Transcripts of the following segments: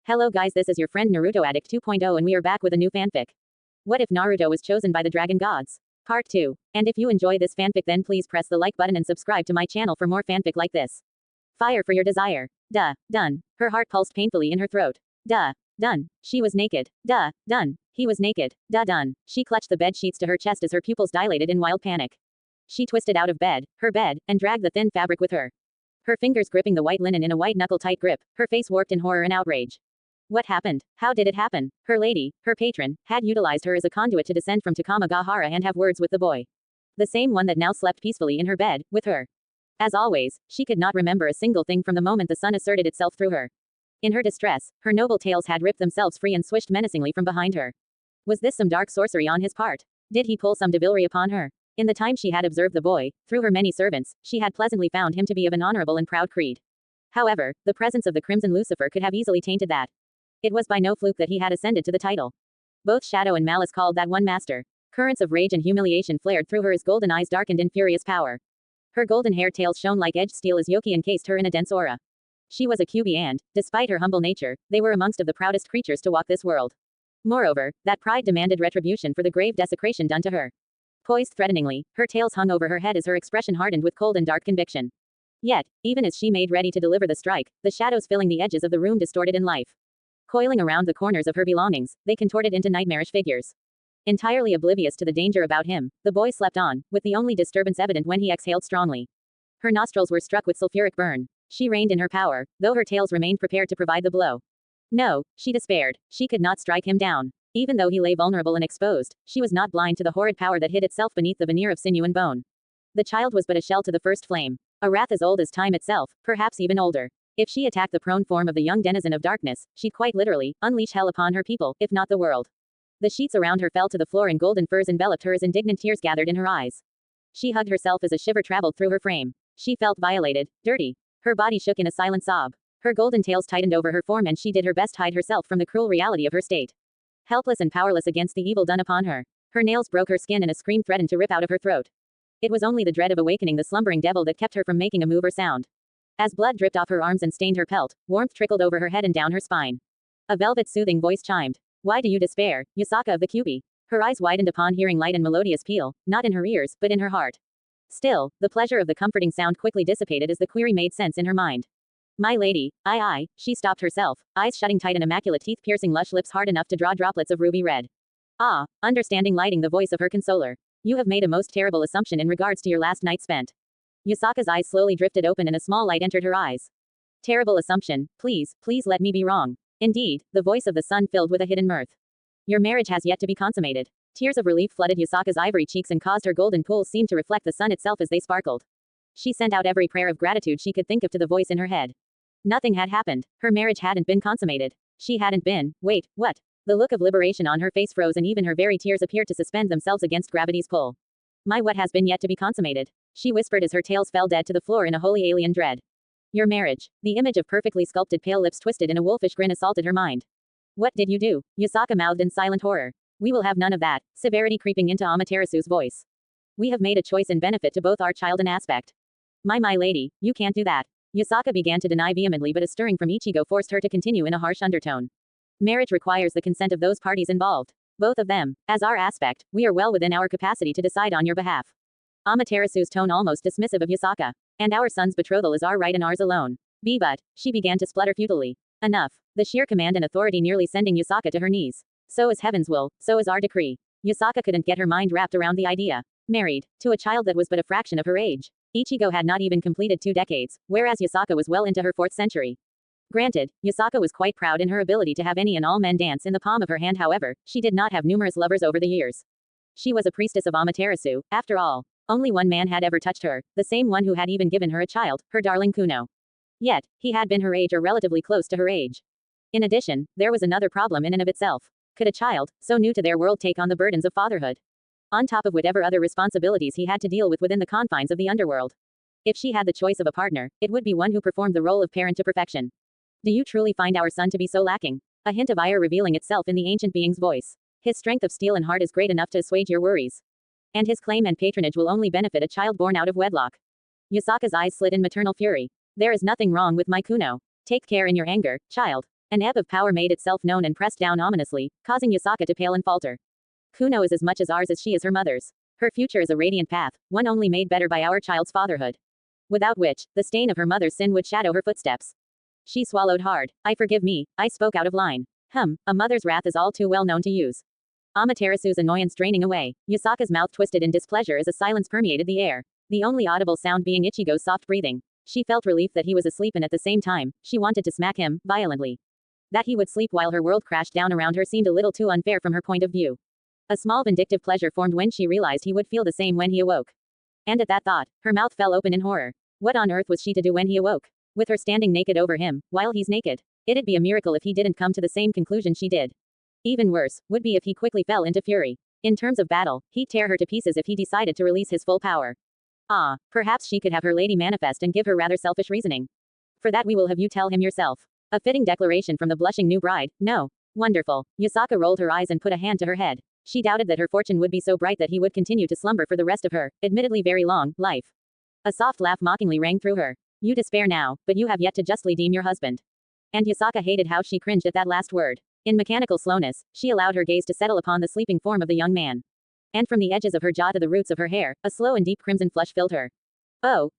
Hello guys, this is your friend Naruto Addict 2.0 and we are back with a new fanfic. What if Naruto was chosen by the dragon gods? Part 2. And if you enjoy this fanfic then please press the like button and subscribe to my channel for more fanfic like this. Fire for your desire. Duh, done. Her heart pulsed painfully in her throat. Duh, done. She was naked. Duh, done. He was naked. Duh, done. She clutched the bed sheets to her chest as her pupils dilated in wild panic. She twisted out of her bed, and dragged the thin fabric with her. Her fingers gripping the white linen in a white knuckle-tight grip, her face warped in horror and outrage. What happened? How did it happen? Her lady, her patron, had utilized her as a conduit to descend from Takamagahara and have words with the boy. The same one that now slept peacefully in her bed, with her. As always, she could not remember a single thing from the moment the sun asserted itself through her. In her distress, her noble tails had ripped themselves free and swished menacingly from behind her. Was this some dark sorcery on his part? Did he pull some devilry upon her? In the time she had observed the boy, through her many servants, she had pleasantly found him to be of an honorable and proud creed. However, the presence of the Crimson Lucifer could have easily tainted that. It was by no fluke that he had ascended to the title. Both Shadow and Malice called that one master. Currents of rage and humiliation flared through her as golden eyes darkened in furious power. Her golden hair tails shone like edged steel as Yoki encased her in a dense aura. She was a Kyuubi and, despite her humble nature, they were amongst of the proudest creatures to walk this world. Moreover, that pride demanded retribution for the grave desecration done to her. Poised threateningly, her tails hung over her head as her expression hardened with cold and dark conviction. Yet, even as she made ready to deliver the strike, the shadows filling the edges of the room distorted in life. Coiling around the corners of her belongings, they contorted into nightmarish figures. Entirely oblivious to the danger about him, the boy slept on, with the only disturbance evident when he exhaled strongly. Her nostrils were struck with sulfuric burn. She reigned in her power, though her tails remained prepared to provide the blow. No, she despaired. She could not strike him down. Even though he lay vulnerable and exposed, she was not blind to the horrid power that hid itself beneath the veneer of sinew and bone. The child was but a shell to the first flame. A wrath as old as time itself, perhaps even older. If she attacked the prone form of the young denizen of darkness, she'd quite literally unleash hell upon her people, if not the world. The sheets around her fell to the floor and golden furs enveloped her as indignant tears gathered in her eyes. She hugged herself as a shiver traveled through her frame. She felt violated, dirty. Her body shook in a silent sob. Her golden tails tightened over her form and she did her best to hide herself from the cruel reality of her state. Helpless and powerless against the evil done upon her. Her nails broke her skin and a scream threatened to rip out of her throat. It was only the dread of awakening the slumbering devil that kept her from making a move or sound. As blood dripped off her arms and stained her pelt, warmth trickled over her head and down her spine. A velvet soothing voice chimed. Why do you despair, Yasaka of the Kyuubi? Her eyes widened upon hearing light and melodious peal, not in her ears, but in her heart. Still, the pleasure of the comforting sound quickly dissipated as the query made sense in her mind. My lady, she stopped herself, eyes shutting tight and immaculate teeth piercing lush lips hard enough to draw droplets of ruby red. Ah, understanding lighting the voice of her consoler. You have made a most terrible assumption in regards to your last night spent. Yasaka's eyes slowly drifted open and a small light entered her eyes. Terrible assumption, please let me be wrong. Indeed, the voice of the sun filled with a hidden mirth. Your marriage has yet to be consummated. Tears of relief flooded Yasaka's ivory cheeks and caused her golden pools seem to reflect the sun itself as they sparkled. She sent out every prayer of gratitude she could think of to the voice in her head. Nothing had happened. Her marriage hadn't been consummated. She hadn't been. Wait, what? The look of liberation on her face froze and even her very tears appeared to suspend themselves against gravity's pull. My what has been yet to be consummated? She whispered as her tails fell dead to the floor in a holy alien dread. Your marriage. The image of perfectly sculpted pale lips twisted in a wolfish grin assaulted her mind. What did you do? Yasaka mouthed in silent horror. We will have none of that, severity creeping into Amaterasu's voice. We have made a choice and benefit to both our child and aspect. My lady, you can't do that. Yasaka began to deny vehemently but a stirring from Ichigo forced her to continue in a harsh undertone. Marriage requires the consent of those parties involved. Both of them. As our aspect, we are well within our capacity to decide on your behalf. Amaterasu's tone almost dismissive of Yasaka. And our son's betrothal is our right and ours alone. But, she began to splutter futilely. Enough. The sheer command and authority nearly sending Yasaka to her knees. So is heaven's will, so is our decree. Yasaka couldn't get her mind wrapped around the idea. Married, to a child that was but a fraction of her age. Ichigo had not even completed 2 decades, whereas Yasaka was well into her 4th century. Granted, Yasaka was quite proud in her ability to have any and all men dance in the palm of her hand. However, she did not have numerous lovers over the years. She was a priestess of Amaterasu, after all. Only one man had ever touched her, the same one who had even given her a child, her darling Kuno. Yet, he had been her age or relatively close to her age. In addition, there was another problem in and of itself. Could a child, so new to their world, take on the burdens of fatherhood? On top of whatever other responsibilities he had to deal with within the confines of the underworld. If she had the choice of a partner, it would be one who performed the role of parent to perfection. Do you truly find our son to be so lacking? A hint of ire revealing itself in the ancient being's voice. His strength of steel and heart is great enough to assuage your worries. And his claim and patronage will only benefit a child born out of wedlock. Yasaka's eyes slid in maternal fury. There is nothing wrong with my Kuno. Take care in your anger, child. An ebb of power made itself known and pressed down ominously, causing Yasaka to pale and falter. Kuno is as much as ours as she is her mother's. Her future is a radiant path, one only made better by our child's fatherhood. Without which, the stain of her mother's sin would shadow her footsteps. She swallowed hard. I forgive me, I spoke out of line. A mother's wrath is all too well known to use. Amaterasu's annoyance draining away, Yasaka's mouth twisted in displeasure as a silence permeated the air. The only audible sound being Ichigo's soft breathing. She felt relief that he was asleep and at the same time, she wanted to smack him, violently. That he would sleep while her world crashed down around her seemed a little too unfair from her point of view. A small vindictive pleasure formed when she realized he would feel the same when he awoke. And at that thought, her mouth fell open in horror. What on earth was she to do when he awoke? With her standing naked over him, while he's naked. It'd be a miracle if he didn't come to the same conclusion she did. Even worse, would be if he quickly fell into fury. In terms of battle, he'd tear her to pieces if he decided to release his full power. Perhaps she could have her lady manifest and give her rather selfish reasoning. For that we will have you tell him yourself. A fitting declaration from the blushing new bride, no. Wonderful. Yasaka rolled her eyes and put a hand to her head. She doubted that her fortune would be so bright that he would continue to slumber for the rest of her, admittedly very long, life. A soft laugh mockingly rang through her. You despair now, but you have yet to justly deem your husband. And Yasaka hated how she cringed at that last word. In mechanical slowness, she allowed her gaze to settle upon the sleeping form of the young man. And from the edges of her jaw to the roots of her hair, a slow and deep crimson flush filled her. Oh,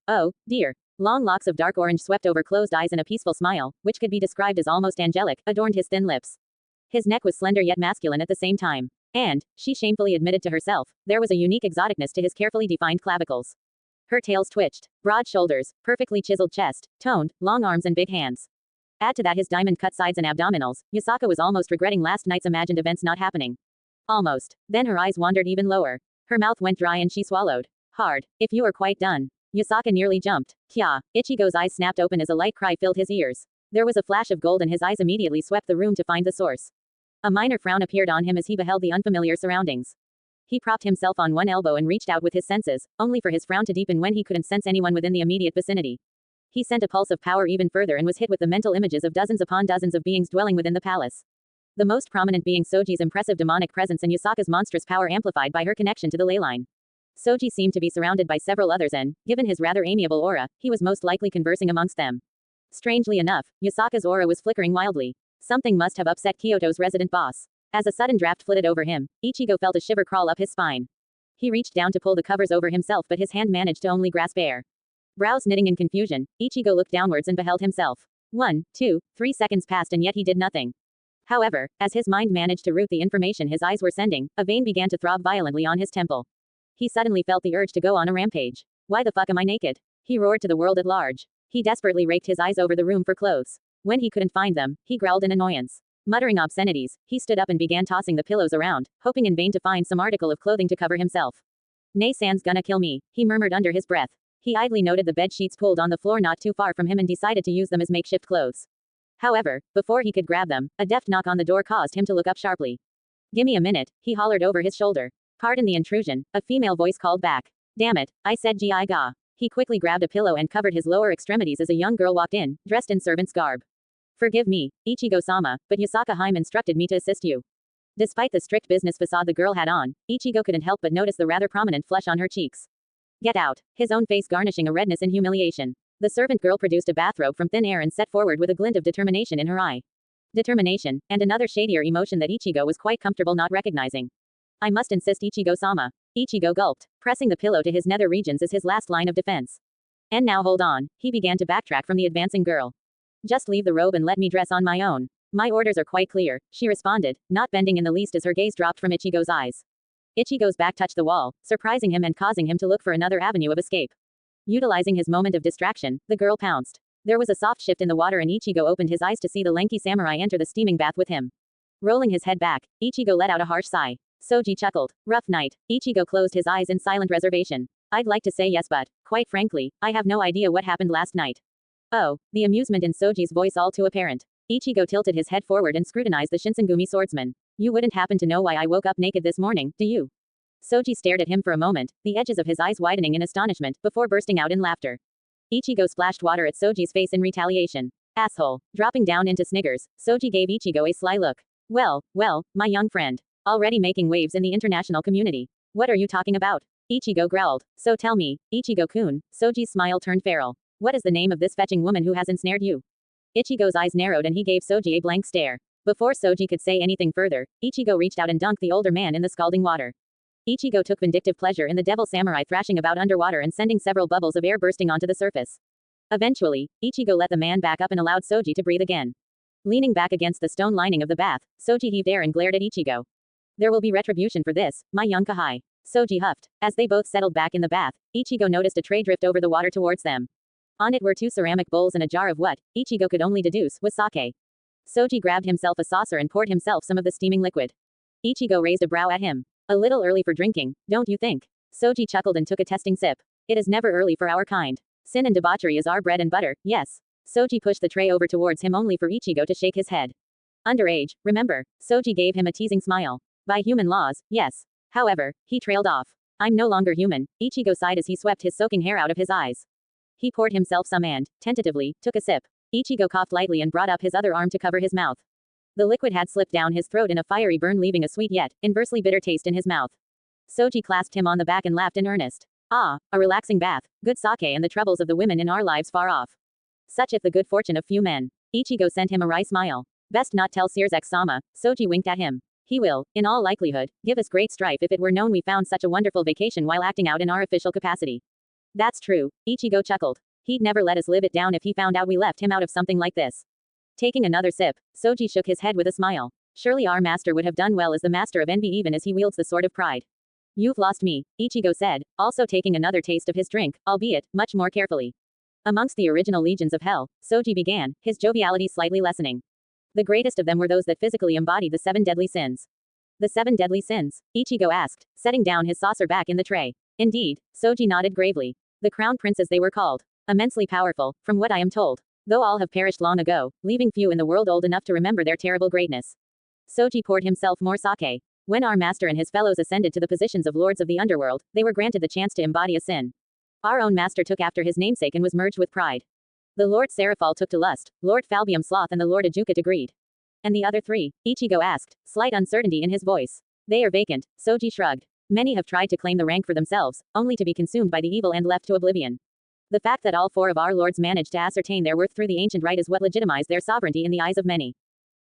dear. Long locks of dark orange swept over closed eyes and a peaceful smile, which could be described as almost angelic, adorned his thin lips. His neck was slender yet masculine at the same time. And, she shamefully admitted to herself, there was a unique exoticness to his carefully defined clavicles. Her tails twitched. Broad shoulders, perfectly chiseled chest, toned, long arms and big hands. Add to that his diamond-cut sides and abdominals, Yasaka was almost regretting last night's imagined events not happening. Almost. Then her eyes wandered even lower. Her mouth went dry and she swallowed. Hard. If you are quite done. Yasaka nearly jumped. Kya. Ichigo's eyes snapped open as a light cry filled his ears. There was a flash of gold and his eyes immediately swept the room to find the source. A minor frown appeared on him as he beheld the unfamiliar surroundings. He propped himself on one elbow and reached out with his senses, only for his frown to deepen when he couldn't sense anyone within the immediate vicinity. He sent a pulse of power even further and was hit with the mental images of dozens upon dozens of beings dwelling within the palace. The most prominent being Soji's impressive demonic presence and Yasaka's monstrous power amplified by her connection to the ley line. Soji seemed to be surrounded by several others and, given his rather amiable aura, he was most likely conversing amongst them. Strangely enough, Yasaka's aura was flickering wildly. Something must have upset Kyoto's resident boss. As a sudden draft flitted over him, Ichigo felt a shiver crawl up his spine. He reached down to pull the covers over himself but his hand managed to only grasp air. Brows knitting in confusion, Ichigo looked downwards and beheld himself. 1, 2, 3 seconds passed and yet he did nothing. However, as his mind managed to route the information his eyes were sending, a vein began to throb violently on his temple. He suddenly felt the urge to go on a rampage. Why the fuck am I naked? He roared to the world at large. He desperately raked his eyes over the room for clothes. When he couldn't find them, he growled in annoyance. Muttering obscenities, he stood up and began tossing the pillows around, hoping in vain to find some article of clothing to cover himself. Nay, San's gonna kill me, he murmured under his breath. He idly noted the bed sheets pulled on the floor not too far from him and decided to use them as makeshift clothes. However, before he could grab them, a deft knock on the door caused him to look up sharply. Gimme a minute, he hollered over his shoulder. Pardon the intrusion, a female voice called back. Damn it, I said gi ga. He quickly grabbed a pillow and covered his lower extremities as a young girl walked in, dressed in servant's garb. Forgive me, Ichigo-sama, but Yasaka Haim instructed me to assist you. Despite the strict business facade the girl had on, Ichigo couldn't help but notice the rather prominent flush on her cheeks. Get out, his own face garnishing a redness in humiliation. The servant girl produced a bathrobe from thin air and set forward with a glint of determination in her eye. Determination, and another shadier emotion that Ichigo was quite comfortable not recognizing. I must insist, Ichigo-sama. Ichigo gulped, pressing the pillow to his nether regions as his last line of defense. And now hold on, he began to backtrack from the advancing girl. Just leave the robe and let me dress on my own. My orders are quite clear, she responded, not bending in the least as her gaze dropped from Ichigo's eyes. Ichigo's back touched the wall, surprising him and causing him to look for another avenue of escape. Utilizing his moment of distraction, the girl pounced. There was a soft shift in the water and Ichigo opened his eyes to see the lanky samurai enter the steaming bath with him. Rolling his head back, Ichigo let out a harsh sigh. Soji chuckled. Rough night. Ichigo closed his eyes in silent reservation. I'd like to say yes but, quite frankly, I have no idea what happened last night. Oh, the amusement in Soji's voice all too apparent. Ichigo tilted his head forward and scrutinized the Shinsengumi swordsman. You wouldn't happen to know why I woke up naked this morning, do you? Soji stared at him for a moment, the edges of his eyes widening in astonishment, before bursting out in laughter. Ichigo splashed water at Soji's face in retaliation. Asshole. Dropping down into sniggers, Soji gave Ichigo a sly look. Well, my young friend. Already making waves in the international community. What are you talking about? Ichigo growled. So tell me, Ichigo-kun, Soji's smile turned feral. What is the name of this fetching woman who has ensnared you? Ichigo's eyes narrowed and he gave Soji a blank stare. Before Soji could say anything further, Ichigo reached out and dunked the older man in the scalding water. Ichigo took vindictive pleasure in the devil samurai thrashing about underwater and sending several bubbles of air bursting onto the surface. Eventually, Ichigo let the man back up and allowed Soji to breathe again. Leaning back against the stone lining of the bath, Soji heaved air and glared at Ichigo. There will be retribution for this, my young Kahai. Soji huffed. As they both settled back in the bath, Ichigo noticed a tray drift over the water towards them. On it were 2 ceramic bowls and a jar of what, Ichigo could only deduce, was sake. Soji grabbed himself a saucer and poured himself some of the steaming liquid. Ichigo raised a brow at him. A little early for drinking, don't you think? Soji chuckled and took a testing sip. It is never early for our kind. Sin and debauchery is our bread and butter, yes. Soji pushed the tray over towards him only for Ichigo to shake his head. Underage, remember? Soji gave him a teasing smile. By human laws, yes. However, he trailed off. I'm no longer human, Ichigo sighed as he swept his soaking hair out of his eyes. He poured himself some and, tentatively, took a sip. Ichigo coughed lightly and brought up his other arm to cover his mouth. The liquid had slipped down his throat in a fiery burn, leaving a sweet yet inversely bitter taste in his mouth. Soji clasped him on the back and laughed in earnest. Ah, a relaxing bath, good sake and the troubles of the women in our lives far off. Such if the good fortune of few men. Ichigo sent him a wry smile. Best not tell Searzek-sama, Soji winked at him. He will, in all likelihood, give us great strife if it were known we found such a wonderful vacation while acting out in our official capacity. That's true, Ichigo chuckled. He'd never let us live it down if he found out we left him out of something like this. Taking another sip, Soji shook his head with a smile. Surely our master would have done well as the master of envy even as he wields the sword of pride. You've lost me, Ichigo said, also taking another taste of his drink, albeit, much more carefully. Amongst the original legions of hell, Soji began, his joviality slightly lessening. The greatest of them were those that physically embodied the 7 deadly sins. The 7 deadly sins? Ichigo asked, setting down his saucer back in the tray. Indeed, Soji nodded gravely. The crown princes they were called. Immensely powerful, from what I am told. Though all have perished long ago, leaving few in the world old enough to remember their terrible greatness. Soji poured himself more sake. When our master and his fellows ascended to the positions of lords of the underworld, they were granted the chance to embody a sin. Our own master took after his namesake and was merged with pride. The Lord Seraphal took to lust, Lord Falbium sloth and the Lord Ajuka to greed. And the other 3? Ichigo asked, slight uncertainty in his voice. They are vacant, Soji shrugged. Many have tried to claim the rank for themselves, only to be consumed by the evil and left to oblivion. The fact that all 4 of our lords managed to ascertain their worth through the ancient rite is what legitimized their sovereignty in the eyes of many.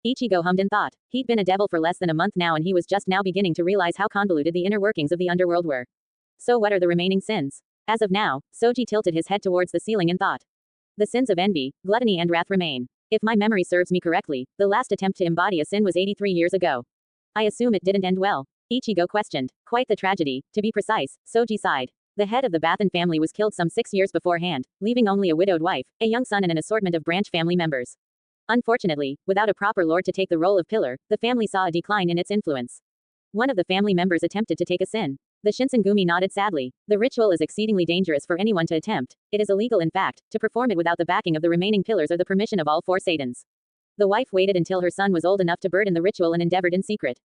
Ichigo hummed in thought. He'd been a devil for less than a month now and he was just now beginning to realize how convoluted the inner workings of the underworld were. So what are the remaining sins? As of now, Soji tilted his head towards the ceiling in thought. The sins of envy, gluttony and wrath remain. If my memory serves me correctly, the last attempt to embody a sin was 83 years ago. I assume it didn't end well. Ichigo questioned. Quite the tragedy, to be precise, Soji sighed. The head of the Bathan family was killed some 6 years beforehand, leaving only a widowed wife, a young son and an assortment of branch family members. Unfortunately, without a proper lord to take the role of pillar, the family saw a decline in its influence. One of the family members attempted to take a sin. The Shinsengumi nodded sadly. The ritual is exceedingly dangerous for anyone to attempt. It is illegal in fact, to perform it without the backing of the remaining pillars or the permission of all 4 Satans. The wife waited until her son was old enough to burden the ritual and endeavored in secret.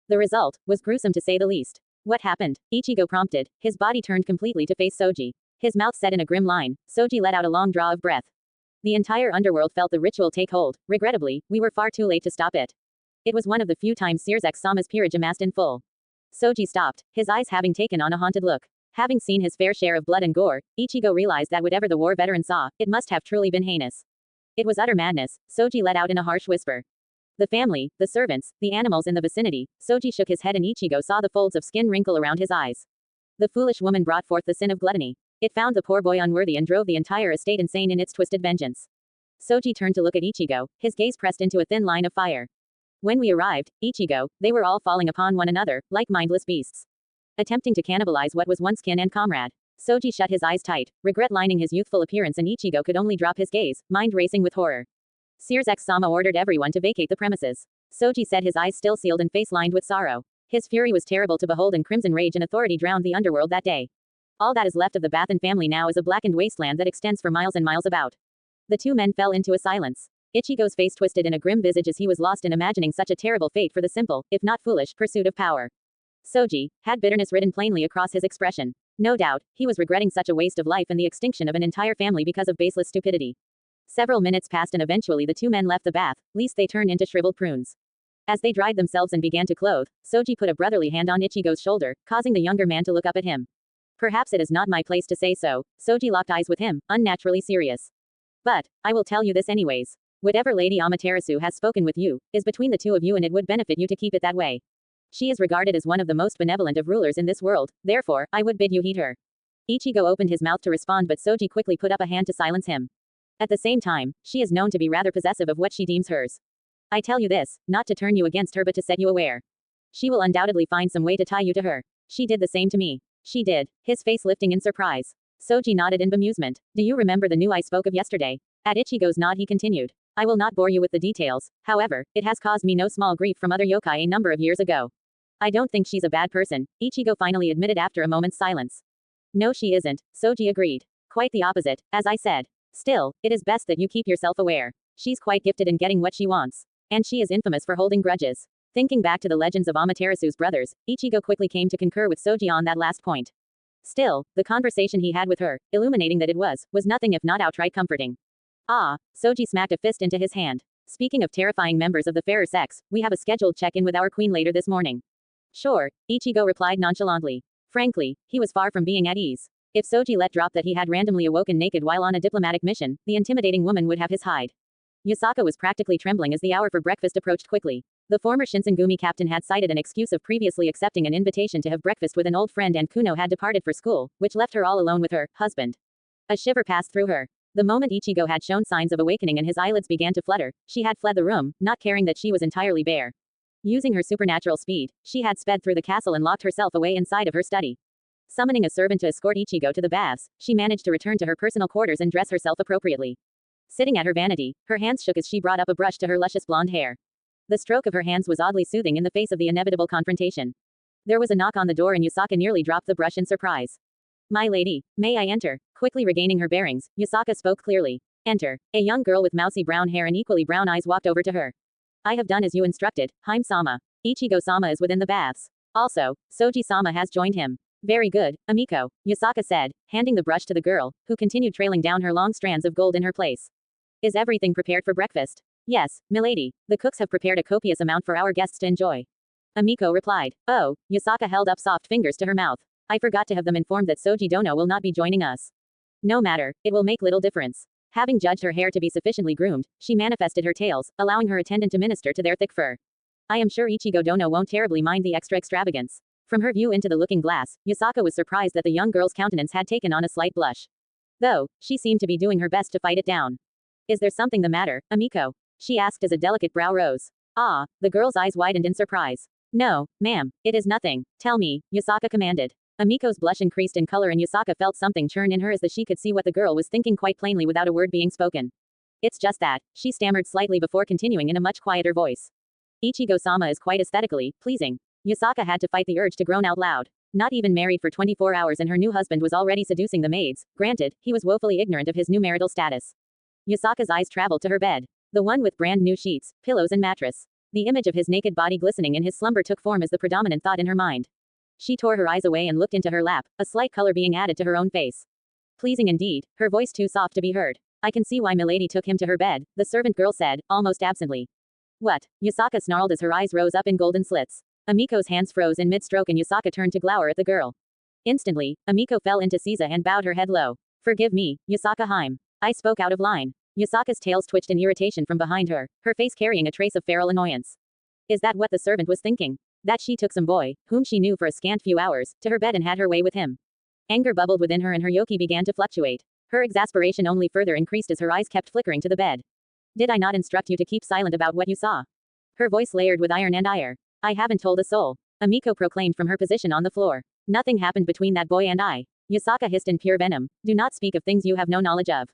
The result was gruesome to say the least. What happened? Ichigo prompted. His body turned completely to face Soji. His mouth set in a grim line. Soji let out a long draw of breath. The entire underworld felt the ritual take hold. Regrettably, we were far too late to stop it. It was one of the few times Searzek-sama's peerage amassed in full. Soji stopped, his eyes having taken on a haunted look. Having seen his fair share of blood and gore, Ichigo realized that whatever the war veteran saw, it must have truly been heinous. It was utter madness, Soji let out in a harsh whisper. The family, the servants, the animals in the vicinity, Soji shook his head and Ichigo saw the folds of skin wrinkle around his eyes. The foolish woman brought forth the sin of gluttony. It found the poor boy unworthy and drove the entire estate insane in its twisted vengeance. Soji turned to look at Ichigo, his gaze pressed into a thin line of fire. When we arrived, Ichigo, they were all falling upon one another, like mindless beasts. Attempting to cannibalize what was once kin and comrade. Soji shut his eyes tight, regret lining his youthful appearance and Ichigo could only drop his gaze, mind racing with horror. Searzek-sama ordered everyone to vacate the premises. Soji said his eyes still sealed and face lined with sorrow. His fury was terrible to behold and crimson rage and authority drowned the underworld that day. All that is left of the Bathan family now is a blackened wasteland that extends for miles and miles about. The 2 men fell into a silence. Ichigo's face twisted in a grim visage as he was lost in imagining such a terrible fate for the simple, if not foolish, pursuit of power. Soji had bitterness written plainly across his expression. No doubt, he was regretting such a waste of life and the extinction of an entire family because of baseless stupidity. Several minutes passed and eventually the 2 men left the bath, lest they turn into shriveled prunes. As they dried themselves and began to clothe, Soji put a brotherly hand on Ichigo's shoulder, causing the younger man to look up at him. Perhaps it is not my place to say so, Soji locked eyes with him, unnaturally serious. But, I will tell you this anyways. Whatever Lady Amaterasu has spoken with you, is between the two of you and it would benefit you to keep it that way. She is regarded as one of the most benevolent of rulers in this world, therefore, I would bid you heed her. Ichigo opened his mouth to respond but Soji quickly put up a hand to silence him. At the same time, she is known to be rather possessive of what she deems hers. I tell you this, not to turn you against her but to set you aware. She will undoubtedly find some way to tie you to her. She did the same to me. She did, his face lifting in surprise. Soji nodded in bemusement. Do you remember the new I spoke of yesterday? At Ichigo's nod he continued. I will not bore you with the details, however, it has caused me no small grief from other yokai a number of years ago. I don't think she's a bad person, Ichigo finally admitted after a moment's silence. No she isn't, Soji agreed. Quite the opposite, as I said. Still, it is best that you keep yourself aware. She's quite gifted in getting what she wants. And she is infamous for holding grudges. Thinking back to the legends of Amaterasu's brothers, Ichigo quickly came to concur with Soji on that last point. Still, the conversation he had with her, illuminating that it was nothing if not outright comforting. Ah, Soji smacked a fist into his hand. Speaking of terrifying members of the fairer sex, we have a scheduled check-in with our queen later this morning. Sure, Ichigo replied nonchalantly. Frankly, he was far from being at ease. If Soji let drop that he had randomly awoken naked while on a diplomatic mission, the intimidating woman would have his hide. Yasaka was practically trembling as the hour for breakfast approached quickly. The former Shinsengumi captain had cited an excuse of previously accepting an invitation to have breakfast with an old friend and Kuno had departed for school, which left her all alone with her husband. A shiver passed through her. The moment Ichigo had shown signs of awakening and his eyelids began to flutter, she had fled the room, not caring that she was entirely bare. Using her supernatural speed, she had sped through the castle and locked herself away inside of her study. Summoning a servant to escort Ichigo to the baths, she managed to return to her personal quarters and dress herself appropriately. Sitting at her vanity, her hands shook as she brought up a brush to her luscious blonde hair. The stroke of her hands was oddly soothing in the face of the inevitable confrontation. There was a knock on the door and Yasaka nearly dropped the brush in surprise. My lady, may I enter? Quickly regaining her bearings, Yasaka spoke clearly. Enter. A young girl with mousy brown hair and equally brown eyes walked over to her. I have done as you instructed, Hime-sama. Ichigo-sama is within the baths. Also, Soji-sama has joined him. Very good, Amiko, Yasaka said, handing the brush to the girl, who continued trailing down her long strands of gold in her place. Is everything prepared for breakfast? Yes, milady. The cooks have prepared a copious amount for our guests to enjoy. Amiko replied. Oh, Yasaka held up soft fingers to her mouth. I forgot to have them informed that Soji Dono will not be joining us. No matter, it will make little difference. Having judged her hair to be sufficiently groomed, she manifested her tails, allowing her attendant to minister to their thick fur. I am sure Ichigo Dono won't terribly mind the extra extravagance. From her view into the looking glass, Yasaka was surprised that the young girl's countenance had taken on a slight blush. Though, she seemed to be doing her best to fight it down. Is there something the matter, Amiko? She asked as a delicate brow rose. Ah, the girl's eyes widened in surprise. No, ma'am, it is nothing. Tell me, Yasaka commanded. Amiko's blush increased in color and Yasaka felt something churn in her as she could see what the girl was thinking quite plainly without a word being spoken. It's just that, she stammered slightly before continuing in a much quieter voice. Ichigo-sama is quite aesthetically pleasing. Yasaka had to fight the urge to groan out loud. Not even married for 24 hours and her new husband was already seducing the maids. Granted, he was woefully ignorant of his new marital status. Yasaka's eyes traveled to her bed. The one with brand new sheets, pillows and mattress. The image of his naked body glistening in his slumber took form as the predominant thought in her mind. She tore her eyes away and looked into her lap, a slight color being added to her own face. Pleasing indeed, her voice too soft to be heard. I can see why milady took him to her bed, the servant girl said, almost absently. What? Yasaka snarled as her eyes rose up in golden slits. Amiko's hands froze in mid-stroke and Yasaka turned to glower at the girl. Instantly, Amiko fell into seiza and bowed her head low. Forgive me, Yasaka Hime. I spoke out of line. Yasaka's tails twitched in irritation from behind her, her face carrying a trace of feral annoyance. Is that what the servant was thinking? That she took some boy, whom she knew for a scant few hours, to her bed and had her way with him? Anger bubbled within her and her yoki began to fluctuate. Her exasperation only further increased as her eyes kept flickering to the bed. Did I not instruct you to keep silent about what you saw? Her voice layered with iron and ire. I haven't told a soul. Amiko proclaimed from her position on the floor. Nothing happened between that boy and I. Yasaka hissed in pure venom. Do not speak of things you have no knowledge of.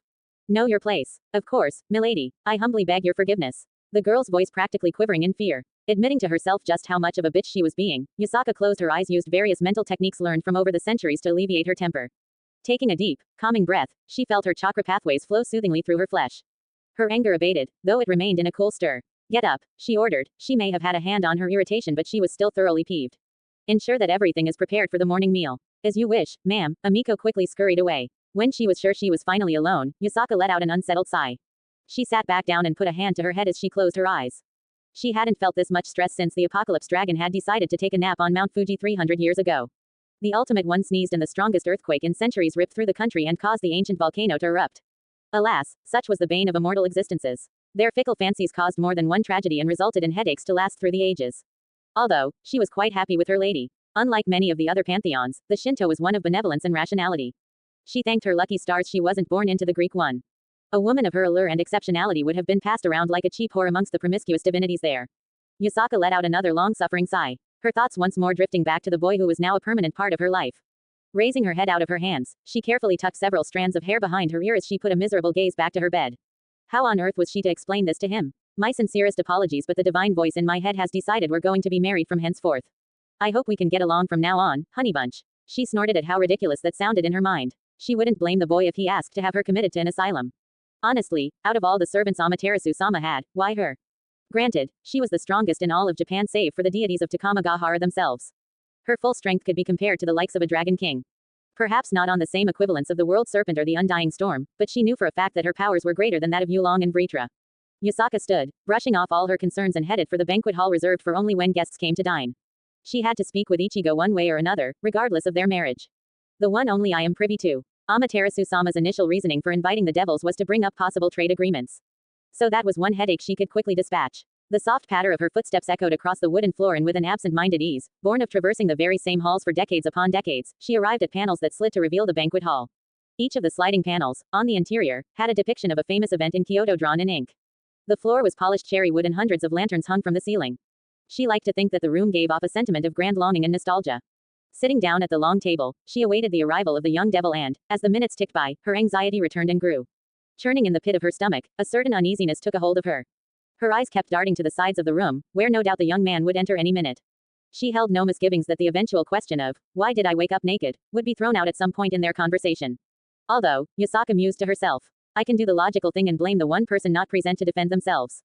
Know your place. Of course, milady. I humbly beg your forgiveness. The girl's voice practically quivering in fear. Admitting to herself just how much of a bitch she was being, Yasaka closed her eyes, used various mental techniques learned from over the centuries to alleviate her temper. Taking a deep, calming breath, she felt her chakra pathways flow soothingly through her flesh. Her anger abated, though it remained in a cool stir. Get up, she ordered. She may have had a hand on her irritation but she was still thoroughly peeved. Ensure that everything is prepared for the morning meal. As you wish, ma'am, Amiko quickly scurried away. When she was sure she was finally alone, Yasaka let out an unsettled sigh. She sat back down and put a hand to her head as she closed her eyes. She hadn't felt this much stress since the Apocalypse Dragon had decided to take a nap on Mount Fuji 300 years ago. The ultimate one sneezed and the strongest earthquake in centuries ripped through the country and caused the ancient volcano to erupt. Alas, such was the bane of immortal existences. Their fickle fancies caused more than one tragedy and resulted in headaches to last through the ages. Although, she was quite happy with her lady. Unlike many of the other pantheons, the Shinto was one of benevolence and rationality. She thanked her lucky stars she wasn't born into the Greek one. A woman of her allure and exceptionality would have been passed around like a cheap whore amongst the promiscuous divinities there. Yasaka let out another long-suffering sigh, her thoughts once more drifting back to the boy who was now a permanent part of her life. Raising her head out of her hands, she carefully tucked several strands of hair behind her ear as she put a miserable gaze back to her bed. How on earth was she to explain this to him? My sincerest apologies, but the divine voice in my head has decided we're going to be married from henceforth. I hope we can get along from now on, honey bunch. She snorted at how ridiculous that sounded in her mind. She wouldn't blame the boy if he asked to have her committed to an asylum. Honestly, out of all the servants Amaterasu-sama had, why her? Granted, she was the strongest in all of Japan save for the deities of Takamagahara themselves. Her full strength could be compared to the likes of a dragon king. Perhaps not on the same equivalence of the world serpent or the undying storm, but she knew for a fact that her powers were greater than that of Yulong and Vritra. Yasaka stood, brushing off all her concerns and headed for the banquet hall reserved for only when guests came to dine. She had to speak with Ichigo one way or another, regardless of their marriage. The one only I am privy to. Amaterasu-sama's initial reasoning for inviting the devils was to bring up possible trade agreements. So that was one headache she could quickly dispatch. The soft patter of her footsteps echoed across the wooden floor, and with an absent-minded ease, born of traversing the very same halls for decades upon decades, she arrived at panels that slid to reveal the banquet hall. Each of the sliding panels, on the interior, had a depiction of a famous event in Kyoto drawn in ink. The floor was polished cherry wood and hundreds of lanterns hung from the ceiling. She liked to think that the room gave off a sentiment of grand longing and nostalgia. Sitting down at the long table, she awaited the arrival of the young devil and, as the minutes ticked by, her anxiety returned and grew. Churning in the pit of her stomach, a certain uneasiness took a hold of her. Her eyes kept darting to the sides of the room, where no doubt the young man would enter any minute. She held no misgivings that the eventual question of, why did I wake up naked, would be thrown out at some point in their conversation. Although, Yasaka mused to herself, I can do the logical thing and blame the one person not present to defend themselves.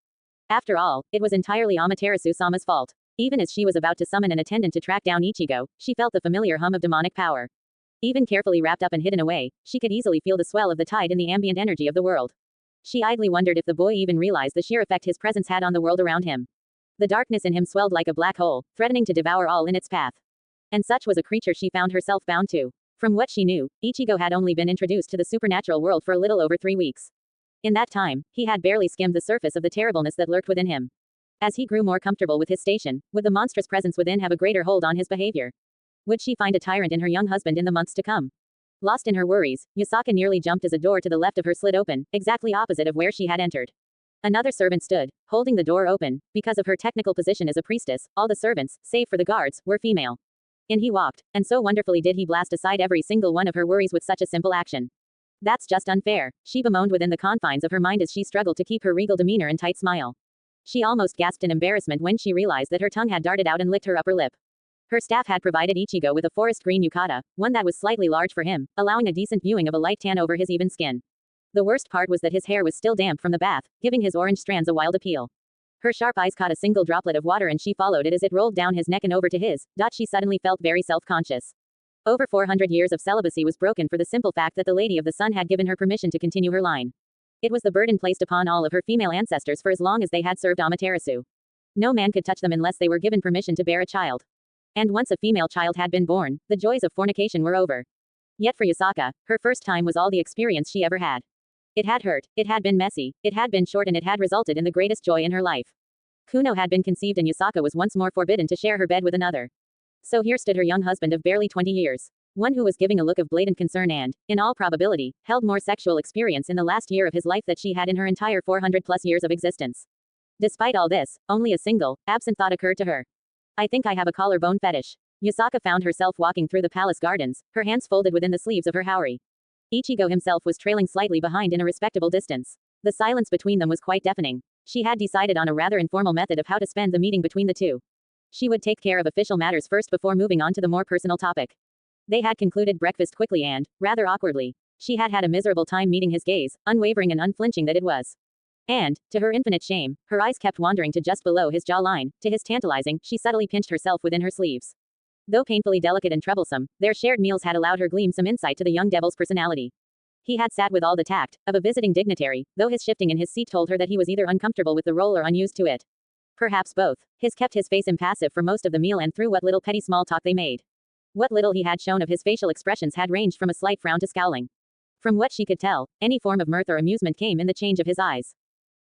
After all, it was entirely Amaterasu-sama's fault. Even as she was about to summon an attendant to track down Ichigo, she felt the familiar hum of demonic power. Even carefully wrapped up and hidden away, she could easily feel the swell of the tide in the ambient energy of the world. She idly wondered if the boy even realized the sheer effect his presence had on the world around him. The darkness in him swelled like a black hole, threatening to devour all in its path. And such was a creature she found herself bound to. From what she knew, Ichigo had only been introduced to the supernatural world for a little over 3 weeks. In that time, he had barely skimmed the surface of the terribleness that lurked within him. As he grew more comfortable with his station, would the monstrous presence within have a greater hold on his behavior? Would she find a tyrant in her young husband in the months to come? Lost in her worries, Yasaka nearly jumped as a door to the left of her slid open, exactly opposite of where she had entered. Another servant stood, holding the door open. Because of her technical position as a priestess, all the servants, save for the guards, were female. In he walked, and so wonderfully did he blast aside every single one of her worries with such a simple action. That's just unfair, she bemoaned within the confines of her mind as she struggled to keep her regal demeanor and tight smile. She almost gasped in embarrassment when she realized that her tongue had darted out and licked her upper lip. Her staff had provided Ichigo with a forest green yukata, one that was slightly large for him, allowing a decent viewing of a light tan over his even skin. The worst part was that his hair was still damp from the bath, giving his orange strands a wild appeal. Her sharp eyes caught a single droplet of water and she followed it as it rolled down his neck and over to his. She suddenly felt very self-conscious. Over 400 years of celibacy was broken for the simple fact that the Lady of the Sun had given her permission to continue her line. It was the burden placed upon all of her female ancestors for as long as they had served Amaterasu. No man could touch them unless they were given permission to bear a child. And once a female child had been born, the joys of fornication were over. Yet for Yasaka, her first time was all the experience she ever had. It had hurt, it had been messy, it had been short, and it had resulted in the greatest joy in her life. Kuno had been conceived and Yasaka was once more forbidden to share her bed with another. So here stood her young husband of barely 20 years. One who was giving a look of blatant concern and, in all probability, held more sexual experience in the last year of his life that she had in her entire 400 plus years of existence. Despite all this, only a single, absent thought occurred to her. I think I have a collarbone fetish. Yasaka found herself walking through the palace gardens, her hands folded within the sleeves of her haori. Ichigo himself was trailing slightly behind in a respectable distance. The silence between them was quite deafening. She had decided on a rather informal method of how to spend the meeting between the two. She would take care of official matters first before moving on to the more personal topic. They had concluded breakfast quickly and, rather awkwardly. She had had a miserable time meeting his gaze, unwavering and unflinching that it was. And, to her infinite shame, her eyes kept wandering to just below his jawline. To his tantalizing, she subtly pinched herself within her sleeves. Though painfully delicate and troublesome, their shared meals had allowed her glean some insight to the young devil's personality. He had sat with all the tact of a visiting dignitary, though his shifting in his seat told her that he was either uncomfortable with the role or unused to it. Perhaps both. His kept his face impassive for most of the meal and through what little petty small talk they made. What little he had shown of his facial expressions had ranged from a slight frown to scowling. From what she could tell, any form of mirth or amusement came in the change of his eyes.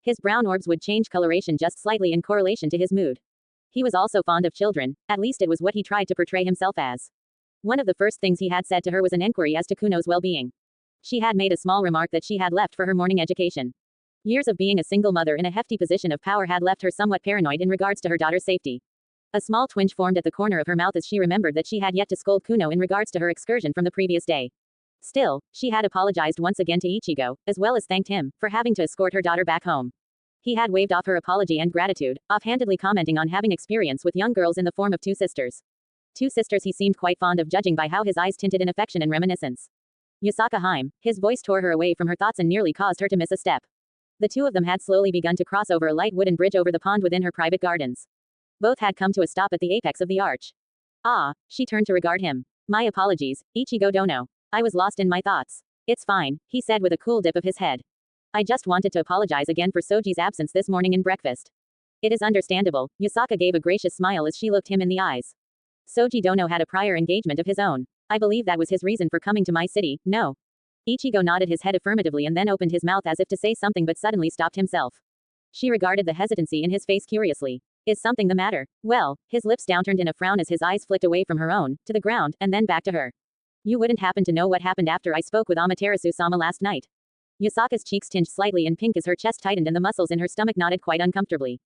His brown orbs would change coloration just slightly in correlation to his mood. He was also fond of children, at least it was what he tried to portray himself as. One of the first things he had said to her was an enquiry as to Kuno's well-being. She had made a small remark that she had left for her morning education. Years of being a single mother in a hefty position of power had left her somewhat paranoid in regards to her daughter's safety. A small twinge formed at the corner of her mouth as she remembered that she had yet to scold Kuno in regards to her excursion from the previous day. Still, she had apologized once again to Ichigo, as well as thanked him for having to escort her daughter back home. He had waved off her apology and gratitude, offhandedly commenting on having experience with young girls in the form of two sisters. Two sisters he seemed quite fond of, judging by how his eyes tinted in affection and reminiscence. Yasaka Haim, his voice tore her away from her thoughts and nearly caused her to miss a step. The two of them had slowly begun to cross over a light wooden bridge over the pond within her private gardens. Both had come to a stop at the apex of the arch. Ah, she turned to regard him. My apologies, Ichigo Dono. I was lost in my thoughts. It's fine, he said with a cool dip of his head. I just wanted to apologize again for Soji's absence this morning in breakfast. It is understandable, Yasaka gave a gracious smile as she looked him in the eyes. Soji Dono had a prior engagement of his own. I believe that was his reason for coming to my city, no? Ichigo nodded his head affirmatively and then opened his mouth as if to say something but suddenly stopped himself. She regarded the hesitancy in his face curiously. Is something the matter? Well, his lips downturned in a frown as his eyes flicked away from her own, to the ground, and then back to her. You wouldn't happen to know what happened after I spoke with Amaterasu-sama last night? Yasaka's cheeks tinged slightly in pink as her chest tightened and the muscles in her stomach knotted quite uncomfortably.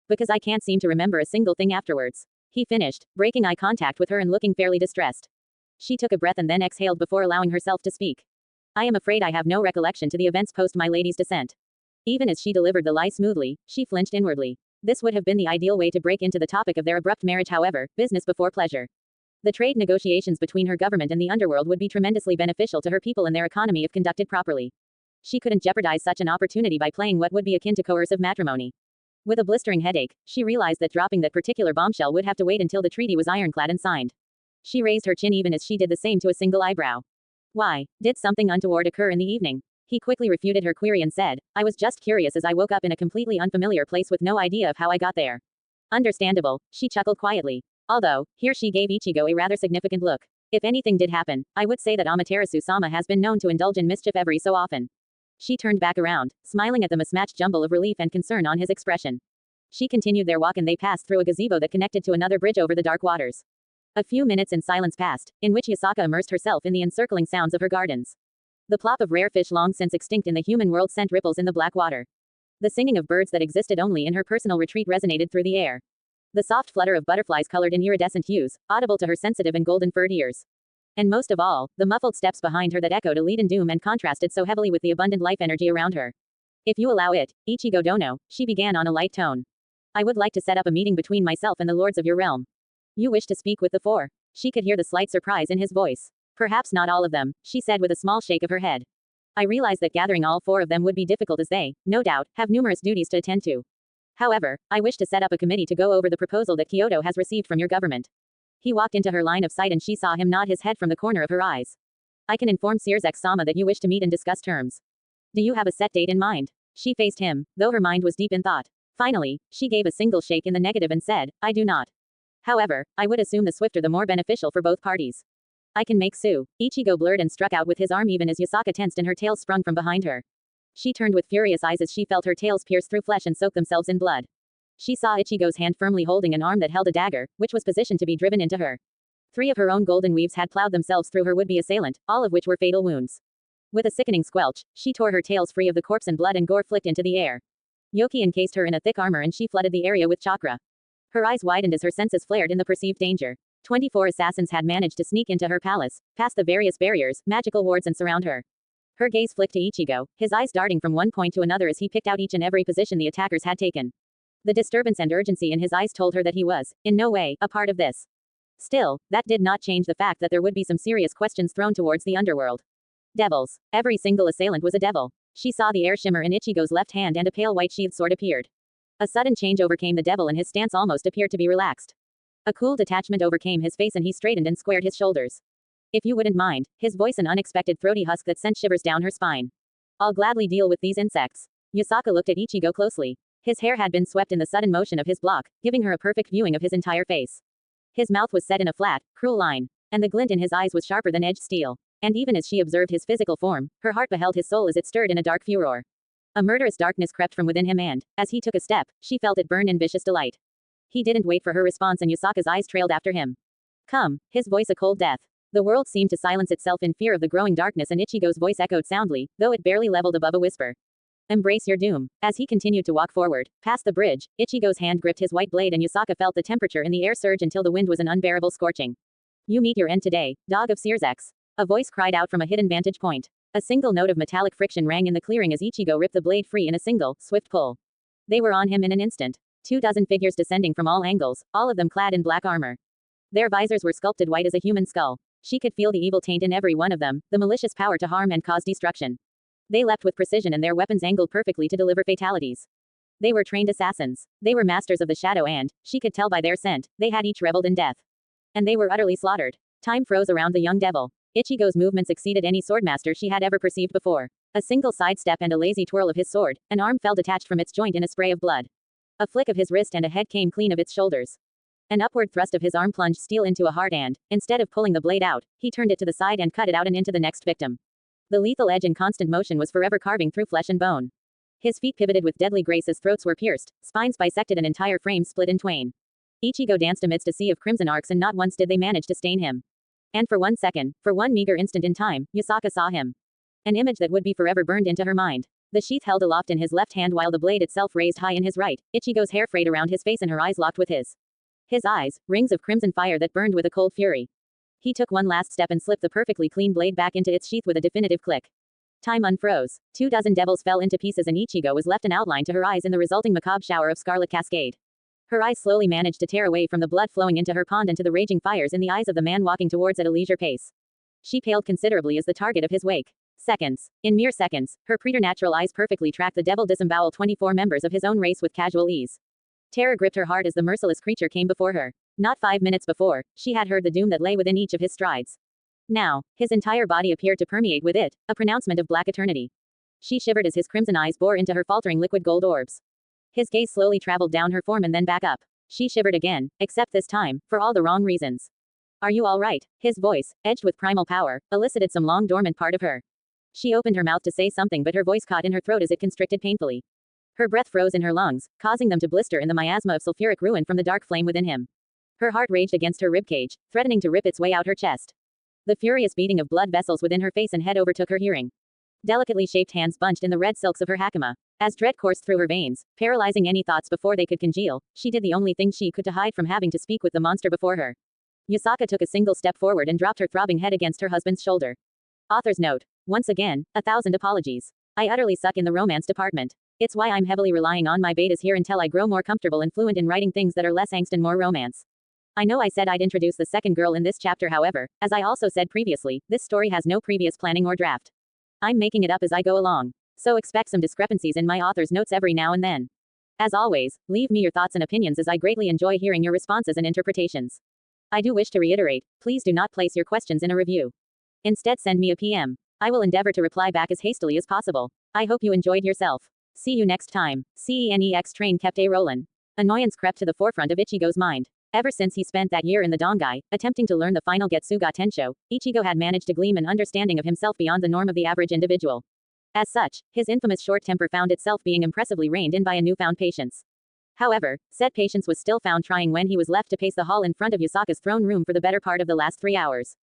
Because I can't seem to remember a single thing afterwards. He finished, breaking eye contact with her and looking fairly distressed. She took a breath and then exhaled before allowing herself to speak. I am afraid I have no recollection to the events post my lady's descent. Even as she delivered the lie smoothly, she flinched inwardly. This would have been the ideal way to break into the topic of their abrupt marriage, however, business before pleasure. The trade negotiations between her government and the underworld would be tremendously beneficial to her people and their economy if conducted properly. She couldn't jeopardize such an opportunity by playing what would be akin to coercive matrimony. With a blistering headache, she realized that dropping that particular bombshell would have to wait until the treaty was ironclad and signed. She raised her chin even as she did the same to a single eyebrow. Why, did something untoward occur in the evening? He quickly refuted her query and said, I was just curious as I woke up in a completely unfamiliar place with no idea of how I got there. Understandable, she chuckled quietly. Although, here she gave Ichigo a rather significant look. If anything did happen, I would say that Amaterasu-sama has been known to indulge in mischief every so often. She turned back around, smiling at the mismatched jumble of relief and concern on his expression. She continued their walk and they passed through a gazebo that connected to another bridge over the dark waters. A few minutes in silence passed, in which Yasaka immersed herself in the encircling sounds of her gardens. The plop of rare fish long since extinct in the human world sent ripples in the black water. The singing of birds that existed only in her personal retreat resonated through the air. The soft flutter of butterflies colored in iridescent hues, audible to her sensitive and golden-furred ears. And most of all, the muffled steps behind her that echoed a leaden doom and contrasted so heavily with the abundant life energy around her. If you allow it, Ichigo Dono, she began on a light tone. I would like to set up a meeting between myself and the lords of your realm. You wish to speak with the four? She could hear the slight surprise in his voice. Perhaps not all of them, she said with a small shake of her head. I realize that gathering all four of them would be difficult as they, no doubt, have numerous duties to attend to. However, I wish to set up a committee to go over the proposal that Kyoto has received from your government. He walked into her line of sight and she saw him nod his head from the corner of her eyes. I can inform Searzek-sama that you wish to meet and discuss terms. Do you have a set date in mind? She faced him, though her mind was deep in thought. Finally, she gave a single shake in the negative and said, I do not. However, I would assume the swifter the more beneficial for both parties. I can make Sue. Ichigo blurred and struck out with his arm even as Yasaka tensed and her tail sprung from behind her. She turned with furious eyes as she felt her tails pierce through flesh and soak themselves in blood. She saw Ichigo's hand firmly holding an arm that held a dagger, which was positioned to be driven into her. 3 of her own golden weaves had plowed themselves through her would-be assailant, all of which were fatal wounds. With a sickening squelch, she tore her tails free of the corpse and blood and gore flicked into the air. Yoki encased her in a thick armor and she flooded the area with chakra. Her eyes widened as her senses flared in the perceived danger. 24 assassins had managed to sneak into her palace, past the various barriers, magical wards and surround her. Her gaze flicked to Ichigo, his eyes darting from one point to another as he picked out each and every position the attackers had taken. The disturbance and urgency in his eyes told her that he was, in no way, a part of this. Still, that did not change the fact that there would be some serious questions thrown towards the underworld. Devils. Every single assailant was a devil. She saw the air shimmer in Ichigo's left hand and a pale white sheathed sword appeared. A sudden change overcame the devil and his stance almost appeared to be relaxed. A cool detachment overcame his face and he straightened and squared his shoulders. If you wouldn't mind, his voice an unexpected throaty husk that sent shivers down her spine. I'll gladly deal with these insects. Yasaka looked at Ichigo closely. His hair had been swept in the sudden motion of his block, giving her a perfect viewing of his entire face. His mouth was set in a flat, cruel line, and the glint in his eyes was sharper than edged steel. And even as she observed his physical form, her heart beheld his soul as it stirred in a dark furor. A murderous darkness crept from within him and, as he took a step, she felt it burn in vicious delight. He didn't wait for her response and Yusaka's eyes trailed after him. Come, his voice a cold death. The world seemed to silence itself in fear of the growing darkness and Ichigo's voice echoed soundly, though it barely leveled above a whisper. Embrace your doom. As he continued to walk forward, past the bridge, Ichigo's hand gripped his white blade and Yusaka felt the temperature in the air surge until the wind was an unbearable scorching. You meet your end today, dog of Searsex. A voice cried out from a hidden vantage point. A single note of metallic friction rang in the clearing as Ichigo ripped the blade free in a single, swift pull. They were on him in an instant. 24 figures descending from all angles, all of them clad in black armor. Their visors were sculpted white as a human skull. She could feel the evil taint in every one of them, the malicious power to harm and cause destruction. They leapt with precision and their weapons angled perfectly to deliver fatalities. They were trained assassins. They were masters of the shadow and, she could tell by their scent, they had each reveled in death. And they were utterly slaughtered. Time froze around the young devil. Ichigo's movements exceeded any swordmaster she had ever perceived before. A single sidestep and a lazy twirl of his sword, an arm fell detached from its joint in a spray of blood. A flick of his wrist and a head came clean of its shoulders. An upward thrust of his arm plunged steel into a heart and, instead of pulling the blade out, he turned it to the side and cut it out and into the next victim. The lethal edge in constant motion was forever carving through flesh and bone. His feet pivoted with deadly grace as throats were pierced, spines bisected and entire frames split in twain. Ichigo danced amidst a sea of crimson arcs and not once did they manage to stain him. And for 1 second, for one meager instant in time, Yusaka saw him. An image that would be forever burned into her mind. The sheath held aloft in his left hand while the blade itself raised high in his right, Ichigo's hair frayed around his face and her eyes locked with his. His eyes, rings of crimson fire that burned with a cold fury. He took one last step and slipped the perfectly clean blade back into its sheath with a definitive click. Time unfroze. 24 devils fell into pieces and Ichigo was left an outline to her eyes in the resulting macabre shower of scarlet cascade. Her eyes slowly managed to tear away from the blood flowing into her pond and to the raging fires in the eyes of the man walking towards at a leisure pace. She paled considerably as the target of his wake. Seconds. In mere seconds, her preternatural eyes perfectly tracked the devil disembowel 24 members of his own race with casual ease. Terror gripped her heart as the merciless creature came before her. Not 5 minutes before, she had heard the doom that lay within each of his strides. Now, his entire body appeared to permeate with it, a pronouncement of black eternity. She shivered as his crimson eyes bore into her faltering liquid gold orbs. His gaze slowly traveled down her form and then back up. She shivered again, except this time, for all the wrong reasons. Are you all right? His voice, edged with primal power, elicited some long dormant part of her. She opened her mouth to say something but her voice caught in her throat as it constricted painfully. Her breath froze in her lungs, causing them to blister in the miasma of sulfuric ruin from the dark flame within him. Her heart raged against her ribcage, threatening to rip its way out her chest. The furious beating of blood vessels within her face and head overtook her hearing. Delicately shaped hands bunched in the red silks of her hakama. As dread coursed through her veins, paralyzing any thoughts before they could congeal, she did the only thing she could to hide from having to speak with the monster before her. Yusaka took a single step forward and dropped her throbbing head against her husband's shoulder. Author's note. Once again, 1,000 apologies. I utterly suck in the romance department. It's why I'm heavily relying on my betas here until I grow more comfortable and fluent in writing things that are less angst and more romance. I know I said I'd introduce the second girl in this chapter, however, as I also said previously, this story has no previous planning or draft. I'm making it up as I go along. So expect some discrepancies in my author's notes every now and then. As always, leave me your thoughts and opinions as I greatly enjoy hearing your responses and interpretations. I do wish to reiterate, please do not place your questions in a review. Instead send me a PM. I will endeavor to reply back as hastily as possible. I hope you enjoyed yourself. See you next time. CENEX train kept a rollin'. Annoyance crept to the forefront of Ichigo's mind. Ever since he spent that year in the Dongai, attempting to learn the final Getsuga Tensho, Ichigo had managed to glean an understanding of himself beyond the norm of the average individual. As such, his infamous short temper found itself being impressively reined in by a newfound patience. However, said patience was still found trying when he was left to pace the hall in front of Yusaka's throne room for the better part of the last 3 hours.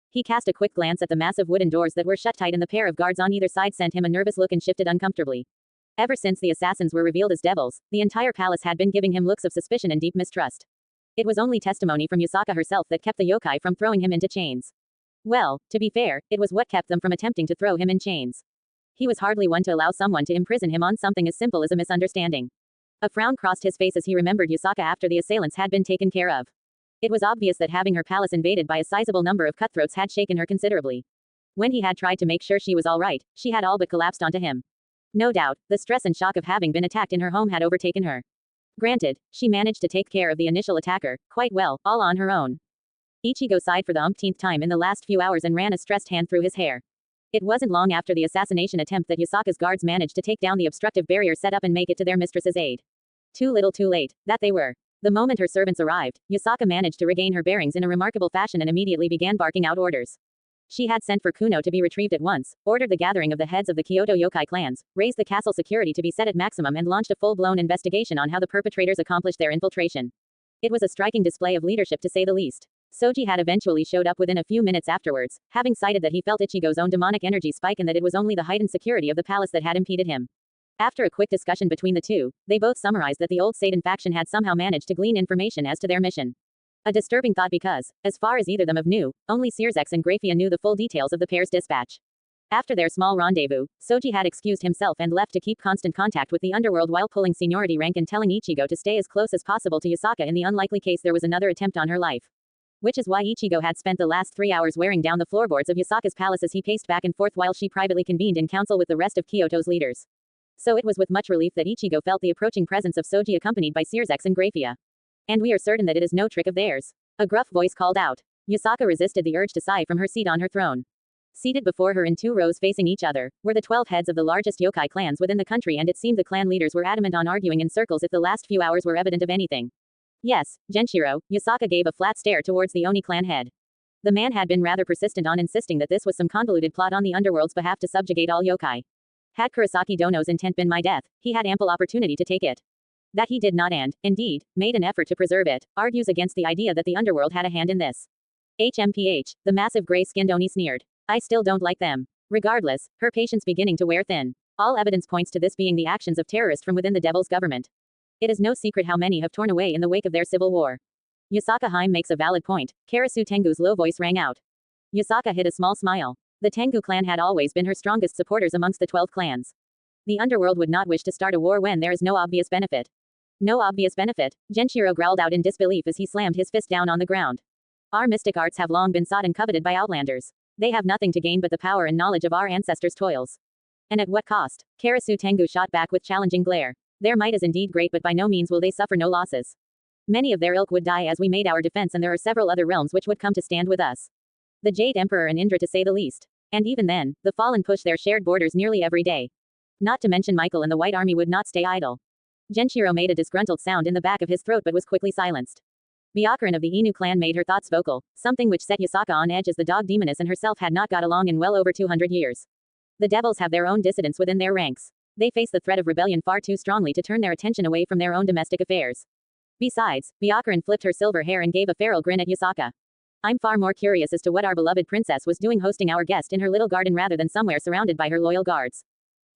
He cast a quick glance at the massive wooden doors that were shut tight and the pair of guards on either side sent him a nervous look and shifted uncomfortably. Ever since the assassins were revealed as devils, the entire palace had been giving him looks of suspicion and deep mistrust. It was only testimony from Yusaka herself that kept the yokai from throwing him into chains. Well, to be fair, it was what kept them from attempting to throw him in chains. He was hardly one to allow someone to imprison him on something as simple as a misunderstanding. A frown crossed his face as he remembered Yusaka after the assailants had been taken care of. It was obvious that having her palace invaded by a sizable number of cutthroats had shaken her considerably. When he had tried to make sure she was all right, she had all but collapsed onto him. No doubt, the stress and shock of having been attacked in her home had overtaken her. Granted, she managed to take care of the initial attacker, quite well, all on her own. Ichigo sighed for the umpteenth time in the last few hours and ran a stressed hand through his hair. It wasn't long after the assassination attempt that Yusaka's guards managed to take down the obstructive barrier set up and make it to their mistress's aid. Too little too late, that they were. The moment her servants arrived, Yusaka managed to regain her bearings in a remarkable fashion and immediately began barking out orders. She had sent for Kuno to be retrieved at once, ordered the gathering of the heads of the Kyoto yokai clans, raised the castle security to be set at maximum and launched a full-blown investigation on how the perpetrators accomplished their infiltration. It was a striking display of leadership to say the least. Soji had eventually showed up within a few minutes afterwards, having cited that he felt Ichigo's own demonic energy spike and that it was only the heightened security of the palace that had impeded him. After a quick discussion between the two, they both summarized that the old Satan faction had somehow managed to glean information as to their mission. A disturbing thought because, as far as either them of knew, only Searsex and Grafia knew the full details of the pair's dispatch. After their small rendezvous, Soji had excused himself and left to keep constant contact with the underworld while pulling seniority rank and telling Ichigo to stay as close as possible to Yasaka in the unlikely case there was another attempt on her life. Which is why Ichigo had spent the last 3 hours wearing down the floorboards of Yasaka's palace as he paced back and forth while she privately convened in council with the rest of Kyoto's leaders. So it was with much relief that Ichigo felt the approaching presence of Soji accompanied by Searsex and Grafia. And we are certain that it is no trick of theirs. A gruff voice called out. Yasaka resisted the urge to sigh from her seat on her throne. Seated before her in 2 rows facing each other, were the 12 heads of the largest yokai clans within the country, and it seemed the clan leaders were adamant on arguing in circles if the last few hours were evident of anything. Yes, Genshiro, Yasaka gave a flat stare towards the Oni clan head. The man had been rather persistent on insisting that this was some convoluted plot on the underworld's behalf to subjugate all yokai. Had Kurosaki Dono's intent been my death, he had ample opportunity to take it. That he did not and, indeed, made an effort to preserve it, argues against the idea that the underworld had a hand in this. HMPH, the massive gray-skinned Oni sneered. I still don't like them. Regardless, her patience beginning to wear thin. All evidence points to this being the actions of terrorists from within the devil's government. It is no secret how many have torn away in the wake of their civil war. Yasaka Haim makes a valid point. Karasu Tengu's low voice rang out. Yasaka hid a small smile. The Tengu clan had always been her strongest supporters amongst the 12 clans. The underworld would not wish to start a war when there is no obvious benefit. No obvious benefit, Genshiro growled out in disbelief as he slammed his fist down on the ground. Our mystic arts have long been sought and coveted by outlanders. They have nothing to gain but the power and knowledge of our ancestors' toils. And at what cost? Karasu Tengu shot back with challenging glare. Their might is indeed great, but by no means will they suffer no losses. Many of their ilk would die as we made our defense, and there are several other realms which would come to stand with us. The Jade Emperor and Indra to say the least. And even then, the Fallen push their shared borders nearly every day. Not to mention Michael and the White Army would not stay idle. Genshiro made a disgruntled sound in the back of his throat but was quickly silenced. Byakuran of the Inu clan made her thoughts vocal, something which set Yasaka on edge as the dog demoness and herself had not got along in well over 200 years. The devils have their own dissidents within their ranks. They face the threat of rebellion far too strongly to turn their attention away from their own domestic affairs. Besides, Byakuran flipped her silver hair and gave a feral grin at Yasaka. I'm far more curious as to what our beloved princess was doing hosting our guest in her little garden rather than somewhere surrounded by her loyal guards.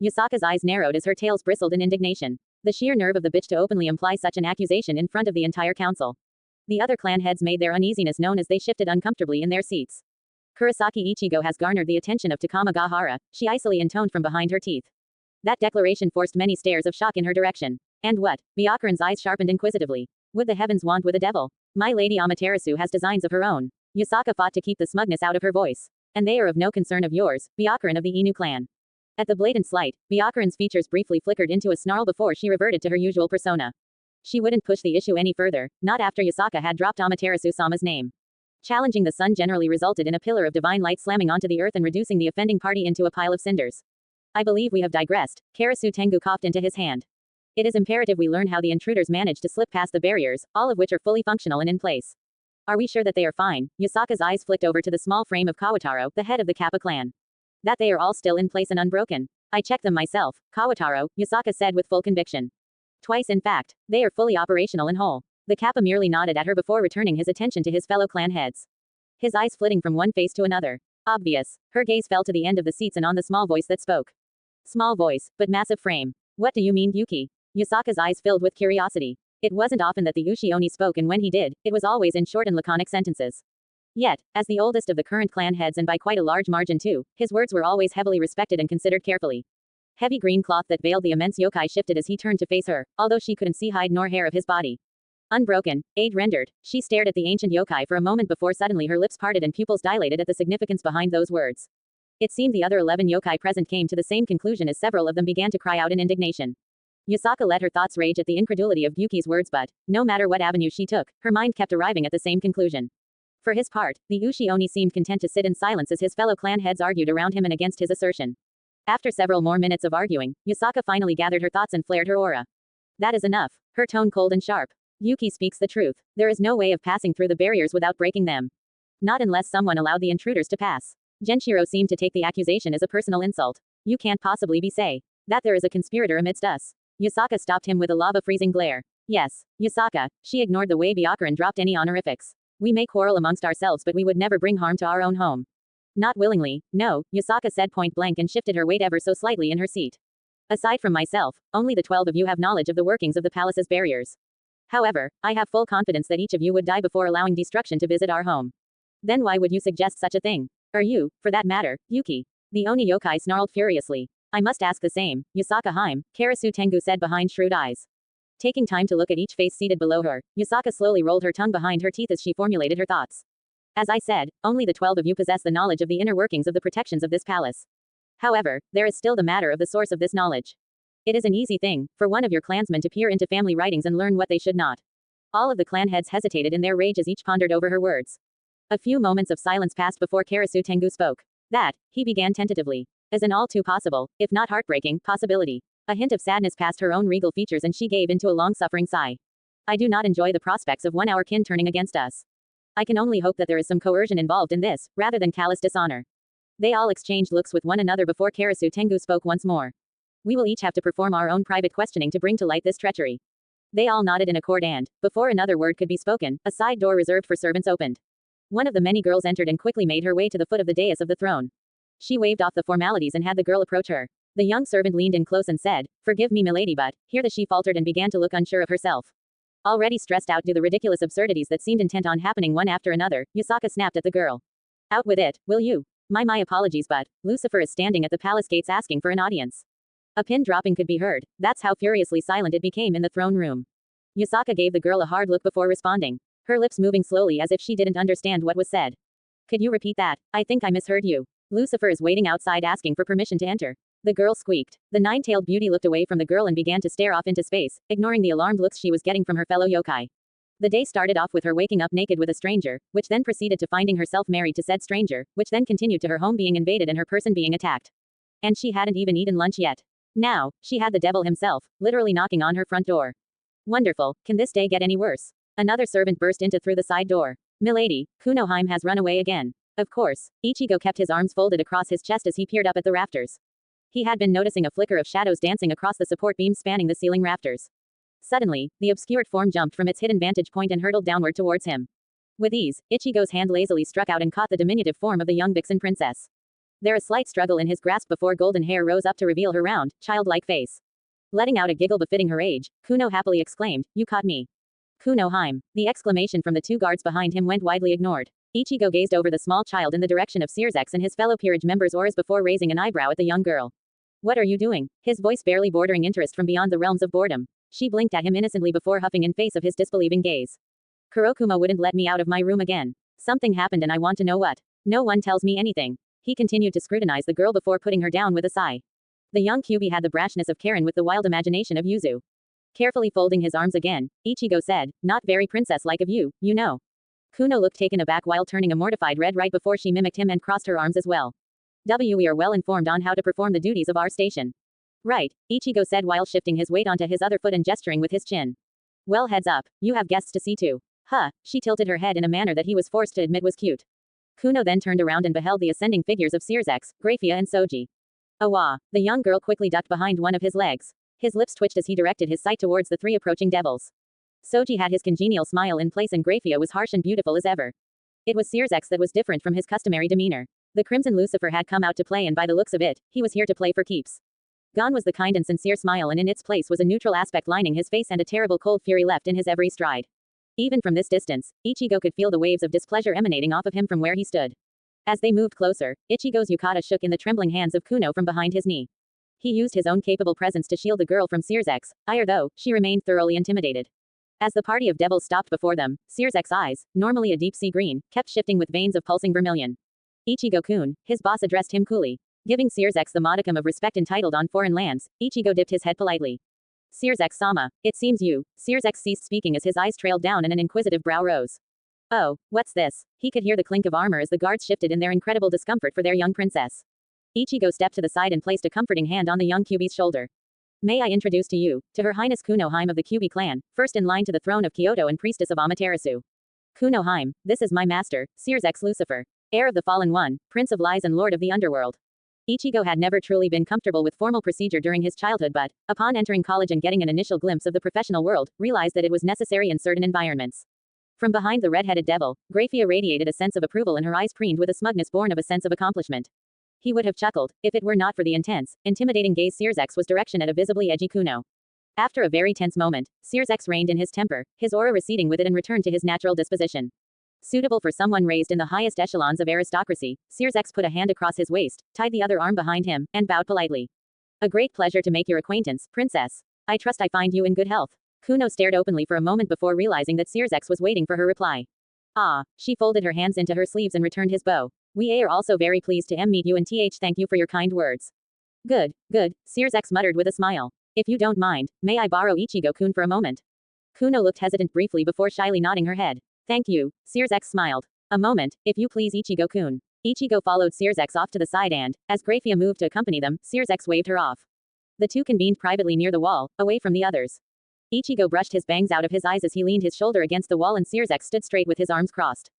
Yasaka's eyes narrowed as her tails bristled in indignation. The sheer nerve of the bitch to openly imply such an accusation in front of the entire council. The other clan heads made their uneasiness known as they shifted uncomfortably in their seats. Kurosaki Ichigo has garnered the attention of Takama Gahara, she icily intoned from behind her teeth. That declaration forced many stares of shock in her direction. And what? Byakuran's eyes sharpened inquisitively. Would the heavens want with a devil? My lady Amaterasu has designs of her own. Yasaka fought to keep the smugness out of her voice. And they are of no concern of yours, Byakuran of the Inu clan. At the blatant slight, Byakuran's features briefly flickered into a snarl before she reverted to her usual persona. She wouldn't push the issue any further, not after Yasaka had dropped Amaterasu-sama's name. Challenging the sun generally resulted in a pillar of divine light slamming onto the earth and reducing the offending party into a pile of cinders. I believe we have digressed, Karasu Tengu coughed into his hand. It is imperative we learn how the intruders managed to slip past the barriers, all of which are fully functional and in place. Are we sure that they are fine? Yasaka's eyes flicked over to the small frame of Kawataro, the head of the Kappa clan. That they are all still in place and unbroken. I checked them myself, Kawataro, Yasaka said with full conviction. Twice in fact, they are fully operational and whole. The Kappa merely nodded at her before returning his attention to his fellow clan heads. His eyes flitting from one face to another. Obvious. Her gaze fell to the end of the seats and on the small voice that spoke. Small voice, but massive frame. What do you mean, Yuki? Yasaka's eyes filled with curiosity. It wasn't often that the Ushi Oni spoke, and when he did, it was always in short and laconic sentences. Yet, as the oldest of the current clan heads and by quite a large margin too, his words were always heavily respected and considered carefully. Heavy green cloth that veiled the immense yokai shifted as he turned to face her, although she couldn't see hide nor hair of his body. Unbroken, aid rendered, she stared at the ancient yokai for a moment before suddenly her lips parted and pupils dilated at the significance behind those words. It seemed the other 11 yokai present came to the same conclusion as several of them began to cry out in indignation. Yasaka let her thoughts rage at the incredulity of Yuki's words, but, no matter what avenue she took, her mind kept arriving at the same conclusion. For his part, the Ushi Oni seemed content to sit in silence as his fellow clan heads argued around him and against his assertion. After several more minutes of arguing, Yasaka finally gathered her thoughts and flared her aura. That is enough, her tone cold and sharp. Yuki speaks the truth. There is no way of passing through the barriers without breaking them. Not unless someone allowed the intruders to pass. Genshiro seemed to take the accusation as a personal insult. You can't possibly be say that there is a conspirator amidst us. Yasaka stopped him with a lava-freezing glare. Yes, Yasaka, she ignored the way Byakuran dropped any honorifics. We may quarrel amongst ourselves but we would never bring harm to our own home. Not willingly, no, Yasaka said point blank and shifted her weight ever so slightly in her seat. Aside from myself, only the 12 of you have knowledge of the workings of the palace's barriers. However, I have full confidence that each of you would die before allowing destruction to visit our home. Then why would you suggest such a thing? Or you, for that matter, Yuki? The Oni yokai snarled furiously. I must ask the same, Yasaka Haim, Karasu Tengu said behind shrewd eyes. Taking time to look at each face seated below her, Yasaka slowly rolled her tongue behind her teeth as she formulated her thoughts. As I said, only the 12 of you possess the knowledge of the inner workings of the protections of this palace. However, there is still the matter of the source of this knowledge. It is an easy thing for one of your clansmen to peer into family writings and learn what they should not. All of the clan heads hesitated in their rage as each pondered over her words. A few moments of silence passed before Karasu Tengu spoke. That, he began tentatively, is an all too possible, if not heartbreaking, possibility. A hint of sadness passed her own regal features and she gave into a long-suffering sigh. I do not enjoy the prospects of our kin turning against us. I can only hope that there is some coercion involved in this, rather than callous dishonor. They all exchanged looks with one another before Karasu Tengu spoke once more. We will each have to perform our own private questioning to bring to light this treachery. They all nodded in accord and, before another word could be spoken, a side door reserved for servants opened. One of the many girls entered and quickly made her way to the foot of the dais of the throne. She waved off the formalities and had the girl approach her. The young servant leaned in close and said, "Forgive me, milady, but," here she faltered and began to look unsure of herself. Already stressed out due to the ridiculous absurdities that seemed intent on happening one after another, Yasaka snapped at the girl. Out with it, will you? My apologies but, Lucifer is standing at the palace gates asking for an audience. A pin dropping could be heard, that's how furiously silent it became in the throne room. Yasaka gave the girl a hard look before responding, her lips moving slowly as if she didn't understand what was said. Could you repeat that? I think I misheard you. Lucifer is waiting outside asking for permission to enter. The girl squeaked. The nine-tailed beauty looked away from the girl and began to stare off into space, ignoring the alarmed looks she was getting from her fellow yokai. The day started off with her waking up naked with a stranger, which then proceeded to finding herself married to said stranger, which then continued to her home being invaded and her person being attacked. And she hadn't even eaten lunch yet. Now, she had the devil himself, literally knocking on her front door. Wonderful, can this day get any worse? Another servant burst into through the side door. Milady, Kunoheim has run away again. Of course, Ichigo kept his arms folded across his chest as he peered up at the rafters. He had been noticing a flicker of shadows dancing across the support beams spanning the ceiling rafters. Suddenly, the obscured form jumped from its hidden vantage point and hurtled downward towards him. With ease, Ichigo's hand lazily struck out and caught the diminutive form of the young vixen princess. There a slight struggle in his grasp before golden hair rose up to reveal her round, childlike face. Letting out a giggle befitting her age, Kuno happily exclaimed, "You caught me." Kunoheim. The exclamation from the two guards behind him went widely ignored. Ichigo gazed over the small child in the direction of Searzex and his fellow peerage members' auras before raising an eyebrow at the young girl. What are you doing? His voice barely bordering interest from beyond the realms of boredom. She blinked at him innocently before huffing in face of his disbelieving gaze. Kurokuma wouldn't let me out of my room again. Something happened and I want to know what. No one tells me anything. He continued to scrutinize the girl before putting her down with a sigh. The young Kyuubi had the brashness of Karen with the wild imagination of Yuzu. Carefully folding his arms again, Ichigo said, "Not very princess-like of you, you know." Kuno looked taken aback while turning a mortified red right before she mimicked him and crossed her arms as well. We are well informed on how to perform the duties of our station. Right, Ichigo said while shifting his weight onto his other foot and gesturing with his chin. Well, heads up, you have guests to see to. Huh, she tilted her head in a manner that he was forced to admit was cute. Kuno then turned around and beheld the ascending figures of Searzex, Graphia and Soji. Awa, the young girl quickly ducked behind one of his legs. His lips twitched as he directed his sight towards the three approaching devils. Soji had his congenial smile in place and Graphia was harsh and beautiful as ever. It was Searzex that was different from his customary demeanor. The Crimson Lucifer had come out to play and by the looks of it, he was here to play for keeps. Gone was the kind and sincere smile and in its place was a neutral aspect lining his face and a terrible cold fury left in his every stride. Even from this distance, Ichigo could feel the waves of displeasure emanating off of him from where he stood. As they moved closer, Ichigo's yukata shook in the trembling hands of Kuno from behind his knee. He used his own capable presence to shield the girl from Searzex, though, she remained thoroughly intimidated. As the party of devils stopped before them, Searzex's eyes, normally a deep sea green, kept shifting with veins of pulsing vermilion. Ichigo-kun, his boss addressed him coolly. Giving Searzex the modicum of respect entitled on foreign lands, Ichigo dipped his head politely. Searzex-sama, it seems you. Searzex ceased speaking as his eyes trailed down and an inquisitive brow rose. Oh, what's this? He could hear the clink of armor as the guards shifted in their incredible discomfort for their young princess. Ichigo stepped to the side and placed a comforting hand on the young Kyuubi's shoulder. May I introduce to you, to Her Highness Kunoheim of the Kyuubi clan, first in line to the throne of Kyoto and priestess of Amaterasu. Kunoheim, this is my master, Searzex Lucifer. Heir of the Fallen One, Prince of Lies and Lord of the Underworld. Ichigo had never truly been comfortable with formal procedure during his childhood but, upon entering college and getting an initial glimpse of the professional world, realized that it was necessary in certain environments. From behind the red-headed devil, Graphia radiated a sense of approval and her eyes preened with a smugness born of a sense of accomplishment. He would have chuckled, if it were not for the intense, intimidating gaze Sears's was direction at a visibly edgy Kuno. After a very tense moment, Sears's reined in his temper, his aura receding with it and returned to his natural disposition. Suitable for someone raised in the highest echelons of aristocracy, Sears's put a hand across his waist, tied the other arm behind him, and bowed politely. A great pleasure to make your acquaintance, princess. I trust I find you in good health. Kuno stared openly for a moment before realizing that Sears's was waiting for her reply. Ah, she folded her hands into her sleeves and returned his bow. We are also very pleased to meet you and thank you for your kind words. Good, good, Sears's muttered with a smile. If you don't mind, may I borrow Ichigo-kun for a moment? Kuno looked hesitant briefly before shyly nodding her head. Thank you, Sears's smiled. A moment, if you please Ichigo-kun. Ichigo followed Sears's off to the side and, as Graphia moved to accompany them, Sears's waved her off. The two convened privately near the wall, away from the others. Ichigo brushed his bangs out of his eyes as he leaned his shoulder against the wall and Sears's stood straight with his arms crossed.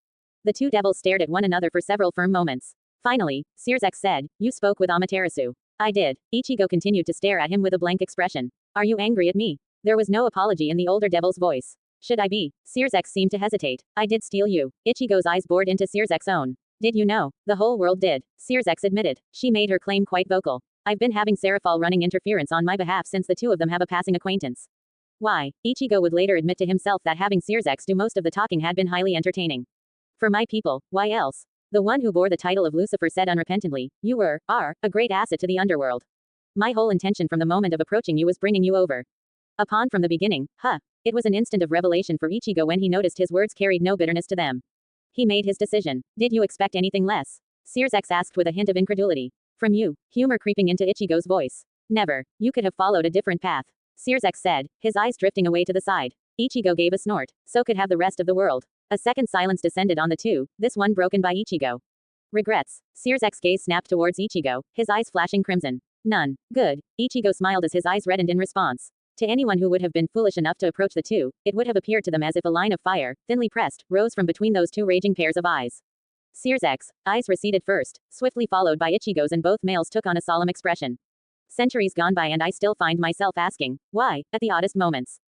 The two devils stared at one another for several firm moments. Finally, Sears's said, You spoke with Amaterasu. I did. Ichigo continued to stare at him with a blank expression. Are you angry at me? There was no apology in the older devil's voice. Should I be? Sears's seemed to hesitate. I did steal you. Ichigo's eyes bored into Sears's own. Did you know? The whole world did. Sears's admitted. She made her claim quite vocal. I've been having Seraphal running interference on my behalf since the two of them have a passing acquaintance. Why? Ichigo would later admit to himself that having Sears's do most of the talking had been highly entertaining. For my people, why else? The one who bore the title of Lucifer said unrepentantly, You are, a great asset to the underworld. My whole intention from the moment of approaching you was bringing you over. Upon from the beginning, It was an instant of revelation for Ichigo when he noticed his words carried no bitterness to them. He made his decision. Did you expect anything less? Sears's asked with a hint of incredulity. From you, humor creeping into Ichigo's voice. Never. You could have followed a different path. Sears's said, his eyes drifting away to the side. Ichigo gave a snort. So could have the rest of the world. A second silence descended on the two, this one broken by Ichigo. Regrets. Sears's gaze snapped towards Ichigo, his eyes flashing crimson. None. Good. Ichigo smiled as his eyes reddened in response. To anyone who would have been foolish enough to approach the two, it would have appeared to them as if a line of fire, thinly pressed, rose from between those two raging pairs of eyes. Sears's eyes receded first, swiftly followed by Ichigo's, and both males took on a solemn expression. Centuries gone by and I still find myself asking, why, at the oddest moments.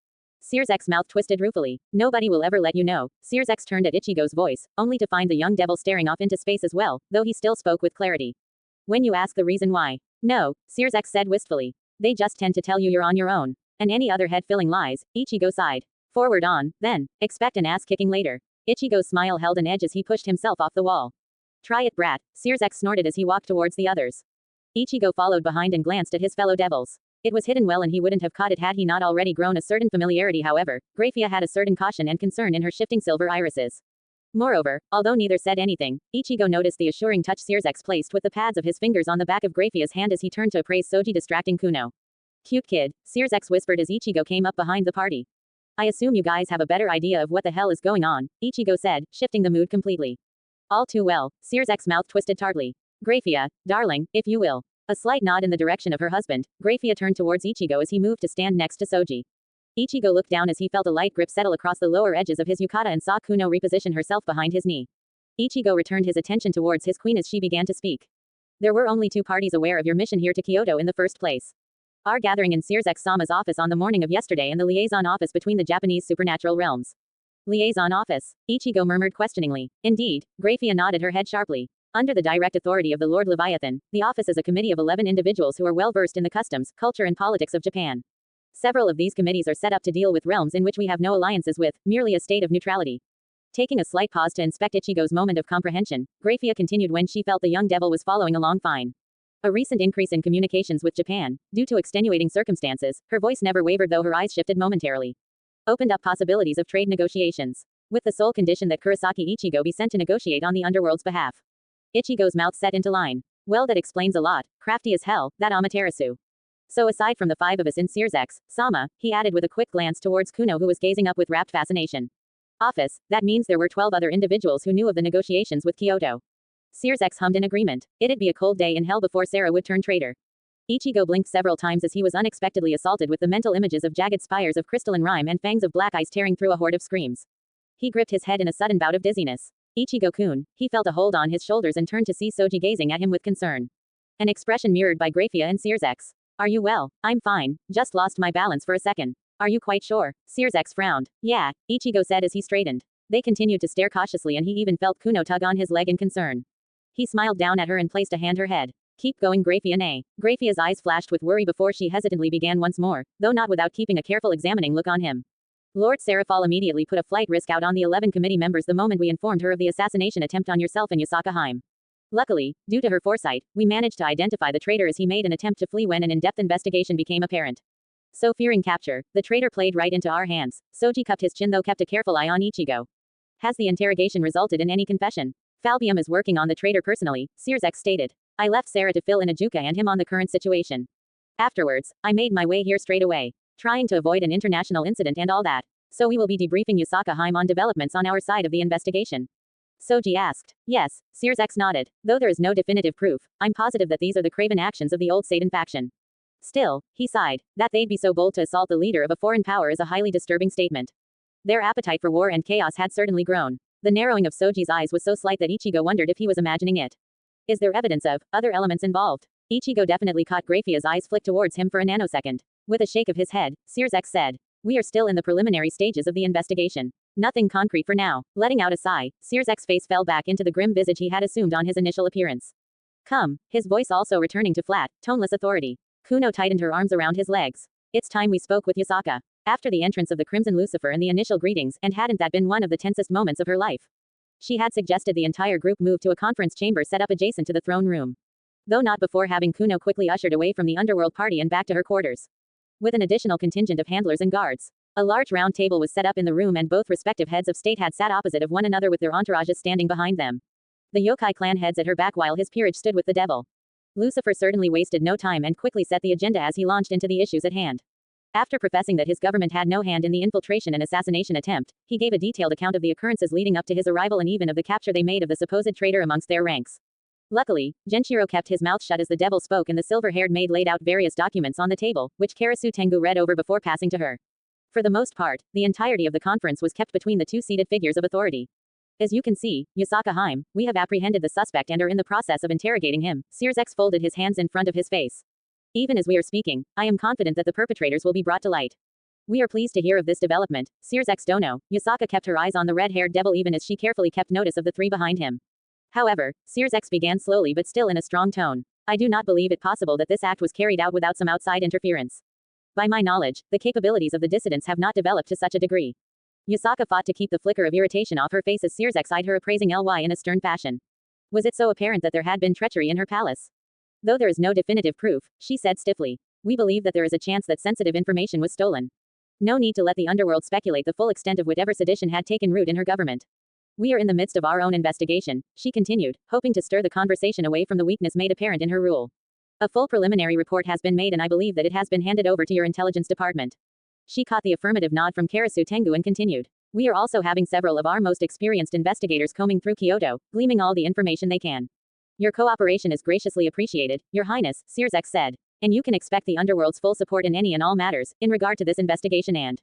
Sears's mouth twisted ruefully. Nobody will ever let you know. Sears's turned at Ichigo's voice, only to find the young devil staring off into space as well, though he still spoke with clarity. When you ask the reason why. No, Sears's said wistfully. They just tend to tell you you're on your own. And any other head-filling lies, Ichigo sighed. Forward on, then. Expect an ass-kicking later. Ichigo's smile held an edge as he pushed himself off the wall. Try it, brat, Sears's snorted as he walked towards the others. Ichigo followed behind and glanced at his fellow devils. It was hidden well and he wouldn't have caught it had he not already grown a certain familiarity. However, Graphia had a certain caution and concern in her shifting silver irises. Moreover, although neither said anything, Ichigo noticed the assuring touch Sears's placed with the pads of his fingers on the back of Graphia's hand as he turned to appraise Soji, distracting Kuno. Cute kid, Sears's whispered as Ichigo came up behind the party. I assume you guys have a better idea of what the hell is going on, Ichigo said, shifting the mood completely. All too well, Sears's mouth twisted tartly. Graphia, darling, if you will. A slight nod in the direction of her husband, Graphia turned towards Ichigo as he moved to stand next to Soji. Ichigo looked down as he felt a light grip settle across the lower edges of his yukata and saw Kuno reposition herself behind his knee. Ichigo returned his attention towards his queen as she began to speak. There were only two parties aware of your mission here to Kyoto in the first place. Our gathering in Sears's-sama's office on the morning of yesterday and the liaison office between the Japanese supernatural realms. Liaison office? Ichigo murmured questioningly. Indeed, Graphia nodded her head sharply. Under the direct authority of the Lord Leviathan, the office is a committee of 11 individuals who are well versed in the customs, culture and politics of Japan. Several of these committees are set up to deal with realms in which we have no alliances with, merely a state of neutrality. Taking a slight pause to inspect Ichigo's moment of comprehension, Graphia continued when she felt the young devil was following along fine. A recent increase in communications with Japan, due to extenuating circumstances, her voice never wavered though her eyes shifted momentarily. Opened up possibilities of trade negotiations. With the sole condition that Kurosaki Ichigo be sent to negotiate on the underworld's behalf. Ichigo's mouth set into line. Well, that explains a lot. Crafty as hell, that Amaterasu. So aside from the five of us in Sears's-sama, he added with a quick glance towards Kuno who was gazing up with rapt fascination. Office, that means there were 12 other individuals who knew of the negotiations with Kyoto. Sears's hummed in agreement. It'd be a cold day in hell before Sarah would turn traitor. Ichigo blinked several times as he was unexpectedly assaulted with the mental images of jagged spires of crystalline rime and fangs of black eyes tearing through a horde of screams. He gripped his head in a sudden bout of dizziness. Ichigo-kun, he felt a hold on his shoulders and turned to see Soji gazing at him with concern. An expression mirrored by Grafia and Searsx. Are you well? I'm fine, just lost my balance for a second. Are you quite sure? Searsx frowned. Yeah, Ichigo said as he straightened. They continued to stare cautiously and he even felt Kuno tug on his leg in concern. He smiled down at her and placed a hand on her head. Keep going, Grafia. Nay. Grafia's eyes flashed with worry before she hesitantly began once more, though not without keeping a careful examining look on him. Lord Serafal immediately put a flight risk out on the 11 committee members the moment we informed her of the assassination attempt on yourself and Yasaka Haim. Luckily, due to her foresight, we managed to identify the traitor as he made an attempt to flee when an in-depth investigation became apparent. So fearing capture, the traitor played right into our hands. Soji cupped his chin though kept a careful eye on Ichigo. Has the interrogation resulted in any confession? Falbium is working on the traitor personally, Searsx stated. I left Sarah to fill in Ajuka and him on the current situation. Afterwards, I made my way here straight away, trying to avoid an international incident and all that. So we will be debriefing Yasaka Haim on developments on our side of the investigation. Soji asked. Yes, Searsx nodded. Though there is no definitive proof, I'm positive that these are the craven actions of the old Satan faction. Still, he sighed, that they'd be so bold to assault the leader of a foreign power is a highly disturbing statement. Their appetite for war and chaos had certainly grown. The narrowing of Soji's eyes was so slight that Ichigo wondered if he was imagining it. Is there evidence of other elements involved? Ichigo definitely caught Grafia's eyes flick towards him for a nanosecond. With a shake of his head, Searsx said. We are still in the preliminary stages of the investigation. Nothing concrete for now. Letting out a sigh, Searsx's face fell back into the grim visage he had assumed on his initial appearance. Come, his voice also returning to flat, toneless authority. Kuno tightened her arms around his legs. It's time we spoke with Yasaka. After the entrance of the Crimson Lucifer and the initial greetings, and hadn't that been one of the tensest moments of her life? She had suggested the entire group move to a conference chamber set up adjacent to the throne room. Though not before having Kuno quickly ushered away from the underworld party and back to her quarters. With an additional contingent of handlers and guards. A large round table was set up in the room and both respective heads of state had sat opposite of one another with their entourages standing behind them. The yokai clan heads at her back while his peerage stood with the devil. Lucifer certainly wasted no time and quickly set the agenda as he launched into the issues at hand. After professing that his government had no hand in the infiltration and assassination attempt, he gave a detailed account of the occurrences leading up to his arrival and even of the capture they made of the supposed traitor amongst their ranks. Luckily, Genshiro kept his mouth shut as the devil spoke and the silver-haired maid laid out various documents on the table, which Karasu Tengu read over before passing to her. For the most part, the entirety of the conference was kept between the two seated figures of authority. As you can see, Yasaka Haim, we have apprehended the suspect and are in the process of interrogating him. Searsx folded his hands in front of his face. Even as we are speaking, I am confident that the perpetrators will be brought to light. We are pleased to hear of this development, Searsx Dono. Yasaka kept her eyes on the red-haired devil even as she carefully kept notice of the three behind him. However, Searsx began slowly but still in a strong tone. I do not believe it possible that this act was carried out without some outside interference. By my knowledge, the capabilities of the dissidents have not developed to such a degree. Yasaka fought to keep the flicker of irritation off her face as Searsx eyed her appraising Ly in a stern fashion. Was it so apparent that there had been treachery in her palace? Though there is no definitive proof, she said stiffly. We believe that there is a chance that sensitive information was stolen. No need to let the underworld speculate the full extent of whatever sedition had taken root in her government. We are in the midst of our own investigation, she continued, hoping to stir the conversation away from the weakness made apparent in her rule. A full preliminary report has been made and I believe that it has been handed over to your intelligence department. She caught the affirmative nod from Karasu Tengu and continued. We are also having several of our most experienced investigators combing through Kyoto, gleaming all the information they can. Your cooperation is graciously appreciated, Your Highness, Searsx said. And you can expect the underworld's full support in any and all matters, in regard to this investigation and.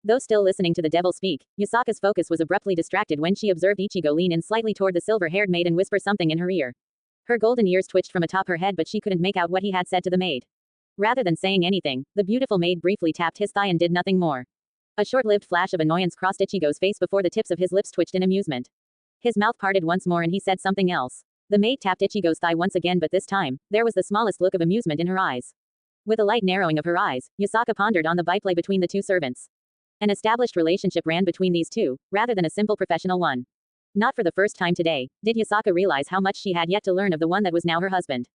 Though still listening to the devil speak, Yasaka's focus was abruptly distracted when she observed Ichigo lean in slightly toward the silver-haired maid and whisper something in her ear. Her golden ears twitched from atop her head but she couldn't make out what he had said to the maid. Rather than saying anything, the beautiful maid briefly tapped his thigh and did nothing more. A short-lived flash of annoyance crossed Ichigo's face before the tips of his lips twitched in amusement. His mouth parted once more and he said something else. The maid tapped Ichigo's thigh once again but this time, there was the smallest look of amusement in her eyes. With a light narrowing of her eyes, Yasaka pondered on the byplay between the two servants. An established relationship ran between these two, rather than a simple professional one. Not for the first time today, did Yasaka realize how much she had yet to learn of the one that was now her husband.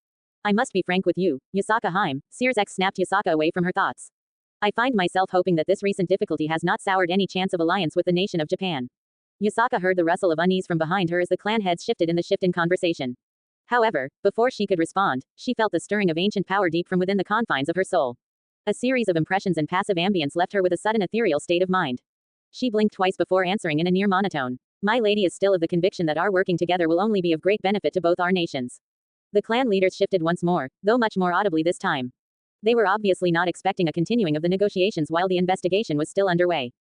I must be frank with you, Yasaka Haim, Searsx snapped Yasaka away from her thoughts. I find myself hoping that this recent difficulty has not soured any chance of alliance with the nation of Japan. Yasaka heard the rustle of unease from behind her as the clan heads shifted in the shift in conversation. However, before she could respond, she felt the stirring of ancient power deep from within the confines of her soul. A series of impressions and passive ambience left her with a sudden ethereal state of mind. She blinked twice before answering in a near monotone. My lady is still of the conviction that our working together will only be of great benefit to both our nations. The clan leaders shifted once more, though much more audibly this time. They were obviously not expecting a continuing of the negotiations while the investigation was still underway.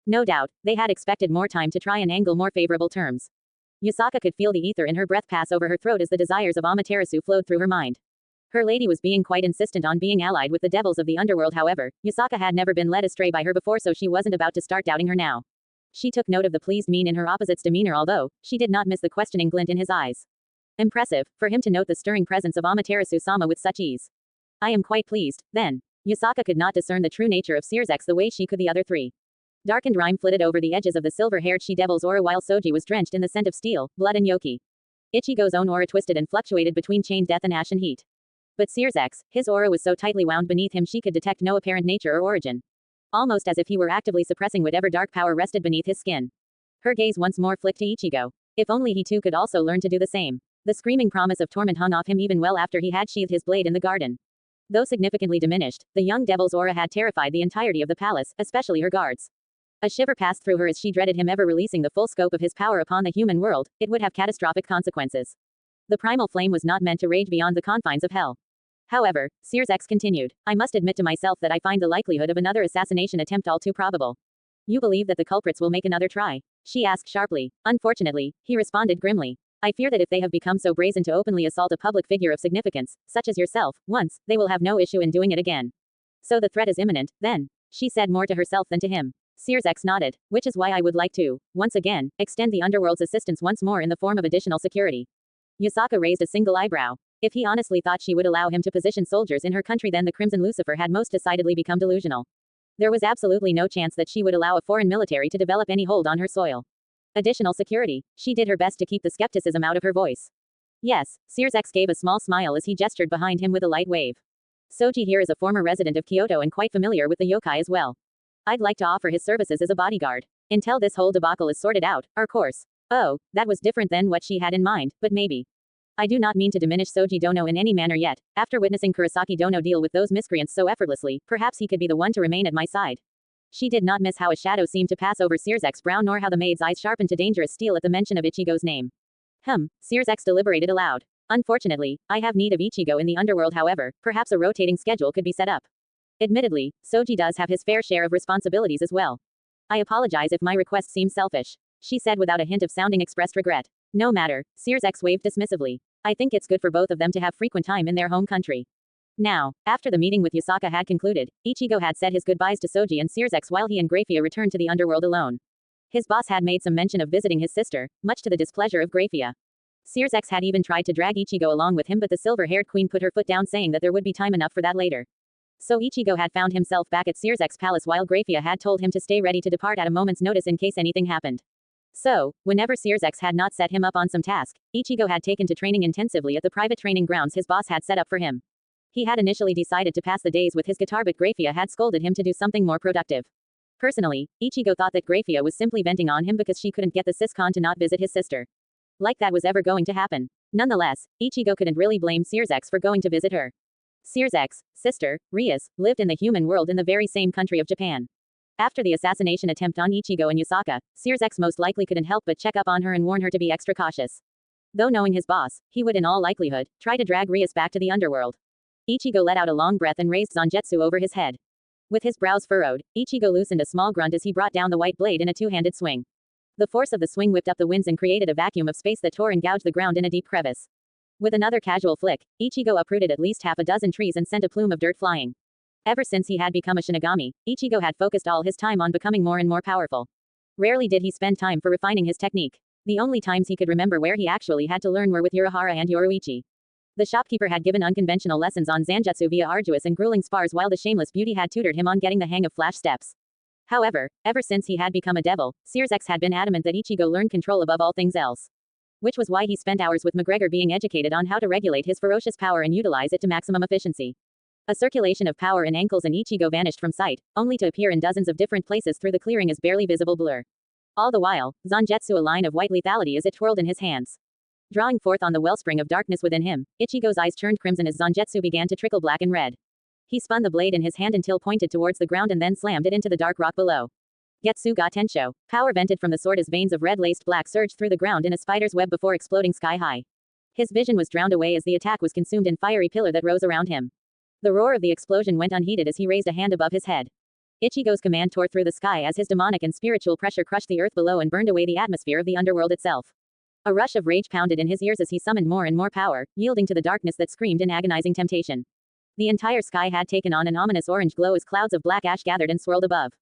No doubt, they had expected more time to try and angle more favorable terms. Yusaka could feel the ether in her breath pass over her throat as the desires of Amaterasu flowed through her mind. Her lady was being quite insistent on being allied with the devils of the underworld. However, Yusaka had never been led astray by her before, so she wasn't about to start doubting her now. She took note of the pleased mien in her opposite's demeanor, although she did not miss the questioning glint in his eyes. Impressive, for him to note the stirring presence of Amaterasu-sama with such ease. I am quite pleased, then. Yusaka could not discern the true nature of Seer's the way she could the other three. Darkened rime flitted over the edges of the silver-haired she-devil's aura while Soji was drenched in the scent of steel, blood and yoki. Ichigo's own aura twisted and fluctuated between chained death and ash and heat. But Seer's his aura was so tightly wound beneath him she could detect no apparent nature or origin. Almost as if he were actively suppressing whatever dark power rested beneath his skin. Her gaze once more flicked to Ichigo. If only he too could also learn to do the same. The screaming promise of torment hung off him even well after he had sheathed his blade in the garden. Though significantly diminished, the young devil's aura had terrified the entirety of the palace, especially her guards. A shiver passed through her as she dreaded him ever releasing the full scope of his power upon the human world. It would have catastrophic consequences. The primal flame was not meant to rage beyond the confines of hell. However, Seer's continued, I must admit to myself that I find the likelihood of another assassination attempt all too probable. You believe that the culprits will make another try? She asked sharply. Unfortunately, he responded grimly. I fear that if they have become so brazen to openly assault a public figure of significance, such as yourself, once, they will have no issue in doing it again. So the threat is imminent, then? She said more to herself than to him. Seer's nodded, which is why I would like to, once again, extend the underworld's assistance once more in the form of additional security. Yusaka raised a single eyebrow. If he honestly thought she would allow him to position soldiers in her country, then the Crimson Lucifer had most decidedly become delusional. There was absolutely no chance that she would allow a foreign military to develop any hold on her soil. Additional security. She did her best to keep the skepticism out of her voice. Yes, Seer's gave a small smile as he gestured behind him with a light wave. Soji here is a former resident of Kyoto and quite familiar with the yokai as well. I'd like to offer his services as a bodyguard. Until this whole debacle is sorted out, of course. Oh, that was different than what she had in mind, but maybe. I do not mean to diminish Soji Dono in any manner yet. After witnessing Kurosaki Dono deal with those miscreants so effortlessly, perhaps he could be the one to remain at my side. She did not miss how a shadow seemed to pass over Seer's brow nor how the maid's eyes sharpened to dangerous steel at the mention of Ichigo's name. Seer's deliberated aloud. Unfortunately, I have need of Ichigo in the underworld. However, perhaps a rotating schedule could be set up. Admittedly, Soji does have his fair share of responsibilities as well. I apologize if my request seems selfish, she said without a hint of sounding expressed regret. No matter, Seer's waved dismissively. I think it's good for both of them to have frequent time in their home country. Now, after the meeting with Yusaka had concluded, Ichigo had said his goodbyes to Soji and Seer's while he and Graphia returned to the underworld alone. His boss had made some mention of visiting his sister, much to the displeasure of Graphia. Seer's had even tried to drag Ichigo along with him, but the silver-haired queen put her foot down, saying that there would be time enough for that later. So Ichigo had found himself back at Seer's palace while Graphia had told him to stay ready to depart at a moment's notice in case anything happened. So, whenever Seer's had not set him up on some task, Ichigo had taken to training intensively at the private training grounds his boss had set up for him. He had initially decided to pass the days with his guitar, but Graphia had scolded him to do something more productive. Personally, Ichigo thought that Graphia was simply venting on him because she couldn't get the Siscon to not visit his sister. Like that was ever going to happen. Nonetheless, Ichigo couldn't really blame Seer's for going to visit her. Seer's sister, Rias, lived in the human world in the very same country of Japan. After the assassination attempt on Ichigo and Yusaka, Seer's most likely couldn't help but check up on her and warn her to be extra cautious. Though knowing his boss, he would in all likelihood try to drag Rias back to the underworld. Ichigo let out a long breath and raised Zangetsu over his head. With his brows furrowed, Ichigo loosened a small grunt as he brought down the white blade in a two-handed swing. The force of the swing whipped up the winds and created a vacuum of space that tore and gouged the ground in a deep crevice. With another casual flick, Ichigo uprooted at least half a dozen trees and sent a plume of dirt flying. Ever since he had become a Shinigami, Ichigo had focused all his time on becoming more and more powerful. Rarely did he spend time for refining his technique. The only times he could remember where he actually had to learn were with Urahara and Yoruichi. The shopkeeper had given unconventional lessons on Zangetsu via arduous and grueling spars, while the shameless beauty had tutored him on getting the hang of flash steps. However, ever since he had become a devil, Seer's had been adamant that Ichigo learn control above all things else. Which was why he spent hours with McGregor being educated on how to regulate his ferocious power and utilize it to maximum efficiency. A circulation of power in ankles and Ichigo vanished from sight, only to appear in dozens of different places through the clearing as barely visible blur. All the while, Zangetsu a line of white lethality as it twirled in his hands. Drawing forth on the wellspring of darkness within him, Ichigo's eyes turned crimson as Zangetsu began to trickle black and red. He spun the blade in his hand until pointed towards the ground and then slammed it into the dark rock below. Getsu ga Tensho. Power vented from the sword as veins of red-laced black surged through the ground in a spider's web before exploding sky-high. His vision was drowned away as the attack was consumed in fiery pillar that rose around him. The roar of the explosion went unheeded as he raised a hand above his head. Ichigo's command tore through the sky as his demonic and spiritual pressure crushed the earth below and burned away the atmosphere of the underworld itself. A rush of rage pounded in his ears as he summoned more and more power, yielding to the darkness that screamed in agonizing temptation. The entire sky had taken on an ominous orange glow as clouds of black ash gathered and swirled above.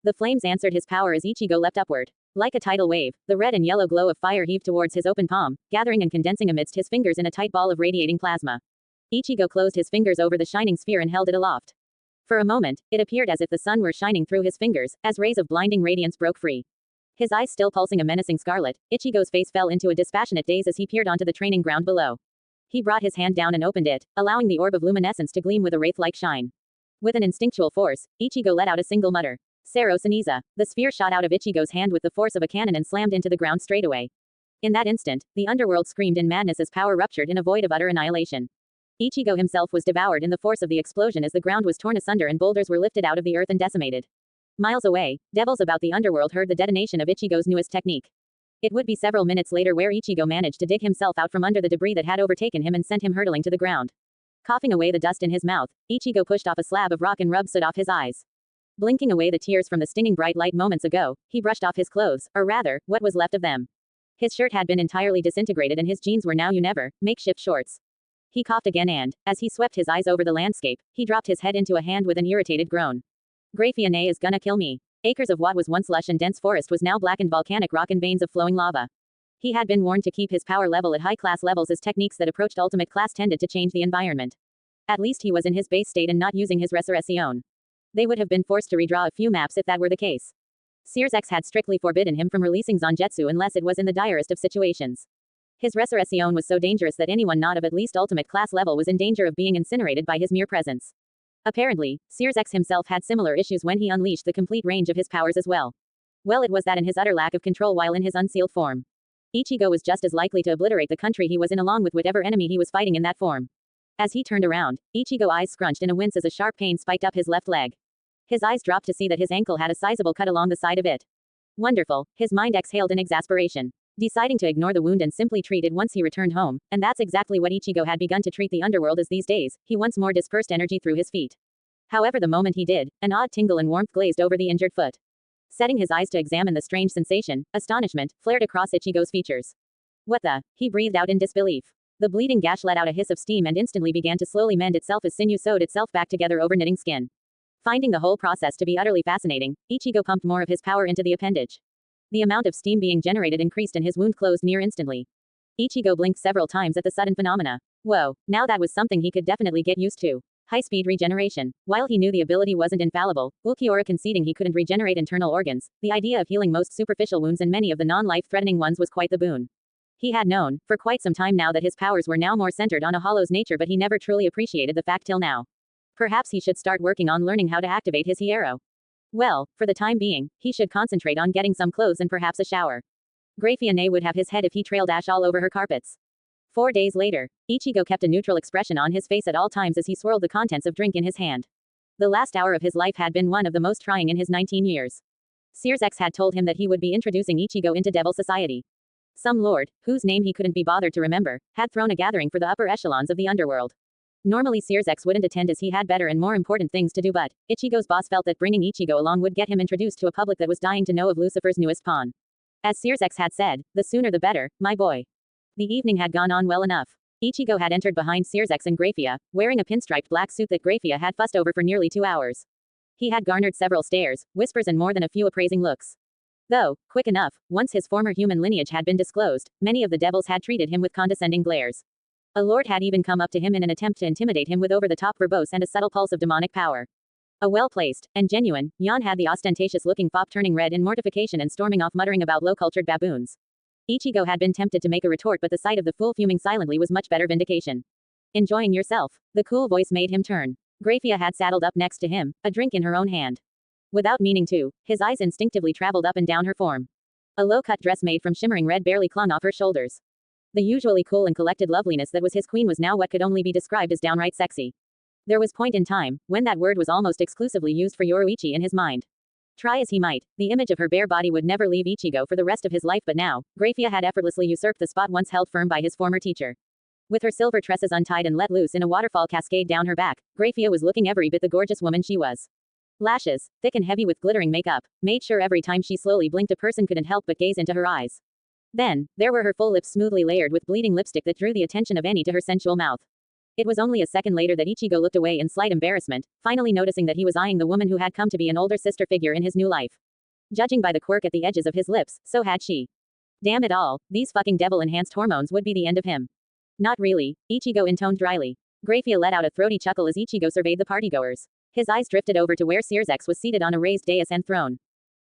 The flames answered his power as Ichigo leapt upward. Like a tidal wave, the red and yellow glow of fire heaved towards his open palm, gathering and condensing amidst his fingers in a tight ball of radiating plasma. Ichigo closed his fingers over the shining sphere and held it aloft. For a moment, it appeared as if the sun were shining through his fingers, as rays of blinding radiance broke free. His eyes still pulsing a menacing scarlet, Ichigo's face fell into a dispassionate daze as he peered onto the training ground below. He brought his hand down and opened it, allowing the orb of luminescence to gleam with a wraith-like shine. With an instinctual force, Ichigo let out a single mutter. Sero Saniza. The sphere shot out of Ichigo's hand with the force of a cannon and slammed into the ground straightaway. In that instant, the underworld screamed in madness as power ruptured in a void of utter annihilation. Ichigo himself was devoured in the force of the explosion as the ground was torn asunder and boulders were lifted out of the earth and decimated. Miles away, devils about the underworld heard the detonation of Ichigo's newest technique. It would be several minutes later where Ichigo managed to dig himself out from under the debris that had overtaken him and sent him hurtling to the ground. Coughing away the dust in his mouth, Ichigo pushed off a slab of rock and rubbed soot off his eyes. Blinking away the tears from the stinging bright light moments ago, he brushed off his clothes, or rather, what was left of them. His shirt had been entirely disintegrated and his jeans were now makeshift shorts. He coughed again and, as he swept his eyes over the landscape, he dropped his head into a hand with an irritated groan. Graphiane is gonna kill me. Acres of what was once lush and dense forest was now blackened volcanic rock and veins of flowing lava. He had been warned to keep his power level at high-class levels as techniques that approached ultimate class tended to change the environment. At least he was in his base state and not using his resurrection. They would have been forced to redraw a few maps if that were the case. Sears X had strictly forbidden him from releasing Zangetsu unless it was in the direst of situations. His resurrection was so dangerous that anyone not of at least ultimate class level was in danger of being incinerated by his mere presence. Apparently, Sears X himself had similar issues when he unleashed the complete range of his powers as well. Well, it was that and his utter lack of control while in his unsealed form. Ichigo was just as likely to obliterate the country he was in along with whatever enemy he was fighting in that form. As he turned around, Ichigo's eyes scrunched in a wince as a sharp pain spiked up his left leg. His eyes dropped to see that his ankle had a sizable cut along the side of it. Wonderful, his mind exhaled in exasperation. Deciding to ignore the wound and simply treat it once he returned home, and that's exactly what Ichigo had begun to treat the underworld as these days, he once more dispersed energy through his feet. However, the moment he did, an odd tingle and warmth glazed over the injured foot. Setting his eyes to examine the strange sensation, astonishment flared across Ichigo's features. What the? He breathed out in disbelief. The bleeding gash let out a hiss of steam and instantly began to slowly mend itself as sinew sewed itself back together over knitting skin. Finding the whole process to be utterly fascinating, Ichigo pumped more of his power into the appendage. The amount of steam being generated increased and his wound closed near instantly. Ichigo blinked several times at the sudden phenomena. Whoa, now that was something he could definitely get used to. High-speed regeneration. While he knew the ability wasn't infallible, Ulquiorra conceding he couldn't regenerate internal organs, the idea of healing most superficial wounds and many of the non-life-threatening ones was quite the boon. He had known, for quite some time now that his powers were now more centered on a hollow's nature but he never truly appreciated the fact till now. Perhaps he should start working on learning how to activate his hierro. Well, for the time being, he should concentrate on getting some clothes and perhaps a shower. Graphiane would have his head if he trailed ash all over her carpets. 4 days later, Ichigo kept a neutral expression on his face at all times as he swirled the contents of drink in his hand. The last hour of his life had been one of the most trying in his 19 years. Sears X had told him that he would be introducing Ichigo into Devil Society. Some lord, whose name he couldn't be bothered to remember, had thrown a gathering for the upper echelons of the underworld. Normally Sears X wouldn't attend as he had better and more important things to do, but Ichigo's boss felt that bringing Ichigo along would get him introduced to a public that was dying to know of Lucifer's newest pawn. As Sears X had said, the sooner the better, my boy. The evening had gone on well enough. Ichigo had entered behind Sears X and Graphia, wearing a pinstriped black suit that Graphia had fussed over for nearly 2 hours. He had garnered several stares, whispers and more than a few appraising looks. Though, quick enough, once his former human lineage had been disclosed, many of the devils had treated him with condescending glares. A lord had even come up to him in an attempt to intimidate him with over-the-top verbose and a subtle pulse of demonic power. A well-placed, and genuine, yawn had the ostentatious-looking fop turning red in mortification and storming off muttering about low-cultured baboons. Ichigo had been tempted to make a retort but the sight of the fool fuming silently was much better vindication. Enjoying yourself? The cool voice made him turn. Graphia had saddled up next to him, a drink in her own hand. Without meaning to, his eyes instinctively traveled up and down her form. A low-cut dress made from shimmering red barely clung off her shoulders. The usually cool and collected loveliness that was his queen was now what could only be described as downright sexy. There was point in time, when that word was almost exclusively used for Yoruichi in his mind. Try as he might, the image of her bare body would never leave Ichigo for the rest of his life but now, Graphia had effortlessly usurped the spot once held firm by his former teacher. With her silver tresses untied and let loose in a waterfall cascade down her back, Graphia was looking every bit the gorgeous woman she was. Lashes, thick and heavy with glittering makeup, made sure every time she slowly blinked a person couldn't help but gaze into her eyes. Then, there were her full lips smoothly layered with bleeding lipstick that drew the attention of any to her sensual mouth. It was only a second later that Ichigo looked away in slight embarrassment, finally noticing that he was eyeing the woman who had come to be an older sister figure in his new life. Judging by the quirk at the edges of his lips, so had she. Damn it all, these fucking devil-enhanced hormones would be the end of him. Not really, Ichigo intoned dryly. Grafia let out a throaty chuckle as Ichigo surveyed the partygoers. His eyes drifted over to where Sears was seated on a raised dais and throne.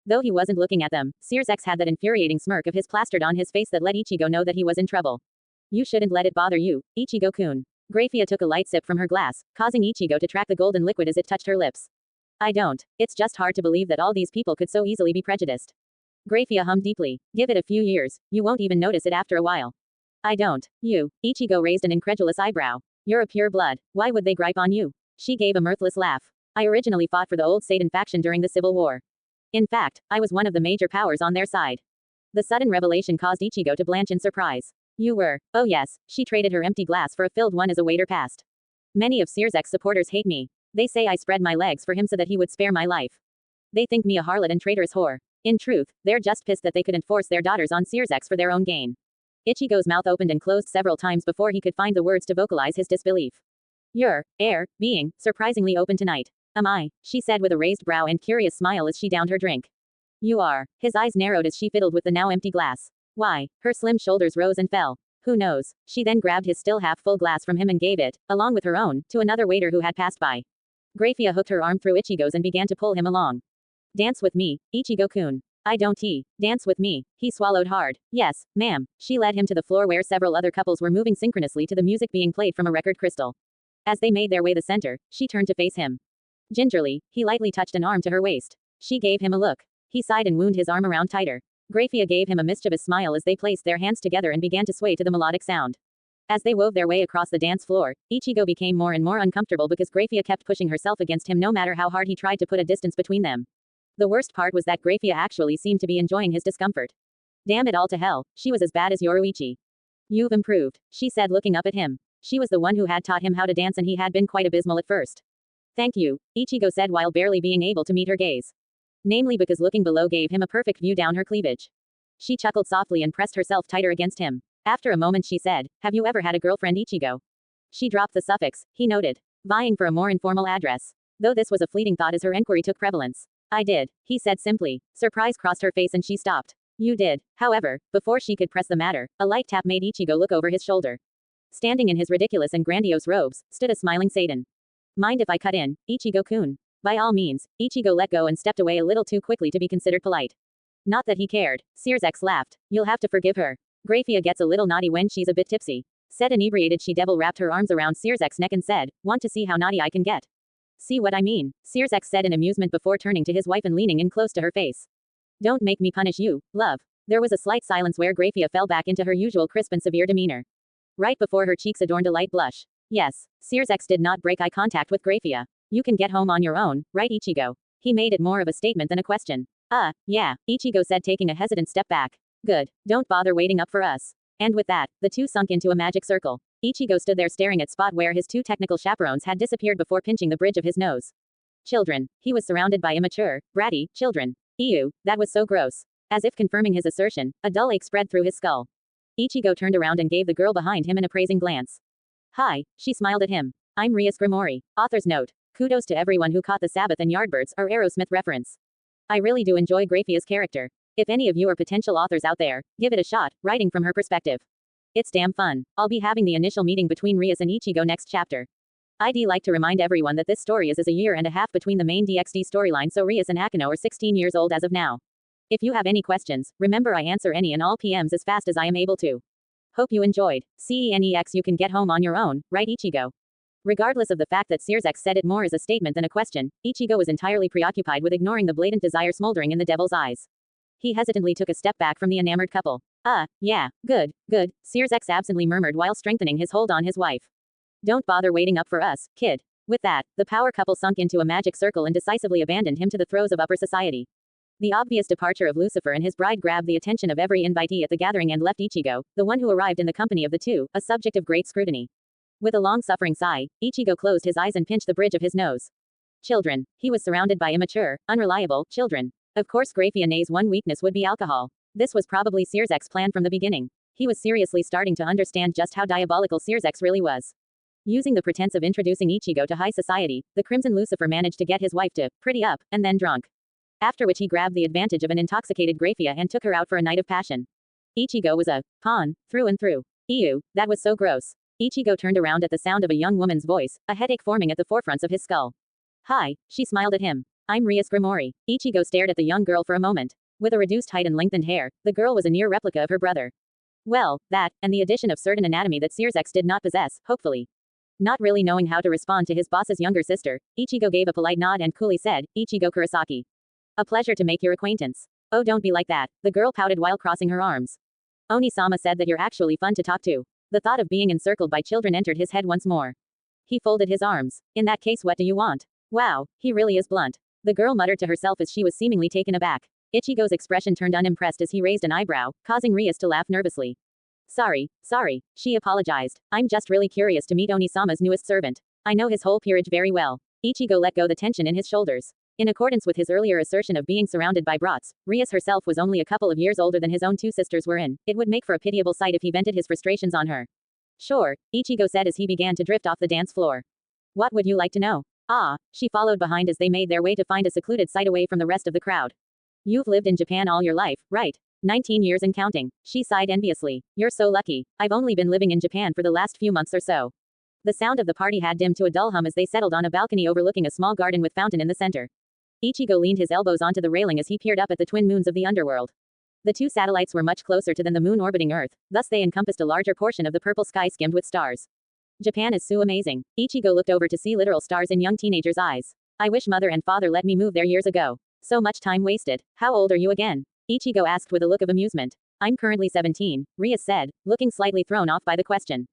Though he wasn't looking at them, Sears had that infuriating smirk of his plastered on his face that let Ichigo know that he was in trouble. You shouldn't let it bother you, Ichigo-kun. Grafia took a light sip from her glass, causing Ichigo to track the golden liquid as it touched her lips. I don't. It's just hard to believe that all these people could so easily be prejudiced. Grafia hummed deeply. Give it a few years, you won't even notice it after a while. I don't. You. Ichigo raised an incredulous eyebrow. You're a pure blood. Why would they gripe on you? She gave a mirthless laugh. I originally fought for the old Satan faction during the Civil War. In fact, I was one of the major powers on their side. The sudden revelation caused Ichigo to blanch in surprise. You were. Oh yes, she traded her empty glass for a filled one as a waiter passed. Many of Sears' supporters hate me. They say I spread my legs for him so that he would spare my life. They think me a harlot and traitorous whore. In truth, they're just pissed that they couldn't force their daughters on Sears for their own gain. Ichigo's mouth opened and closed several times before he could find the words to vocalize his disbelief. Your being surprisingly open tonight. Am I? She said with a raised brow and curious smile as she downed her drink. You are. His eyes narrowed as she fiddled with the now empty glass. Why? Her slim shoulders rose and fell. Who knows? She then grabbed his still half-full glass from him and gave it, along with her own, to another waiter who had passed by. Grafia hooked her arm through Ichigo's and began to pull him along. Dance with me, Ichigo-kun. I don't dance with me. He swallowed hard. Yes, ma'am. She led him to the floor where several other couples were moving synchronously to the music being played from a record crystal. As they made their way to the center, she turned to face him. Gingerly, he lightly touched an arm to her waist. She gave him a look. He sighed and wound his arm around tighter. Grafia gave him a mischievous smile as they placed their hands together and began to sway to the melodic sound. As they wove their way across the dance floor, Ichigo became more and more uncomfortable because Grafia kept pushing herself against him no matter how hard he tried to put a distance between them. The worst part was that Grafia actually seemed to be enjoying his discomfort. Damn it all to hell, she was as bad as Yoruichi. You've improved, she said looking up at him. She was the one who had taught him how to dance and he had been quite abysmal at first. Thank you, Ichigo said while barely being able to meet her gaze. Namely because looking below gave him a perfect view down her cleavage. She chuckled softly and pressed herself tighter against him. After a moment she said, have you ever had a girlfriend, Ichigo? She dropped the suffix, he noted, vying for a more informal address. Though this was a fleeting thought as her enquiry took prevalence. I did, he said simply. Surprise crossed her face and she stopped. You did. However, before she could press the matter, a light tap made Ichigo look over his shoulder. Standing in his ridiculous and grandiose robes, stood a smiling Satan. Mind if I cut in, Ichigo-kun? By all means, Ichigo let go and stepped away a little too quickly to be considered polite. Not that he cared. Sears laughed. You'll have to forgive her. Grafia gets a little naughty when she's a bit tipsy. Said inebriated she devil wrapped her arms around Sears' neck and said, want to see how naughty I can get? See what I mean? Sears said in amusement before turning to his wife and leaning in close to her face. Don't make me punish you, love. There was a slight silence where Grafia fell back into her usual crisp and severe demeanor. Right before her cheeks adorned a light blush. Yes, Sears did not break eye contact with Grafia. You can get home on your own, right Ichigo? He made it more of a statement than a question. Yeah, Ichigo said taking a hesitant step back. Good, don't bother waiting up for us. And with that, the two sunk into a magic circle. Ichigo stood there staring at spot where his two technical chaperones had disappeared before pinching the bridge of his nose. Children. He was surrounded by immature, bratty, children. Ew, that was so gross. As if confirming his assertion, a dull ache spread through his skull. Ichigo turned around and gave the girl behind him an appraising glance. Hi, she smiled at him. I'm Rias Grimori. Author's note. Kudos to everyone who caught the Sabbath and Yardbirds or Aerosmith reference. I really do enjoy Grafia's character. If any of you are potential authors out there, give it a shot, writing from her perspective. It's damn fun. I'll be having the initial meeting between Rias and Ichigo next chapter. I'd like to remind everyone that this story is a year and a half between the main DxD storyline, so Rias and Akino are 16 years old as of now. If you have any questions, remember I answer any and all PMs as fast as I am able to. Hope you enjoyed. CENEX you can get home on your own, right Ichigo? Regardless of the fact that Sears said it more as a statement than a question, Ichigo was entirely preoccupied with ignoring the blatant desire smoldering in the devil's eyes. He hesitantly took a step back from the enamored couple. Yeah, good, Sears absently murmured while strengthening his hold on his wife. Don't bother waiting up for us, kid. With that, the power couple sunk into a magic circle and decisively abandoned him to the throes of upper society. The obvious departure of Lucifer and his bride grabbed the attention of every invitee at the gathering and left Ichigo, the one who arrived in the company of the two, a subject of great scrutiny. With a long-suffering sigh, Ichigo closed his eyes and pinched the bridge of his nose. Children. He was surrounded by immature, unreliable children. Of course Grafia Nei's one weakness would be alcohol. This was probably Sears's plan from the beginning. He was seriously starting to understand just how diabolical Sears really was. Using the pretense of introducing Ichigo to high society, the Crimson Lucifer managed to get his wife to pretty up, and then drunk. After which he grabbed the advantage of an intoxicated Grafia and took her out for a night of passion. Ichigo was a pawn, through and through. Ew, that was so gross. Ichigo turned around at the sound of a young woman's voice, a headache forming at the forefronts of his skull. Hi, she smiled at him. I'm Rias Grimori. Ichigo stared at the young girl for a moment. With a reduced height and lengthened hair, the girl was a near replica of her brother. Well, that, and the addition of certain anatomy that Sears did not possess, hopefully. Not really knowing how to respond to his boss's younger sister, Ichigo gave a polite nod and coolly said, Ichigo Kurosaki. A pleasure to make your acquaintance. Oh, don't be like that, the girl pouted while crossing her arms. Oni-sama said that you're actually fun to talk to. The thought of being encircled by children entered his head once more. He folded his arms. In that case, what do you want? Wow, he really is blunt. The girl muttered to herself as she was seemingly taken aback. Ichigo's expression turned unimpressed as he raised an eyebrow, causing Rias to laugh nervously. Sorry, she apologized. I'm just really curious to meet Oni-sama's newest servant. I know his whole peerage very well. Ichigo let go the tension in his shoulders. In accordance with his earlier assertion of being surrounded by brats, Rias herself was only a couple of years older than his own two sisters were in. It would make for a pitiable sight if he vented his frustrations on her. Sure, Ichigo said as he began to drift off the dance floor. What would you like to know? Ah, she followed behind as they made their way to find a secluded site away from the rest of the crowd. You've lived in Japan all your life, right? 19 years and counting. She sighed enviously. You're so lucky. I've only been living in Japan for the last few months or so. The sound of the party had dimmed to a dull hum as they settled on a balcony overlooking a small garden with fountain in the center. Ichigo leaned his elbows onto the railing as he peered up at the twin moons of the underworld. The two satellites were much closer to than the moon orbiting Earth, thus they encompassed a larger portion of the purple sky skimmed with stars. Japan is so amazing. Ichigo looked over to see literal stars in young teenagers' eyes. I wish mother and father let me move there years ago. So much time wasted. How old are you again? Ichigo asked with a look of amusement. I'm currently 17, Rias said, looking slightly thrown off by the question.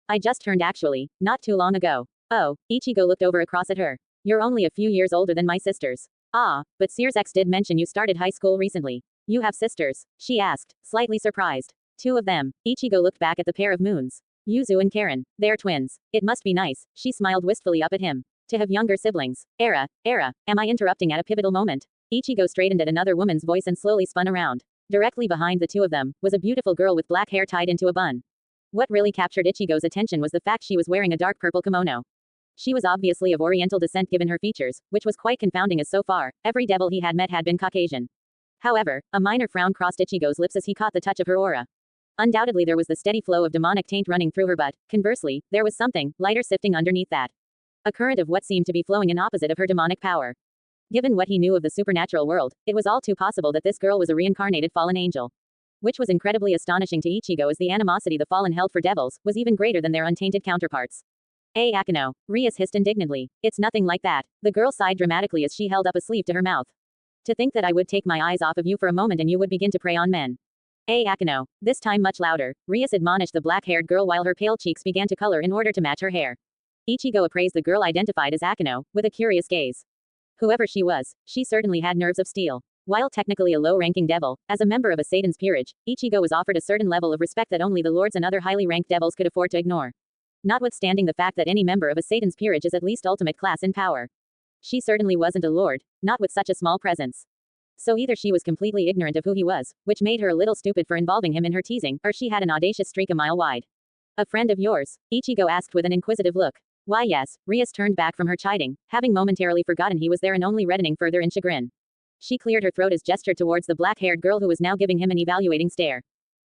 I just turned actually, not too long ago. Oh, Ichigo looked over across at her. You're only a few years older than my sisters. Ah, but Sears did mention you started high school recently. You have sisters? She asked, slightly surprised. Two of them. Ichigo looked back at the pair of moons. Yuzu and Karen. They're twins. It must be nice. She smiled wistfully up at him. To have younger siblings. Era, am I interrupting at a pivotal moment? Ichigo straightened at another woman's voice and slowly spun around. Directly behind the two of them was a beautiful girl with black hair tied into a bun. What really captured Ichigo's attention was the fact she was wearing a dark purple kimono. She was obviously of Oriental descent given her features, which was quite confounding as so far, every devil he had met had been Caucasian. However, a minor frown crossed Ichigo's lips as he caught the touch of her aura. Undoubtedly there was the steady flow of demonic taint running through her, but, conversely, there was something, lighter sifting underneath that. A current of what seemed to be flowing in opposite of her demonic power. Given what he knew of the supernatural world, it was all too possible that this girl was a reincarnated fallen angel. Which was incredibly astonishing to Ichigo as the animosity the fallen held for devils was even greater than their untainted counterparts. Akino, Rias hissed indignantly. It's nothing like that. The girl sighed dramatically as she held up a sleeve to her mouth. To think that I would take my eyes off of you for a moment and you would begin to prey on men. Akino, this time much louder, Rias admonished the black-haired girl while her pale cheeks began to color in order to match her hair. Ichigo appraised the girl identified as Akino, with a curious gaze. Whoever she was, she certainly had nerves of steel. While technically a low-ranking devil, as a member of a Satan's peerage, Ichigo was offered a certain level of respect that only the lords and other highly ranked devils could afford to ignore. Notwithstanding the fact that any member of a Satan's peerage is at least ultimate class in power. She certainly wasn't a lord, not with such a small presence. So either she was completely ignorant of who he was, which made her a little stupid for involving him in her teasing, or she had an audacious streak a mile wide. A friend of yours? Ichigo asked with an inquisitive look. Why yes, Rias turned back from her chiding, having momentarily forgotten he was there and only reddening further in chagrin. She cleared her throat as gestured towards the black-haired girl who was now giving him an evaluating stare.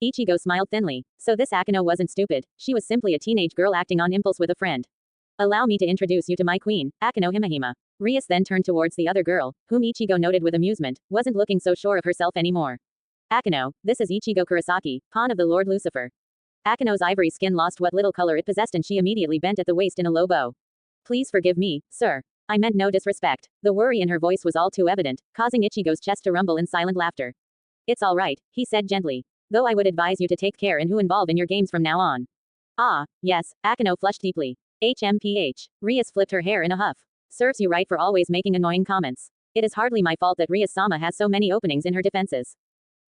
Ichigo smiled thinly. So this Akino wasn't stupid, she was simply a teenage girl acting on impulse with a friend. Allow me to introduce you to my queen, Akino Himahima. Rias then turned towards the other girl, whom Ichigo noted with amusement, wasn't looking so sure of herself anymore. Akino, this is Ichigo Kurosaki, pawn of the Lord Lucifer. Akino's ivory skin lost what little color it possessed and she immediately bent at the waist in a low bow. Please forgive me, sir. I meant no disrespect. The worry in her voice was all too evident, causing Ichigo's chest to rumble in silent laughter. It's all right, he said gently. Though I would advise you to take care in who involve in your games from now on. Ah, yes, Akino flushed deeply. HMPH. Rias flipped her hair in a huff. Serves you right for always making annoying comments. It is hardly my fault that Rias-sama has so many openings in her defenses.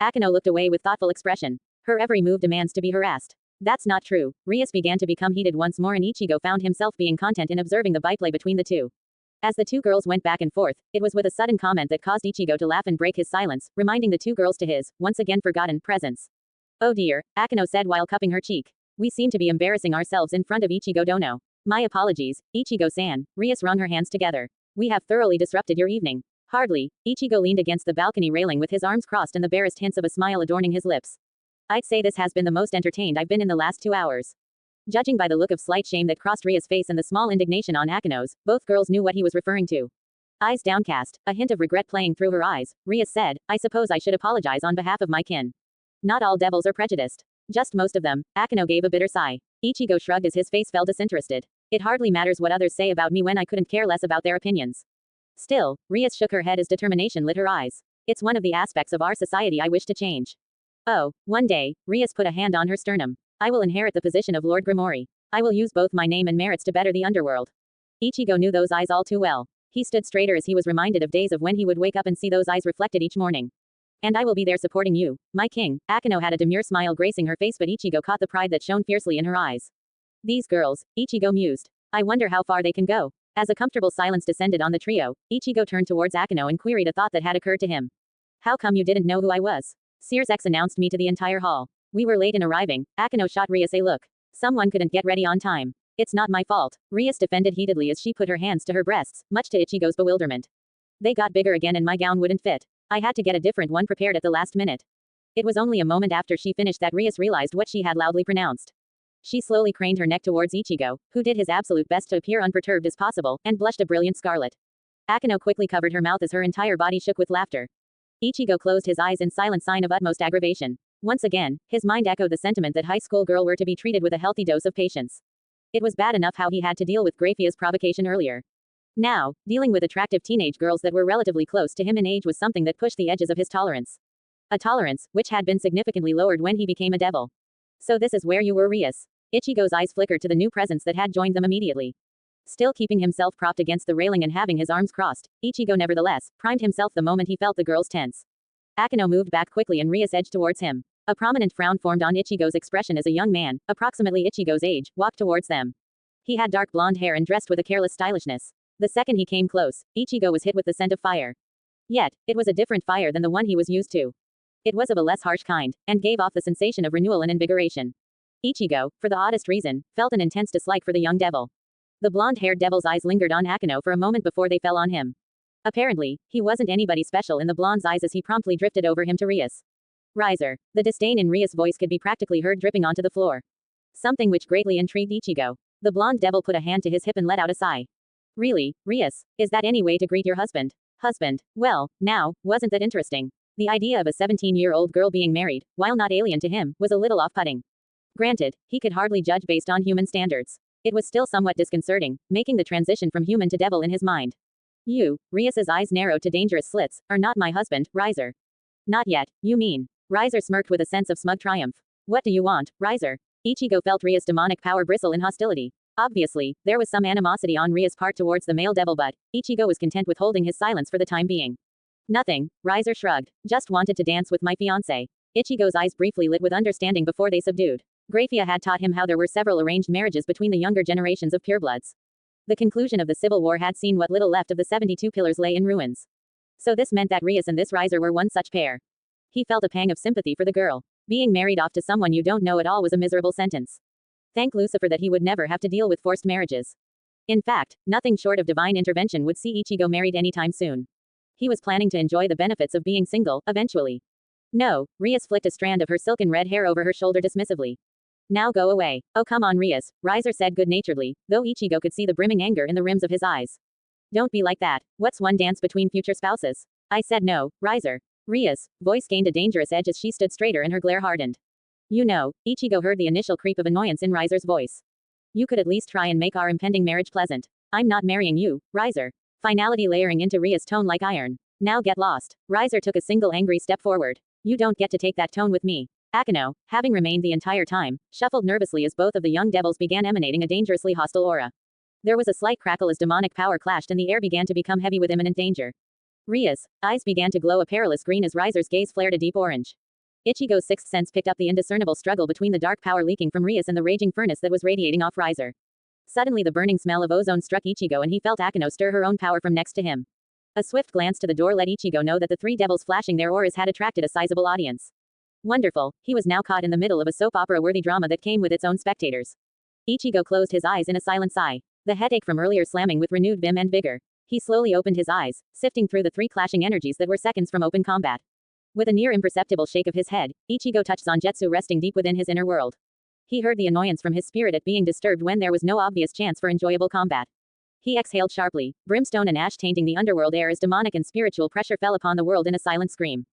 Akino looked away with thoughtful expression. Her every move demands to be harassed. That's not true. Rias began to become heated once more and Ichigo found himself being content in observing the byplay between the two. As the two girls went back and forth, it was with a sudden comment that caused Ichigo to laugh and break his silence, reminding the two girls to his, once again forgotten, presence. Oh dear, Akeno said while cupping her cheek. We seem to be embarrassing ourselves in front of Ichigo Dono. My apologies, Ichigo-san. Rias wrung her hands together. We have thoroughly disrupted your evening. Hardly. Ichigo leaned against the balcony railing with his arms crossed and the barest hints of a smile adorning his lips. I'd say this has been the most entertained I've been in the last 2 hours. Judging by the look of slight shame that crossed Ria's face and the small indignation on Akeno's, both girls knew what he was referring to. Eyes downcast, a hint of regret playing through her eyes, Rias said, I suppose I should apologize on behalf of my kin. Not all devils are prejudiced. Just most of them. Akeno gave a bitter sigh. Ichigo shrugged as his face fell disinterested. It hardly matters what others say about me when I couldn't care less about their opinions. Still, Rias shook her head as determination lit her eyes. It's one of the aspects of our society I wish to change. Oh, one day, Rias put a hand on her sternum. I will inherit the position of Lord Grimori. I will use both my name and merits to better the underworld. Ichigo knew those eyes all too well. He stood straighter as he was reminded of days of when he would wake up and see those eyes reflected each morning. And I will be there supporting you, my king. Akeno had a demure smile gracing her face, but Ichigo caught the pride that shone fiercely in her eyes. These girls, Ichigo mused. I wonder how far they can go. As a comfortable silence descended on the trio, Ichigo turned towards Akeno and queried a thought that had occurred to him. How come you didn't know who I was? Sears X announced me to the entire hall. We were late in arriving. Akeno shot Rias a look. Someone couldn't get ready on time. It's not my fault. Rias defended heatedly as she put her hands to her breasts, much to Ichigo's bewilderment. They got bigger again and my gown wouldn't fit. I had to get a different one prepared at the last minute. It was only a moment after she finished that Rias realized what she had loudly pronounced. She slowly craned her neck towards Ichigo, who did his absolute best to appear unperturbed as possible, and blushed a brilliant scarlet. Akeno quickly covered her mouth as her entire body shook with laughter. Ichigo closed his eyes in silent sign of utmost aggravation. Once again, his mind echoed the sentiment that high school girl were to be treated with a healthy dose of patience. It was bad enough how he had to deal with Graphia's provocation earlier. Now, dealing with attractive teenage girls that were relatively close to him in age was something that pushed the edges of his tolerance. A tolerance, which had been significantly lowered when he became a devil. So this is where you were, Rias. Ichigo's eyes flickered to the new presence that had joined them immediately. Still keeping himself propped against the railing and having his arms crossed, Ichigo nevertheless primed himself the moment he felt the girls tense. Akeno moved back quickly and Rias edged towards him. A prominent frown formed on Ichigo's expression as a young man, approximately Ichigo's age, walked towards them. He had dark blonde hair and dressed with a careless stylishness. The second he came close, Ichigo was hit with the scent of fire. Yet, it was a different fire than the one he was used to. It was of a less harsh kind, and gave off the sensation of renewal and invigoration. Ichigo, for the oddest reason, felt an intense dislike for the young devil. The blonde-haired devil's eyes lingered on Akeno for a moment before they fell on him. Apparently, he wasn't anybody special in the blonde's eyes as he promptly drifted over him to Rias. Riser. The disdain in Rias' voice could be practically heard dripping onto the floor. Something which greatly intrigued Ichigo. The blonde devil put a hand to his hip and let out a sigh. Really, Rias, is that any way to greet your husband? Husband. Well, now, wasn't that interesting? The idea of a 17-year-old girl being married, while not alien to him, was a little off-putting. Granted, he could hardly judge based on human standards. It was still somewhat disconcerting, making the transition from human to devil in his mind. You, Rias's eyes narrowed to dangerous slits, are not my husband, Riser. Not yet, you mean. Riser smirked with a sense of smug triumph. What do you want, Riser? Ichigo felt Rias' demonic power bristle in hostility. Obviously, there was some animosity on Rias' part towards the male devil, but Ichigo was content with holding his silence for the time being. Nothing, Riser shrugged. Just wanted to dance with my fiancé. Ichigo's eyes briefly lit with understanding before they subdued. Graphia had taught him how there were several arranged marriages between the younger generations of purebloods. The conclusion of the civil war had seen what little left of the 72 pillars lay in ruins. So this meant that Rias and this Riser were one such pair. He felt a pang of sympathy for the girl. Being married off to someone you don't know at all was a miserable sentence. Thank Lucifer that he would never have to deal with forced marriages. In fact, nothing short of divine intervention would see Ichigo married anytime soon. He was planning to enjoy the benefits of being single, eventually. No, Rias flicked a strand of her silken red hair over her shoulder dismissively. Now go away. Oh come on Rias, Riser said good-naturedly, though Ichigo could see the brimming anger in the rims of his eyes. Don't be like that. What's one dance between future spouses? I said no, Riser. Rias' voice gained a dangerous edge as she stood straighter and her glare hardened. You know, Ichigo heard the initial creep of annoyance in Riser's voice. You could at least try and make our impending marriage pleasant. I'm not marrying you, Riser. Finality layering into Rias' tone like iron. Now get lost. Riser took a single angry step forward. You don't get to take that tone with me. Akeno, having remained the entire time, shuffled nervously as both of the young devils began emanating a dangerously hostile aura. There was a slight crackle as demonic power clashed and the air began to become heavy with imminent danger. Rias' eyes began to glow a perilous green as Riser's gaze flared a deep orange. Ichigo's sixth sense picked up the indiscernible struggle between the dark power leaking from Rias and the raging furnace that was radiating off Riser. Suddenly the burning smell of ozone struck Ichigo and he felt Akeno stir her own power from next to him. A swift glance to the door let Ichigo know that the three devils flashing their auras had attracted a sizable audience. Wonderful, he was now caught in the middle of a soap opera-worthy drama that came with its own spectators. Ichigo closed his eyes in a silent sigh. The headache from earlier slamming with renewed vim and vigor. He slowly opened his eyes, sifting through the three clashing energies that were seconds from open combat. With a near imperceptible shake of his head, Ichigo touched Zangetsu resting deep within his inner world. He heard the annoyance from his spirit at being disturbed when there was no obvious chance for enjoyable combat. He exhaled sharply, brimstone and ash tainting the underworld air as demonic and spiritual pressure fell upon the world in a silent scream.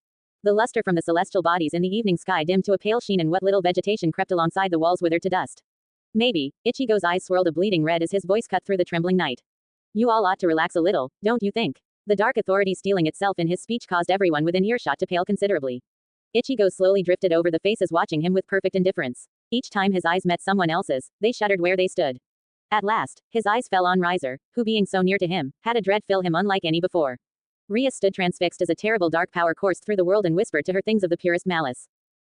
The luster from the celestial bodies in the evening sky dimmed to a pale sheen and what little vegetation crept alongside the walls withered to dust. Maybe, Ichigo's eyes swirled a bleeding red as his voice cut through the trembling night. You all ought to relax a little, don't you think? The dark authority stealing itself in his speech caused everyone within earshot to pale considerably. Ichigo slowly drifted over the faces watching him with perfect indifference. Each time his eyes met someone else's, they shuddered where they stood. At last, his eyes fell on Riser, who being so near to him, had a dread fill him unlike any before. Rhea stood transfixed as a terrible dark power coursed through the world and whispered to her things of the purest malice.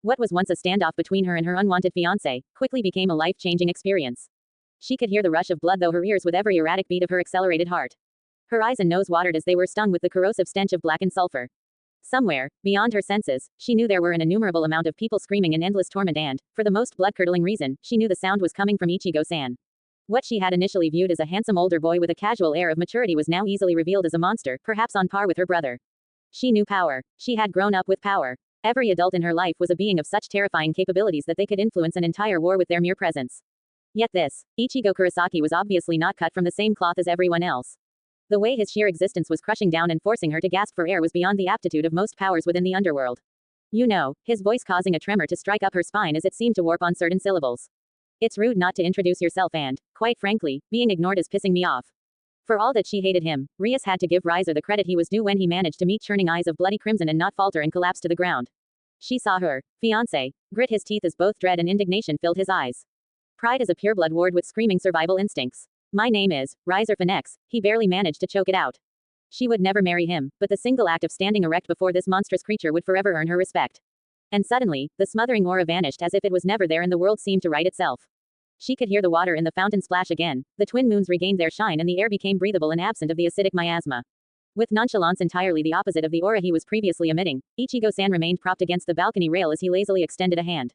What was once a standoff between her and her unwanted fiancé, quickly became a life-changing experience. She could hear the rush of blood through her ears with every erratic beat of her accelerated heart. Her eyes and nose watered as they were stung with the corrosive stench of blackened sulfur. Somewhere, beyond her senses, she knew there were an innumerable amount of people screaming in endless torment and, for the most blood-curdling reason, she knew the sound was coming from Ichigo-san. What she had initially viewed as a handsome older boy with a casual air of maturity was now easily revealed as a monster, perhaps on par with her brother. She knew power. She had grown up with power. Every adult in her life was a being of such terrifying capabilities that they could influence an entire war with their mere presence. Yet this, Ichigo Kurosaki was obviously not cut from the same cloth as everyone else. The way his sheer existence was crushing down and forcing her to gasp for air was beyond the aptitude of most powers within the underworld. You know, his voice causing a tremor to strike up her spine as it seemed to warp on certain syllables. It's rude not to introduce yourself and, quite frankly, being ignored is pissing me off. For all that she hated him, Rias had to give Riser the credit he was due when he managed to meet churning eyes of bloody crimson and not falter and collapse to the ground. She saw her fiancé grit his teeth as both dread and indignation filled his eyes. Pride is a pureblood ward with screaming survival instincts. My name is Riser Phoenix. He barely managed to choke it out. She would never marry him, but the single act of standing erect before this monstrous creature would forever earn her respect. And suddenly, the smothering aura vanished as if it was never there and the world seemed to right itself. She could hear the water in the fountain splash again, the twin moons regained their shine and the air became breathable and absent of the acidic miasma. With nonchalance entirely the opposite of the aura he was previously emitting, Ichigo-san remained propped against the balcony rail as he lazily extended a hand.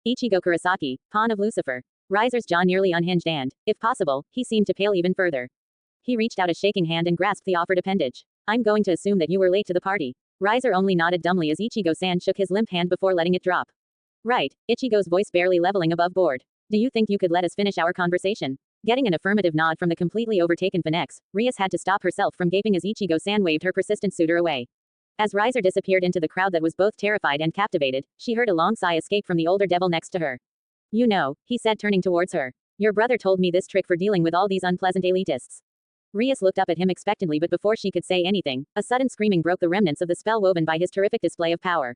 Ichigo Kurosaki, pawn of Lucifer. Riser's jaw nearly unhinged and, if possible, he seemed to pale even further. He reached out a shaking hand and grasped the offered appendage. I'm going to assume that you were late to the party. Riser only nodded dumbly as Ichigo-san shook his limp hand before letting it drop. Right, Ichigo's voice barely leveling above board. Do you think you could let us finish our conversation? Getting an affirmative nod from the completely overtaken Phoenix, Rias had to stop herself from gaping as Ichigo-san waved her persistent suitor away. As Riser disappeared into the crowd that was both terrified and captivated, she heard a long sigh escape from the older devil next to her. You know, he said turning towards her. Your brother told me this trick for dealing with all these unpleasant elitists. Rias looked up at him expectantly but before she could say anything, a sudden screaming broke the remnants of the spell woven by his terrific display of power.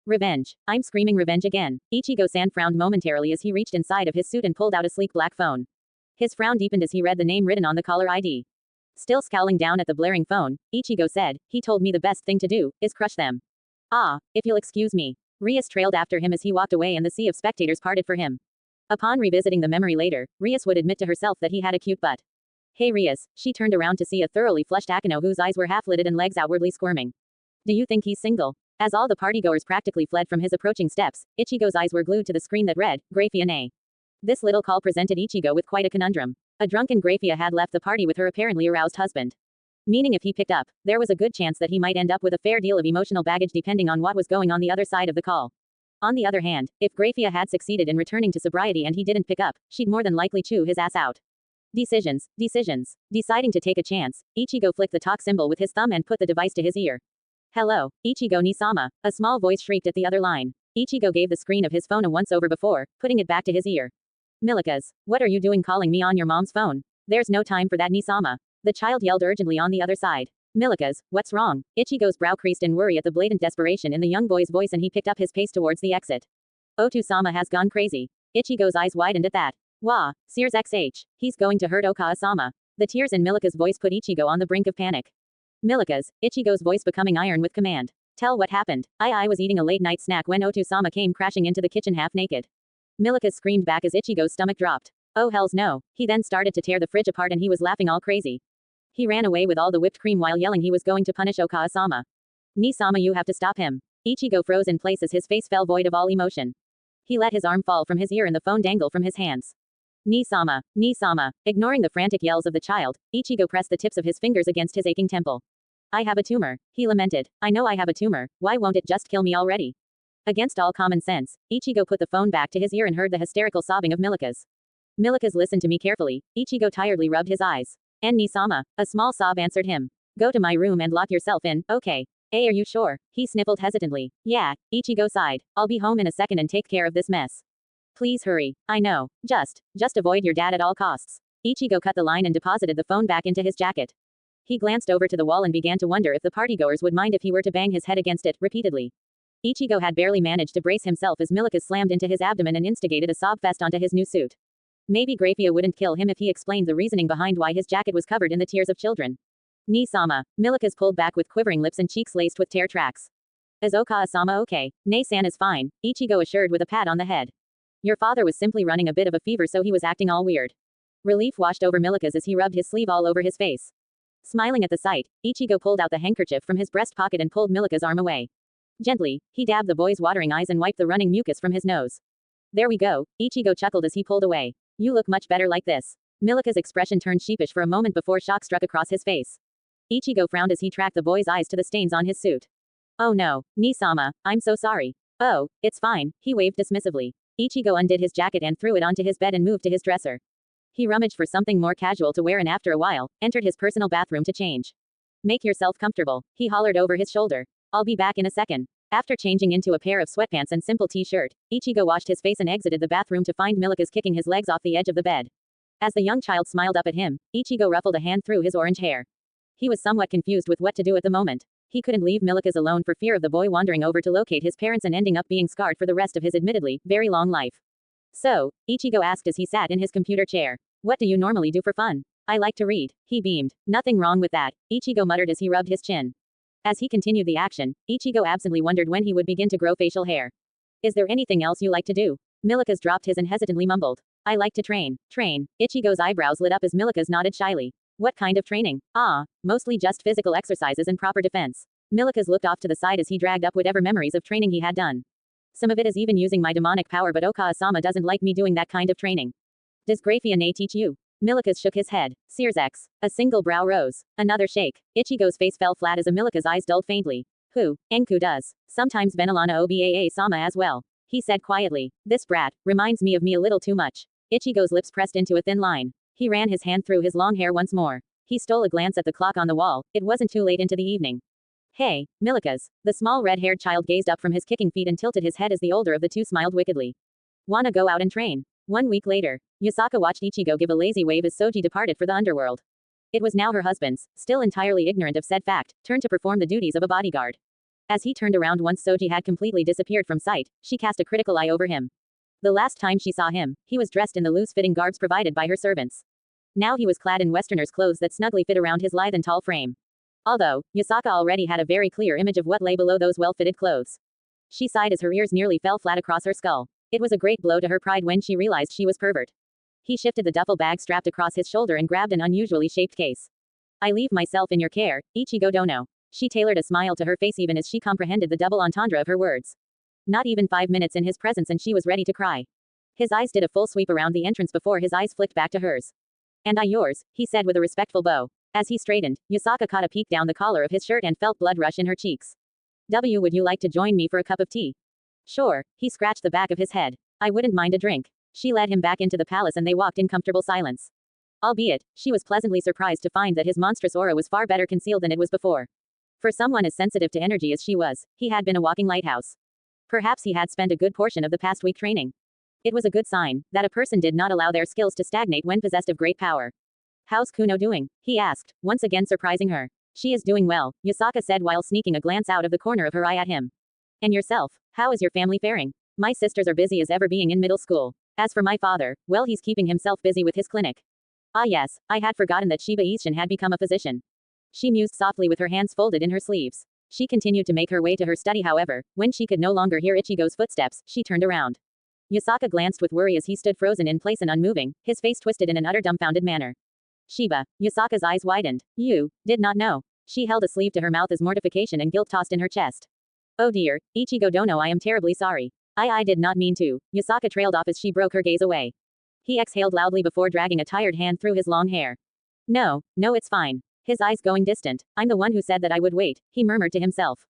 Revenge. I'm screaming revenge again. Ichigo-san frowned momentarily as he reached inside of his suit and pulled out a sleek black phone. His frown deepened as he read the name written on the caller ID. Still scowling down at the blaring phone, Ichigo said, he told me the best thing to do is crush them. Ah, if you'll excuse me. Rias trailed after him as he walked away and the sea of spectators parted for him. Upon revisiting the memory later, Rias would admit to herself that he had a cute butt. Hey Rias, she turned around to see a thoroughly flushed Akeno whose eyes were half-lidded and legs outwardly squirming. Do you think he's single? As all the partygoers practically fled from his approaching steps, Ichigo's eyes were glued to the screen that read, Graphia Nay. This little call presented Ichigo with quite a conundrum. A drunken Graphia had left the party with her apparently aroused husband. Meaning if he picked up, there was a good chance that he might end up with a fair deal of emotional baggage depending on what was going on the other side of the call. On the other hand, if Graphia had succeeded in returning to sobriety and he didn't pick up, she'd more than likely chew his ass out. Decisions. Deciding to take a chance, Ichigo flicked the talk symbol with his thumb and put the device to his ear. Hello, Ichigo Nisama, a small voice shrieked at the other line. Ichigo gave the screen of his phone a once-over before, putting it back to his ear. Milikas, what are you doing calling me on your mom's phone? There's no time for that Nisama. The child yelled urgently on the other side. Milikas, what's wrong? Ichigo's brow creased in worry at the blatant desperation in the young boy's voice and he picked up his pace towards the exit. Otu-sama has gone crazy. Ichigo's eyes widened at that. Wah, Sears XH. He's going to hurt Okawa-sama. The tears in Milika's voice put Ichigo on the brink of panic. Milikas, Ichigo's voice becoming iron with command. Tell what happened. I was eating a late-night snack when Otu-sama came crashing into the kitchen half-naked. Milika screamed back as Ichigo's stomach dropped. Oh hells no. He then started to tear the fridge apart and he was laughing all crazy. He ran away with all the whipped cream while yelling he was going to punish Okaasama. Ni-sama, you have to stop him. Ichigo froze in place as his face fell void of all emotion. He let his arm fall from his ear and the phone dangle from his hands. Ni-sama, Ni-sama. Ignoring the frantic yells of the child, Ichigo pressed the tips of his fingers against his aching temple. I have a tumor, he lamented. I know I have a tumor, why won't it just kill me already? Against all common sense, Ichigo put the phone back to his ear and heard the hysterical sobbing of Milika's. Milika's listened to me carefully. Ichigo tiredly rubbed his eyes. And Ni-sama, a small sob answered him. Go to my room and lock yourself in, okay. Are you sure? He sniffled hesitantly. Yeah, Ichigo sighed. I'll be home in a second and take care of this mess. Please hurry. I know. Just avoid your dad at all costs. Ichigo cut the line and deposited the phone back into his jacket. He glanced over to the wall and began to wonder if the partygoers would mind if he were to bang his head against it, repeatedly. Ichigo had barely managed to brace himself as Milika slammed into his abdomen and instigated a sob fest onto his new suit. Maybe Grafia wouldn't kill him if he explained the reasoning behind why his jacket was covered in the tears of children. Ni-sama. Milika's pulled back with quivering lips and cheeks laced with tear tracks. Is Okaasama okay? Nei-san is fine, Ichigo assured with a pat on the head. Your father was simply running a bit of a fever so he was acting all weird. Relief washed over Milika's as he rubbed his sleeve all over his face. Smiling at the sight, Ichigo pulled out the handkerchief from his breast pocket and pulled Milika's arm away. Gently, he dabbed the boy's watering eyes and wiped the running mucus from his nose. There we go, Ichigo chuckled as he pulled away. You look much better like this. Milika's expression turned sheepish for a moment before shock struck across his face. Ichigo frowned as he tracked the boy's eyes to the stains on his suit. Oh no, Ni-sama, I'm so sorry. Oh, it's fine, he waved dismissively. Ichigo undid his jacket and threw it onto his bed and moved to his dresser. He rummaged for something more casual to wear and after a while, entered his personal bathroom to change. Make yourself comfortable, he hollered over his shoulder. I'll be back in a second. After changing into a pair of sweatpants and simple t-shirt, Ichigo washed his face and exited the bathroom to find Milika's kicking his legs off the edge of the bed. As the young child smiled up at him, Ichigo ruffled a hand through his orange hair. He was somewhat confused with what to do at the moment. He couldn't leave Milika's alone for fear of the boy wandering over to locate his parents and ending up being scarred for the rest of his admittedly very long life. So, Ichigo asked as he sat in his computer chair. What do you normally do for fun? I like to read. He beamed. Nothing wrong with that, Ichigo muttered as he rubbed his chin. As he continued the action, Ichigo absently wondered when he would begin to grow facial hair. Is there anything else you like to do? Milika's dropped his and hesitantly mumbled. I like to train. Train. Ichigo's eyebrows lit up as Milika's nodded shyly. What kind of training? Mostly just physical exercises and proper defense. Milika's looked off to the side as he dragged up whatever memories of training he had done. Some of it is even using my demonic power, but Okaasama doesn't like me doing that kind of training. Does Grafia teach you? Milika's shook his head. Sears X. A single brow rose. Another shake. Ichigo's face fell flat as Milika's eyes dulled faintly. Who? Enku does. Sometimes Benalana Obaa-sama as well. He said quietly. This brat reminds me of me a little too much. Ichigo's lips pressed into a thin line. He ran his hand through his long hair once more. He stole a glance at the clock on the wall. It wasn't too late into the evening. Hey, Milika's. The small red-haired child gazed up from his kicking feet and tilted his head as the older of the two smiled wickedly. Wanna go out and train? 1 week later, Yusaka watched Ichigo give a lazy wave as Soji departed for the underworld. It was now her husband's, still entirely ignorant of said fact, turn to perform the duties of a bodyguard. As he turned around once Soji had completely disappeared from sight, she cast a critical eye over him. The last time she saw him, he was dressed in the loose-fitting garbs provided by her servants. Now he was clad in westerner's clothes that snugly fit around his lithe and tall frame. Although, Yusaka already had a very clear image of what lay below those well-fitted clothes. She sighed as her ears nearly fell flat across her skull. It was a great blow to her pride when she realized she was pervert. He shifted the duffel bag strapped across his shoulder and grabbed an unusually shaped case. I leave myself in your care, Ichigo Dono. She tailored a smile to her face even as she comprehended the double entendre of her words. Not even 5 minutes in his presence and she was ready to cry. His eyes did a full sweep around the entrance before his eyes flicked back to hers. And I yours, he said with a respectful bow. As he straightened, Yusaka caught a peek down the collar of his shirt and felt blood rush in her cheeks. Would you like to join me for a cup of tea? Sure, he scratched the back of his head. I wouldn't mind a drink. She led him back into the palace and they walked in comfortable silence. Albeit, she was pleasantly surprised to find that his monstrous aura was far better concealed than it was before. For someone as sensitive to energy as she was, he had been a walking lighthouse. Perhaps he had spent a good portion of the past week training. It was a good sign that a person did not allow their skills to stagnate when possessed of great power. How's Kuno doing? He asked, once again surprising her. She is doing well, Yusaka said while sneaking a glance out of the corner of her eye at him. And yourself, how is your family faring? My sisters are busy as ever being in middle school. As for my father, well, he's keeping himself busy with his clinic. Ah yes, I had forgotten that Shiba Isshin had become a physician. She mused softly with her hands folded in her sleeves. She continued to make her way to her study however, when she could no longer hear Ichigo's footsteps, she turned around. Yasaka glanced with worry as he stood frozen in place and unmoving, his face twisted in an utter dumbfounded manner. Shiba. Yasaka's eyes widened. You did not know. She held a sleeve to her mouth as mortification and guilt tossed in her chest. Oh dear, Ichigo Dono, I am terribly sorry. I did not mean to. Yasaka trailed off as she broke her gaze away. He exhaled loudly before dragging a tired hand through his long hair. No, it's fine. His eyes going distant. I'm the one who said that I would wait, he murmured to himself.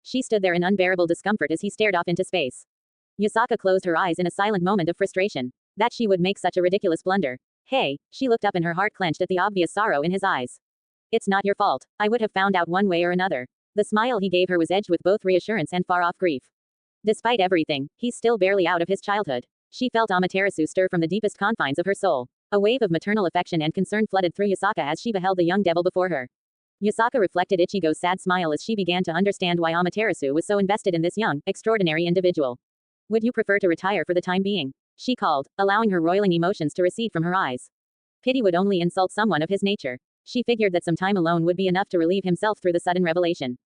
She stood there in unbearable discomfort as he stared off into space. Yasaka closed her eyes in a silent moment of frustration. That she would make such a ridiculous blunder. Hey, she looked up and her heart clenched at the obvious sorrow in his eyes. It's not your fault. I would have found out one way or another. The smile he gave her was edged with both reassurance and far-off grief. Despite everything, he's still barely out of his childhood. She felt Amaterasu stir from the deepest confines of her soul. A wave of maternal affection and concern flooded through Yasaka as she beheld the young devil before her. Yasaka reflected Ichigo's sad smile as she began to understand why Amaterasu was so invested in this young, extraordinary individual. Would you prefer to retire for the time being? She called, allowing her roiling emotions to recede from her eyes. Pity would only insult someone of his nature. She figured that some time alone would be enough to relieve himself through the sudden revelation.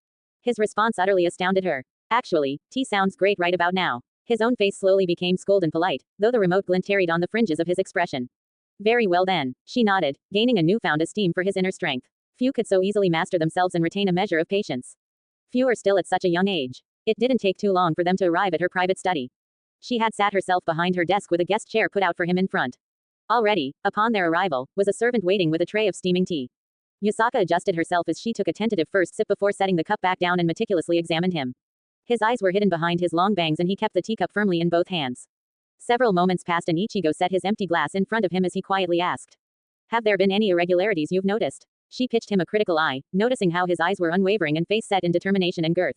His response utterly astounded her. Actually, tea sounds great right about now. His own face slowly became cold and polite, though the remote glint tarried on the fringes of his expression. Very well then, she nodded, gaining a newfound esteem for his inner strength. Few could so easily master themselves and retain a measure of patience. Fewer still at such a young age. It didn't take too long for them to arrive at her private study. She had sat herself behind her desk with a guest chair put out for him in front. Already, upon their arrival, was a servant waiting with a tray of steaming tea. Yasaka adjusted herself as she took a tentative first sip before setting the cup back down and meticulously examined him. His eyes were hidden behind his long bangs and he kept the teacup firmly in both hands. Several moments passed and Ichigo set his empty glass in front of him as he quietly asked. Have there been any irregularities you've noticed? She pitched him a critical eye, noticing how his eyes were unwavering and face set in determination and girth.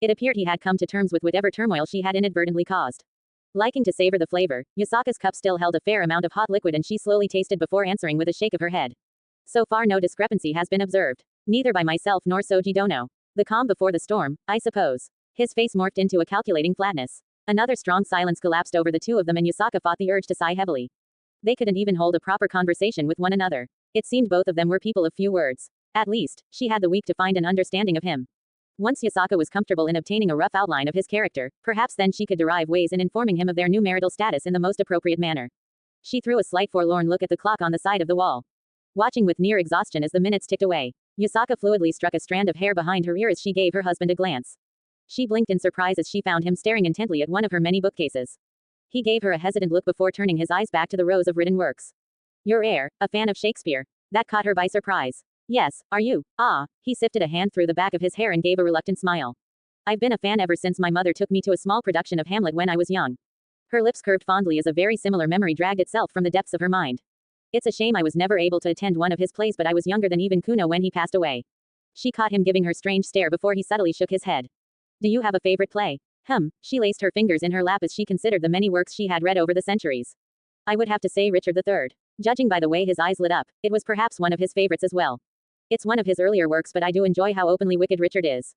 It appeared he had come to terms with whatever turmoil she had inadvertently caused. Liking to savor the flavor, Yasaka's cup still held a fair amount of hot liquid and she slowly tasted before answering with a shake of her head. So far no discrepancy has been observed. Neither by myself nor Soji Dono. The calm before the storm, I suppose. His face morphed into a calculating flatness. Another strong silence collapsed over the two of them and Yasaka fought the urge to sigh heavily. They couldn't even hold a proper conversation with one another. It seemed both of them were people of few words. At least, she had the week to find an understanding of him. Once Yasaka was comfortable in obtaining a rough outline of his character, perhaps then she could derive ways in informing him of their new marital status in the most appropriate manner. She threw a slight forlorn look at the clock on the side of the wall. Watching with near exhaustion as the minutes ticked away, Yasaka fluidly struck a strand of hair behind her ear as she gave her husband a glance. She blinked in surprise as she found him staring intently at one of her many bookcases. He gave her a hesitant look before turning his eyes back to the rows of written works. Your heir, a fan of Shakespeare? That caught her by surprise. Yes, are you? Ah, he sifted a hand through the back of his hair and gave a reluctant smile. I've been a fan ever since my mother took me to a small production of Hamlet when I was young. Her lips curved fondly as a very similar memory dragged itself from the depths of her mind. It's a shame I was never able to attend one of his plays, but I was younger than even Kuno when he passed away. She caught him giving her strange stare before he subtly shook his head. Do you have a favorite play? She laced her fingers in her lap as she considered the many works she had read over the centuries. I would have to say Richard III. Judging by the way his eyes lit up, it was perhaps one of his favorites as well. It's one of his earlier works, but I do enjoy how openly wicked Richard is.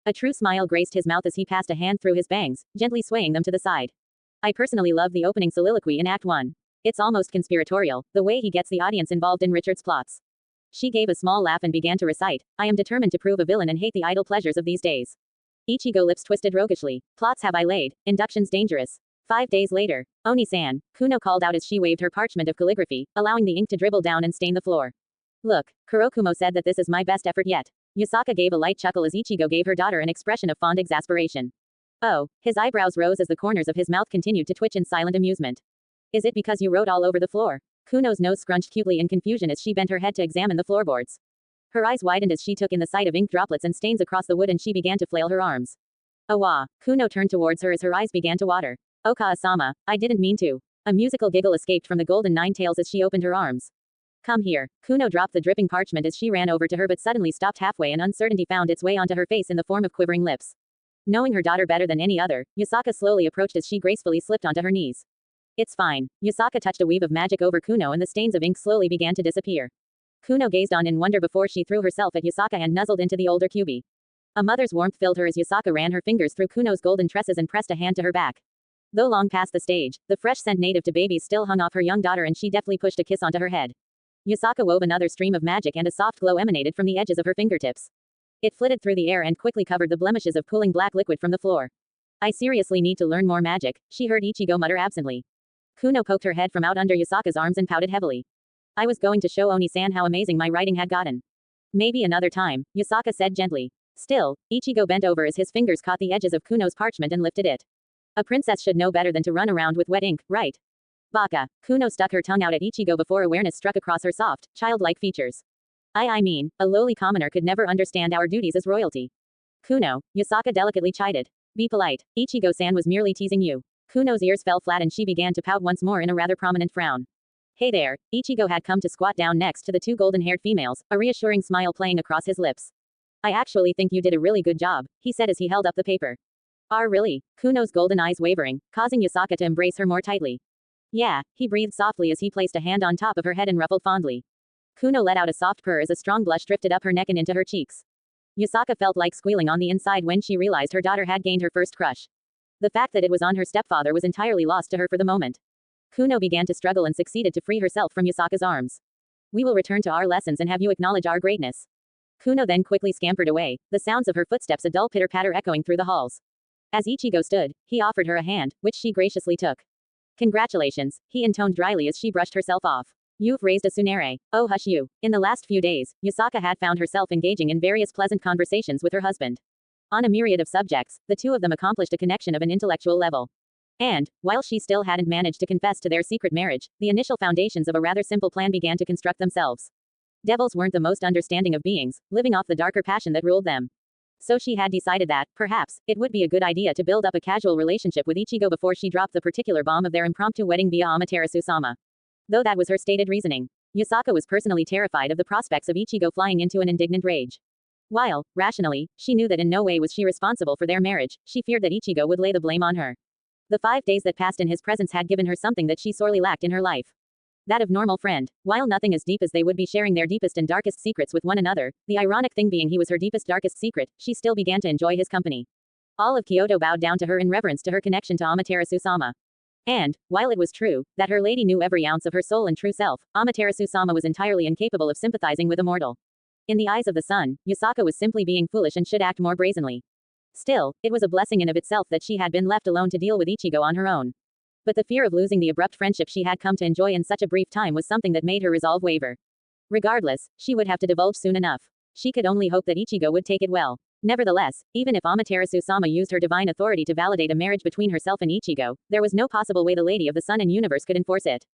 A true smile graced his mouth as he passed a hand through his bangs, gently swaying them to the side. I personally love the opening soliloquy in Act 1. It's almost conspiratorial, the way he gets the audience involved in Richard's plots. She gave a small laugh and began to recite, I am determined to prove a villain and hate the idle pleasures of these days. Ichigo lips twisted roguishly. Plots have I laid, inductions dangerous. 5 days later. Oni-san, Kuno called out as she waved her parchment of calligraphy, allowing the ink to dribble down and stain the floor. Look, Kurokumo said that this is my best effort yet. Yasaka gave a light chuckle as Ichigo gave her daughter an expression of fond exasperation. Oh, his eyebrows rose as the corners of his mouth continued to twitch in silent amusement. Is it because you wrote all over the floor? Kuno's nose scrunched cutely in confusion as she bent her head to examine the floorboards. Her eyes widened as she took in the sight of ink droplets and stains across the wood and she began to flail her arms. Awa, Kuno turned towards her as her eyes began to water. Oka-sama, I didn't mean to. A musical giggle escaped from the golden nine tails as she opened her arms. Come here. Kuno dropped the dripping parchment as she ran over to her but suddenly stopped halfway and uncertainty found its way onto her face in the form of quivering lips. Knowing her daughter better than any other, Yasaka slowly approached as she gracefully slipped onto her knees. It's fine. Yasaka touched a weave of magic over Kuno and the stains of ink slowly began to disappear. Kuno gazed on in wonder before she threw herself at Yasaka and nuzzled into the older Kyubi. A mother's warmth filled her as Yasaka ran her fingers through Kuno's golden tresses and pressed a hand to her back. Though long past the stage, the fresh scent native to babies still hung off her young daughter and she deftly pushed a kiss onto her head. Yasaka wove another stream of magic and a soft glow emanated from the edges of her fingertips. It flitted through the air and quickly covered the blemishes of cooling black liquid from the floor. I seriously need to learn more magic, she heard Ichigo mutter absently. Kuno poked her head from out under Yasaka's arms and pouted heavily. I was going to show Oni-san how amazing my writing had gotten. Maybe another time, Yasaka said gently. Still, Ichigo bent over as his fingers caught the edges of Kuno's parchment and lifted it. A princess should know better than to run around with wet ink, right? Baka. Kuno stuck her tongue out at Ichigo before awareness struck across her soft, childlike features. I mean, a lowly commoner could never understand our duties as royalty. Kuno, Yasaka delicately chided. Be polite, Ichigo-san was merely teasing you. Kuno's ears fell flat and she began to pout once more in a rather prominent frown. Hey there, Ichigo had come to squat down next to the two golden-haired females, a reassuring smile playing across his lips. I actually think you did a really good job, he said as he held up the paper. Really? Kuno's golden eyes wavering, causing Yasaka to embrace her more tightly. Yeah, he breathed softly as he placed a hand on top of her head and ruffled fondly. Kuno let out a soft purr as a strong blush drifted up her neck and into her cheeks. Yasaka felt like squealing on the inside when she realized her daughter had gained her first crush. The fact that it was on her stepfather was entirely lost to her for the moment. Kuno began to struggle and succeeded to free herself from Yasaka's arms. We will return to our lessons and have you acknowledge our greatness. Kuno then quickly scampered away, the sounds of her footsteps a dull pitter-patter echoing through the halls. As Ichigo stood, he offered her a hand, which she graciously took. Congratulations, he intoned dryly as she brushed herself off. You've raised a Tsunere. Oh hush you. In the last few days, Yasaka had found herself engaging in various pleasant conversations with her husband. On a myriad of subjects, the two of them accomplished a connection of an intellectual level. And, while she still hadn't managed to confess to their secret marriage, the initial foundations of a rather simple plan began to construct themselves. Devils weren't the most understanding of beings, living off the darker passion that ruled them. So she had decided that, perhaps, it would be a good idea to build up a casual relationship with Ichigo before she dropped the particular bomb of their impromptu wedding via Amaterasu-sama. Though that was her stated reasoning. Yasaka was personally terrified of the prospects of Ichigo flying into an indignant rage. While, rationally, she knew that in no way was she responsible for their marriage, she feared that Ichigo would lay the blame on her. The 5 days that passed in his presence had given her something that she sorely lacked in her life. That of normal friend. While nothing as deep as they would be sharing their deepest and darkest secrets with one another, the ironic thing being he was her deepest darkest secret, she still began to enjoy his company. All of Kyoto bowed down to her in reverence to her connection to Amaterasu-sama. And, while it was true, that her lady knew every ounce of her soul and true self, Amaterasu-sama was entirely incapable of sympathizing with a mortal. In the eyes of the sun, Yasaka was simply being foolish and should act more brazenly. Still, it was a blessing in of itself that she had been left alone to deal with Ichigo on her own. But the fear of losing the abrupt friendship she had come to enjoy in such a brief time was something that made her resolve waver. Regardless, she would have to divulge soon enough. She could only hope that Ichigo would take it well. Nevertheless, even if Amaterasu-sama used her divine authority to validate a marriage between herself and Ichigo, there was no possible way the Lady of the Sun and Universe could enforce it.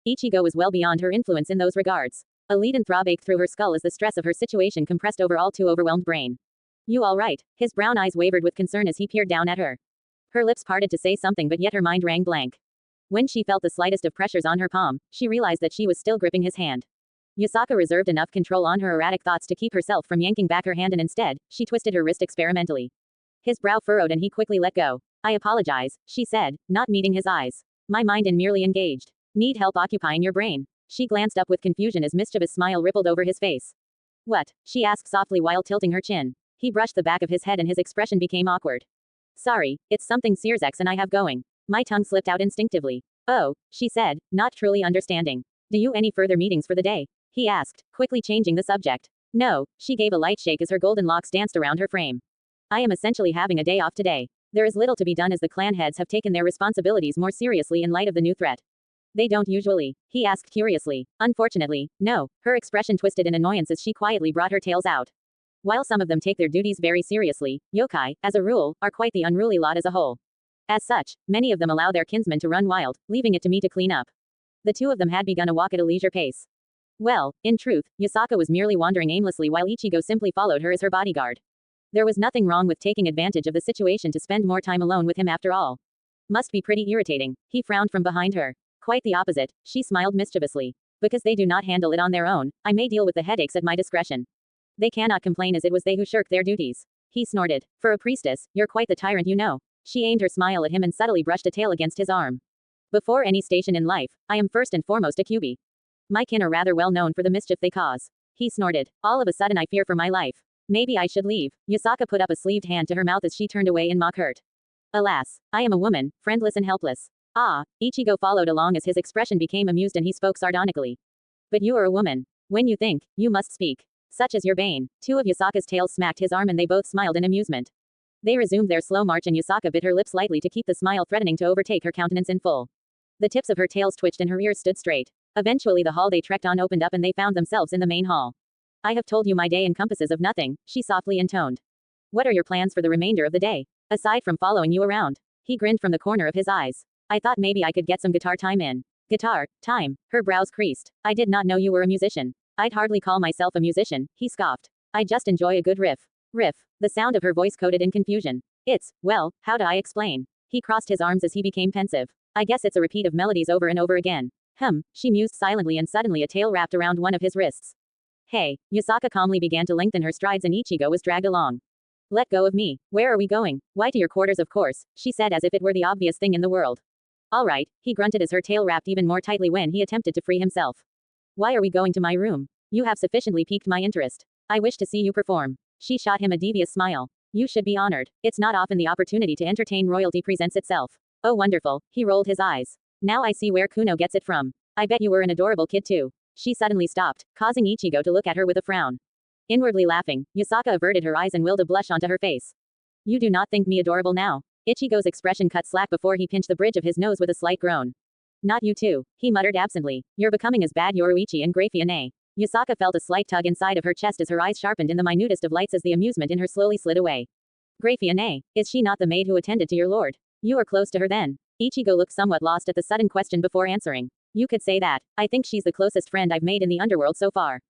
Ichigo was well beyond her influence in those regards. A leaden throb ached through her skull as the stress of her situation compressed over all too overwhelmed brain. You all right? His brown eyes wavered with concern as he peered down at her. Her lips parted to say something but yet her mind rang blank. When she felt the slightest of pressures on her palm, she realized that she was still gripping his hand. Yasaka reserved enough control on her erratic thoughts to keep herself from yanking back her hand and instead, she twisted her wrist experimentally. His brow furrowed and he quickly let go. I apologize, she said, not meeting his eyes. My mind and merely engaged. Need help occupying your brain. She glanced up with confusion as mischievous smile rippled over his face. What? She asked softly while tilting her chin. He brushed the back of his head and his expression became awkward. Sorry, it's something Searsex and I have going. My tongue slipped out instinctively. Oh, she said, not truly understanding. Do you any further meetings for the day? He asked, quickly changing the subject. No, she gave a light shake as her golden locks danced around her frame. I am essentially having a day off today. There is little to be done as the clan heads have taken their responsibilities more seriously in light of the new threat. They don't usually? He asked curiously. Unfortunately, no. Her expression twisted in annoyance as she quietly brought her tails out. While some of them take their duties very seriously, yokai, as a rule, are quite the unruly lot as a whole. As such, many of them allow their kinsmen to run wild, leaving it to me to clean up. The two of them had begun a walk at a leisure pace. Well, in truth, Yasaka was merely wandering aimlessly while Ichigo simply followed her as her bodyguard. There was nothing wrong with taking advantage of the situation to spend more time alone with him after all. Must be pretty irritating. He frowned from behind her. Quite the opposite, she smiled mischievously. Because they do not handle it on their own, I may deal with the headaches at my discretion. They cannot complain as it was they who shirked their duties. He snorted. For a priestess, you're quite the tyrant you know. She aimed her smile at him and subtly brushed a tail against his arm. Before any station in life, I am first and foremost a QB. My kin are rather well known for the mischief they cause. He snorted. All of a sudden I fear for my life. Maybe I should leave. Yasaka put up a sleeved hand to her mouth as she turned away in mock hurt. Alas, I am a woman, friendless and helpless. Ah, Ichigo followed along as his expression became amused and he spoke sardonically. But you are a woman. When you think, you must speak. Such is your bane. Two of Yasaka's tails smacked his arm and they both smiled in amusement. They resumed their slow march and Yusaka bit her lips lightly to keep the smile threatening to overtake her countenance in full. The tips of her tails twitched and her ears stood straight. Eventually the hall they trekked on opened up and they found themselves in the main hall. I have told you my day encompasses of nothing, she softly intoned. What are your plans for the remainder of the day? Aside from following you around. He grinned from the corner of his eyes. I thought maybe I could get some guitar time in. Guitar time. Her brows creased. I did not know you were a musician. I'd hardly call myself a musician, he scoffed. I just enjoy a good riff. Riff. The sound of her voice coded in confusion. It's, well, how do I explain? He crossed his arms as he became pensive. I guess it's a repeat of melodies over and over again. She mused silently and suddenly a tail wrapped around one of his wrists. Hey, Yusaka calmly began to lengthen her strides and Ichigo was dragged along. Let go of me. Where are we going? Why to your quarters of course, she said as if it were the obvious thing in the world. All right, he grunted as her tail wrapped even more tightly when he attempted to free himself. Why are we going to my room? You have sufficiently piqued my interest. I wish to see you perform. She shot him a devious smile. You should be honored. It's not often the opportunity to entertain royalty presents itself. Oh wonderful, he rolled his eyes. Now I see where Kuno gets it from. I bet you were an adorable kid too. She suddenly stopped, causing Ichigo to look at her with a frown. Inwardly laughing, Yusaka averted her eyes and willed a blush onto her face. You do not think me adorable now? Ichigo's expression cut slack before he pinched the bridge of his nose with a slight groan. Not you too, he muttered absently. You're becoming as bad Yoruichi and Grafia. Yusaka felt a slight tug inside of her chest as her eyes sharpened in the minutest of lights as the amusement in her slowly slid away. Grafia, is she not the maid who attended to your lord? You are close to her then. Ichigo looked somewhat lost at the sudden question before answering. You could say that. I think she's the closest friend I've made in the underworld so far.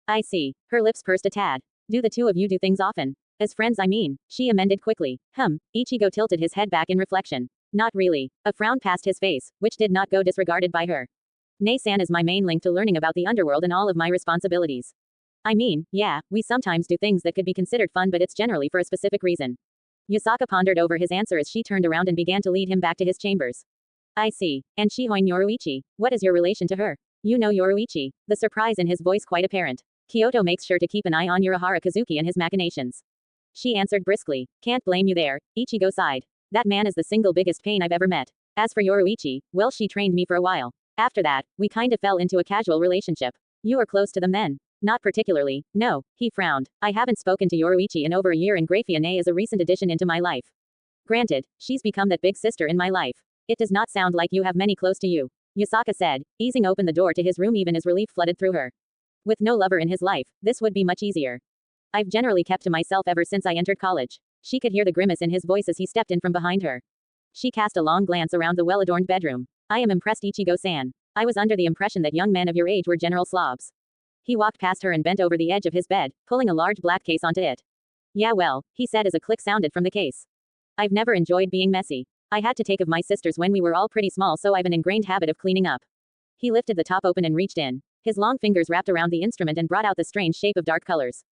I see. Her lips pursed a tad. Do the two of you do things often? As friends I mean, she amended quickly. Ichigo tilted his head back in reflection. Not really. A frown passed his face, which did not go disregarded by her. Nei-san is my main link to learning about the underworld and all of my responsibilities. I mean, yeah, we sometimes do things that could be considered fun but it's generally for a specific reason. Yusaka pondered over his answer as she turned around and began to lead him back to his chambers. I see. And Shihoin Yoruichi, what is your relation to her? You know Yoruichi, the surprise in his voice quite apparent. Kyoto makes sure to keep an eye on Urahara Kazuki and his machinations. She answered briskly. Can't blame you there, Ichigo sighed. That man is the single biggest pain I've ever met. As for Yoruichi, well she trained me for a while. After that, we kind of fell into a casual relationship. You were close to them then? Not particularly, no, he frowned. I haven't spoken to Yoruichi in over a year and Grafia is a recent addition into my life. Granted, she's become that big sister in my life. It does not sound like you have many close to you, Yusaka said, easing open the door to his room even as relief flooded through her. With no lover in his life, this would be much easier. I've generally kept to myself ever since I entered college. She could hear the grimace in his voice as he stepped in from behind her. She cast a long glance around the well-adorned bedroom. I am impressed Ichigo-san. I was under the impression that young men of your age were general slobs. He walked past her and bent over the edge of his bed, pulling a large black case onto it. Yeah well, he said as a click sounded from the case. I've never enjoyed being messy. I had to take of my sisters when we were all pretty small so I've an ingrained habit of cleaning up. He lifted the top open and reached in. His long fingers wrapped around the instrument and brought out the strange shape of dark colors.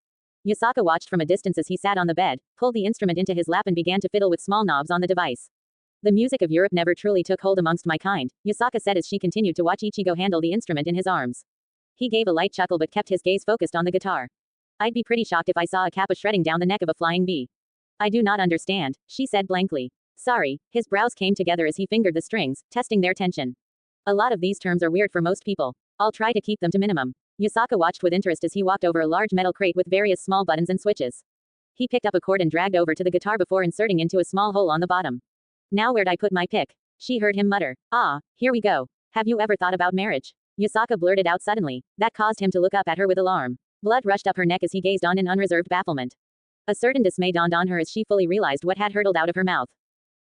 Yusaka watched from a distance as he sat on the bed, pulled the instrument into his lap and began to fiddle with small knobs on the device. The music of Europe never truly took hold amongst my kind, Yusaka said as she continued to watch Ichigo handle the instrument in his arms. He gave a light chuckle but kept his gaze focused on the guitar. I'd be pretty shocked if I saw a kappa shredding down the neck of a flying bee. I do not understand, she said blankly. Sorry, his brows came together as he fingered the strings, testing their tension. A lot of these terms are weird for most people. I'll try to keep them to minimum. Yusaka watched with interest as he walked over a large metal crate with various small buttons and switches. He picked up a cord and dragged over to the guitar before inserting into a small hole on the bottom. Now where'd I put my pick? She heard him mutter. Ah, here we go. Have you ever thought about marriage? Yusaka blurted out suddenly. That caused him to look up at her with alarm. Blood rushed up her neck as he gazed on in unreserved bafflement. A certain dismay dawned on her as she fully realized what had hurtled out of her mouth.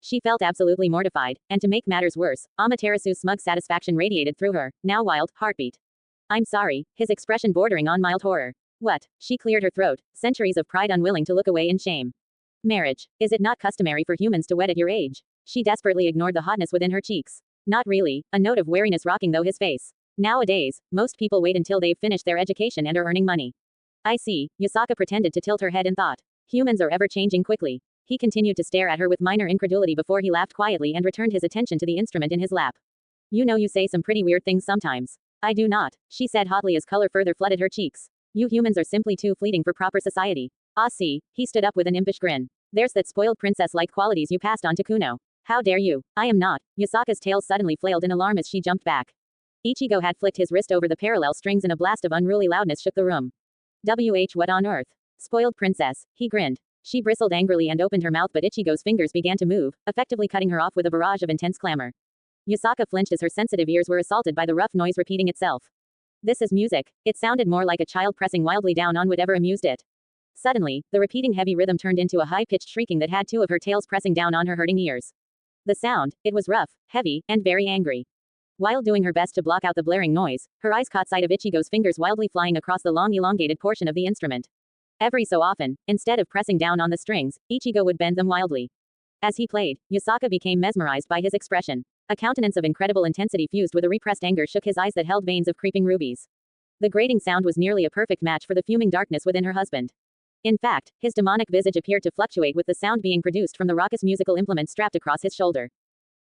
She felt absolutely mortified, and to make matters worse, Amaterasu's smug satisfaction radiated through her, now wild, heartbeat. I'm sorry, his expression bordering on mild horror. What? She cleared her throat, centuries of pride unwilling to look away in shame. Marriage. Is it not customary for humans to wed at your age? She desperately ignored the hotness within her cheeks. Not really, a note of wariness rocking though his face. Nowadays, most people wait until they've finished their education and are earning money. I see, Yusaka pretended to tilt her head in thought. Humans are ever changing quickly. He continued to stare at her with minor incredulity before he laughed quietly and returned his attention to the instrument in his lap. You know you say some pretty weird things sometimes. I do not, she said hotly as color further flooded her cheeks. You humans are simply too fleeting for proper society. Ah see, he stood up with an impish grin. There's that spoiled princess-like qualities you passed on to Kuno. How dare you? I am not. Yusaka's tail suddenly flailed in alarm as she jumped back. Ichigo had flicked his wrist over the parallel strings and a blast of unruly loudness shook the room. What on earth? Spoiled princess, he grinned. She bristled angrily and opened her mouth, but Ichigo's fingers began to move, effectively cutting her off with a barrage of intense clamor. Yusaka flinched as her sensitive ears were assaulted by the rough noise repeating itself. This is music. It sounded more like a child pressing wildly down on whatever amused it. Suddenly, the repeating heavy rhythm turned into a high-pitched shrieking that had two of her tails pressing down on her hurting ears. The sound, it was rough, heavy, and very angry. While doing her best to block out the blaring noise, her eyes caught sight of Ichigo's fingers wildly flying across the long elongated portion of the instrument. Every so often, instead of pressing down on the strings, Ichigo would bend them wildly. As he played, Yusaka became mesmerized by his expression. A countenance of incredible intensity fused with a repressed anger shook his eyes that held veins of creeping rubies. The grating sound was nearly a perfect match for the fuming darkness within her husband. In fact, his demonic visage appeared to fluctuate with the sound being produced from the raucous musical implement strapped across his shoulder.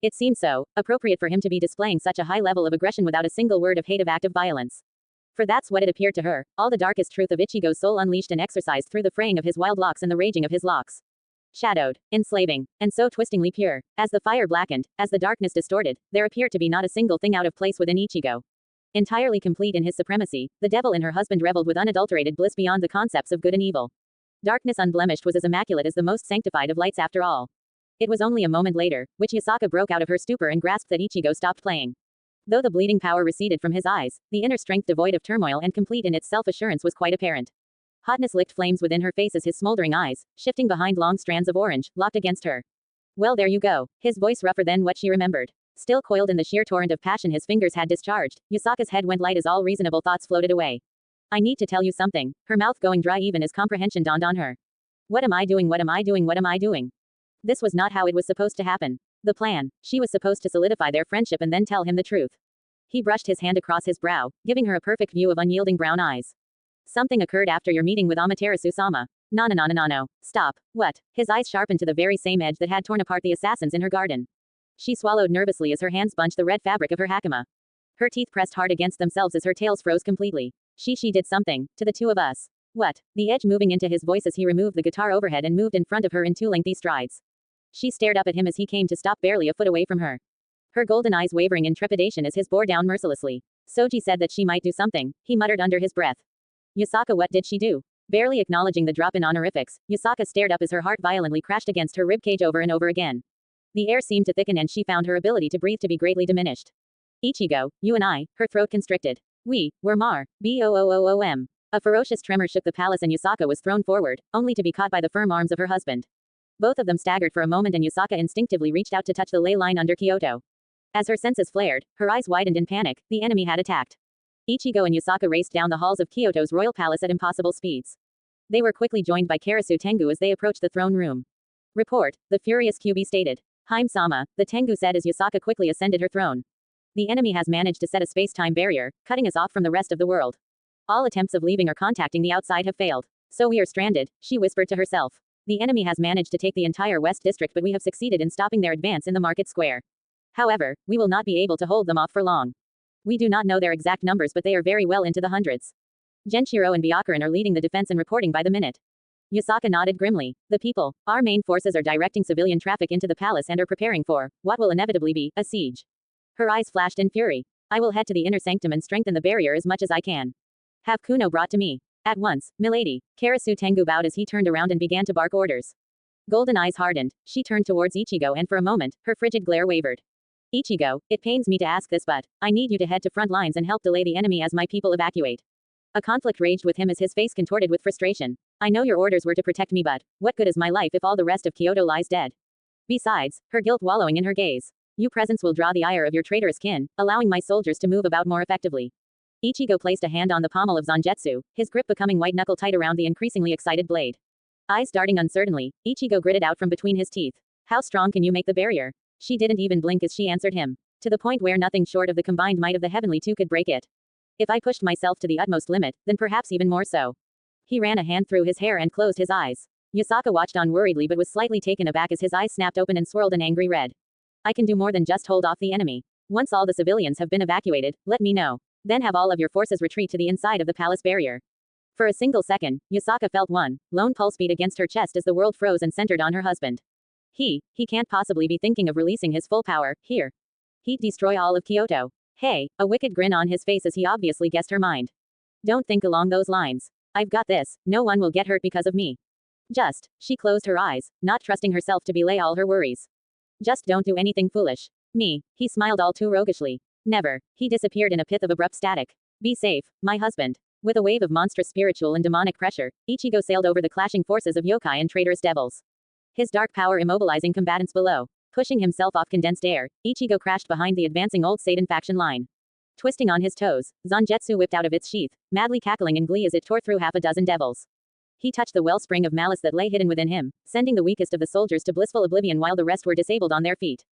It seemed so appropriate for him to be displaying such a high level of aggression without a single word of hate of active violence. For that's what it appeared to her, all the darkest truth of Ichigo's soul unleashed and exercised through the fraying of his wild locks and the raging of his locks. Shadowed, enslaving, and so twistingly pure. As the fire blackened, as the darkness distorted, there appeared to be not a single thing out of place within Ichigo. Entirely complete in his supremacy, the devil in her husband reveled with unadulterated bliss beyond the concepts of good and evil. Darkness unblemished was as immaculate as the most sanctified of lights after all. It was only a moment later, which Yusaka broke out of her stupor and grasped that Ichigo stopped playing. Though the bleeding power receded from his eyes, the inner strength devoid of turmoil and complete in its self-assurance was quite apparent. Hotness licked flames within her face as his smoldering eyes, shifting behind long strands of orange, locked against her. Well, there you go, his voice rougher than what she remembered. Still coiled in the sheer torrent of passion his fingers had discharged, Yusaka's head went light as all reasonable thoughts floated away. I need to tell you something, her mouth going dry even as comprehension dawned on her. What am I doing? What am I doing? What am I doing? This was not how it was supposed to happen. The plan, she was supposed to solidify their friendship and then tell him the truth. He brushed his hand across his brow, giving her a perfect view of unyielding brown eyes. Something occurred after your meeting with Amaterasu-sama. No. Stop. What? His eyes sharpened to the very same edge that had torn apart the assassins in her garden. She swallowed nervously as her hands bunched the red fabric of her hakama. Her teeth pressed hard against themselves as her tails froze completely. She did something, to the two of us. What? The edge moving into his voice as he removed the guitar overhead and moved in front of her in two lengthy strides. She stared up at him as he came to stop barely a foot away from her. Her golden eyes wavering in trepidation as his bore down mercilessly. Soji said that she might do something, he muttered under his breath. Yusaka, what did she do? Barely acknowledging the drop in honorifics, Yusaka stared up as her heart violently crashed against her ribcage over and over again. The air seemed to thicken and she found her ability to breathe to be greatly diminished. Ichigo, you and I, her throat constricted. We're Boom. A ferocious tremor shook the palace and Yusaka was thrown forward, only to be caught by the firm arms of her husband. Both of them staggered for a moment and Yusaka instinctively reached out to touch the ley line under Kyoto. As her senses flared, her eyes widened in panic, the enemy had attacked. Ichigo and Yusaka raced down the halls of Kyoto's royal palace at impossible speeds. They were quickly joined by Karasu Tengu as they approached the throne room. Report, the furious QB stated. Haim-sama, the Tengu said as Yusaka quickly ascended her throne. The enemy has managed to set a space-time barrier, cutting us off from the rest of the world. All attempts of leaving or contacting the outside have failed. So we are stranded, she whispered to herself. The enemy has managed to take the entire West District, but we have succeeded in stopping their advance in the market square. However, we will not be able to hold them off for long. We do not know their exact numbers, but they are very well into the hundreds. Genshiro and Byakuran are leading the defense and reporting by the minute. Yusaka nodded grimly. The people, our main forces are directing civilian traffic into the palace and are preparing for what will inevitably be a siege. Her eyes flashed in fury. I will head to the inner sanctum and strengthen the barrier as much as I can. Have Kuno brought to me. At once, milady. Karasu Tengu bowed as he turned around and began to bark orders. Golden eyes hardened. She turned towards Ichigo and for a moment, her frigid glare wavered. Ichigo, it pains me to ask this, but I need you to head to front lines and help delay the enemy as my people evacuate. A conflict raged with him as his face contorted with frustration. I know your orders were to protect me, but what good is my life if all the rest of Kyoto lies dead? Besides, her guilt wallowing in her gaze. Your presence will draw the ire of your traitorous kin, allowing my soldiers to move about more effectively. Ichigo placed a hand on the pommel of Zangetsu, his grip becoming white-knuckle tight around the increasingly excited blade. Eyes darting uncertainly, Ichigo gritted out from between his teeth. How strong can you make the barrier? She didn't even blink as she answered him. To the point where nothing short of the combined might of the heavenly two could break it. If I pushed myself to the utmost limit, then perhaps even more so. He ran a hand through his hair and closed his eyes. Yusaka watched on worriedly but was slightly taken aback as his eyes snapped open and swirled an angry red. I can do more than just hold off the enemy. Once all the civilians have been evacuated, let me know. Then have all of your forces retreat to the inside of the palace barrier. For a single second, Yusaka felt one lone pulse beat against her chest as the world froze and centered on her husband. He can't possibly be thinking of releasing his full power, here. He'd destroy all of Kyoto. Hey, a wicked grin on his face as he obviously guessed her mind. Don't think along those lines. I've got this, no one will get hurt because of me. She closed her eyes, not trusting herself to belay all her worries. Just don't do anything foolish. Me, he smiled all too roguishly. Never. He disappeared in a pith of abrupt static. Be safe, my husband. With a wave of monstrous spiritual and demonic pressure, Ichigo sailed over the clashing forces of yokai and traitorous devils. His dark power immobilizing combatants below. Pushing himself off condensed air, Ichigo crashed behind the advancing old Satan faction line. Twisting on his toes, Zangetsu whipped out of its sheath, madly cackling in glee as it tore through half a dozen devils. He touched the wellspring of malice that lay hidden within him, sending the weakest of the soldiers to blissful oblivion while the rest were disabled on their feet.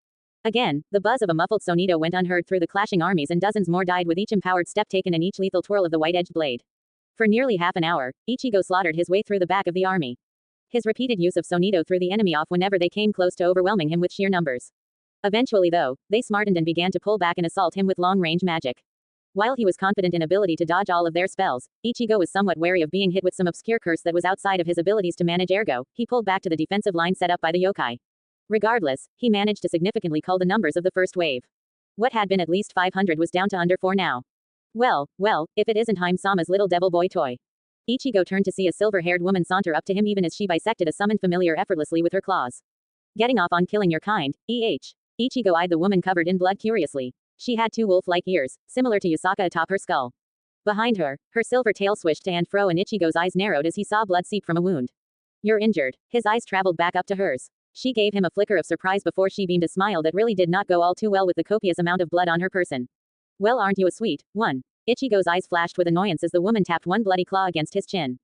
Again, the buzz of a muffled sonito went unheard through the clashing armies and dozens more died with each empowered step taken and each lethal twirl of the white-edged blade. For nearly half an hour, Ichigo slaughtered his way through the back of the army. His repeated use of sonito threw the enemy off whenever they came close to overwhelming him with sheer numbers. Eventually though, they smartened and began to pull back and assault him with long-range magic. While he was confident in ability to dodge all of their spells, Ichigo was somewhat wary of being hit with some obscure curse that was outside of his abilities to manage ergo, he pulled back to the defensive line set up by the yokai. Regardless, he managed to significantly cull the numbers of the first wave. What had been at least 500 was down to under 4 now. Well, if it isn't Haim-sama's little devil boy toy. Ichigo turned to see a silver-haired woman saunter up to him even as she bisected a summoned familiar effortlessly with her claws. Getting off on killing your kind, Ichigo eyed the woman covered in blood curiously. She had 2 wolf-like ears, similar to Yasaka atop her skull. Behind her, her silver tail swished to and fro and Ichigo's eyes narrowed as he saw blood seep from a wound. You're injured. His eyes traveled back up to hers. She gave him a flicker of surprise before she beamed a smile that really did not go all too well with the copious amount of blood on her person. Well, aren't you a sweet one? Ichigo's eyes flashed with annoyance as the woman tapped one bloody claw against his chin.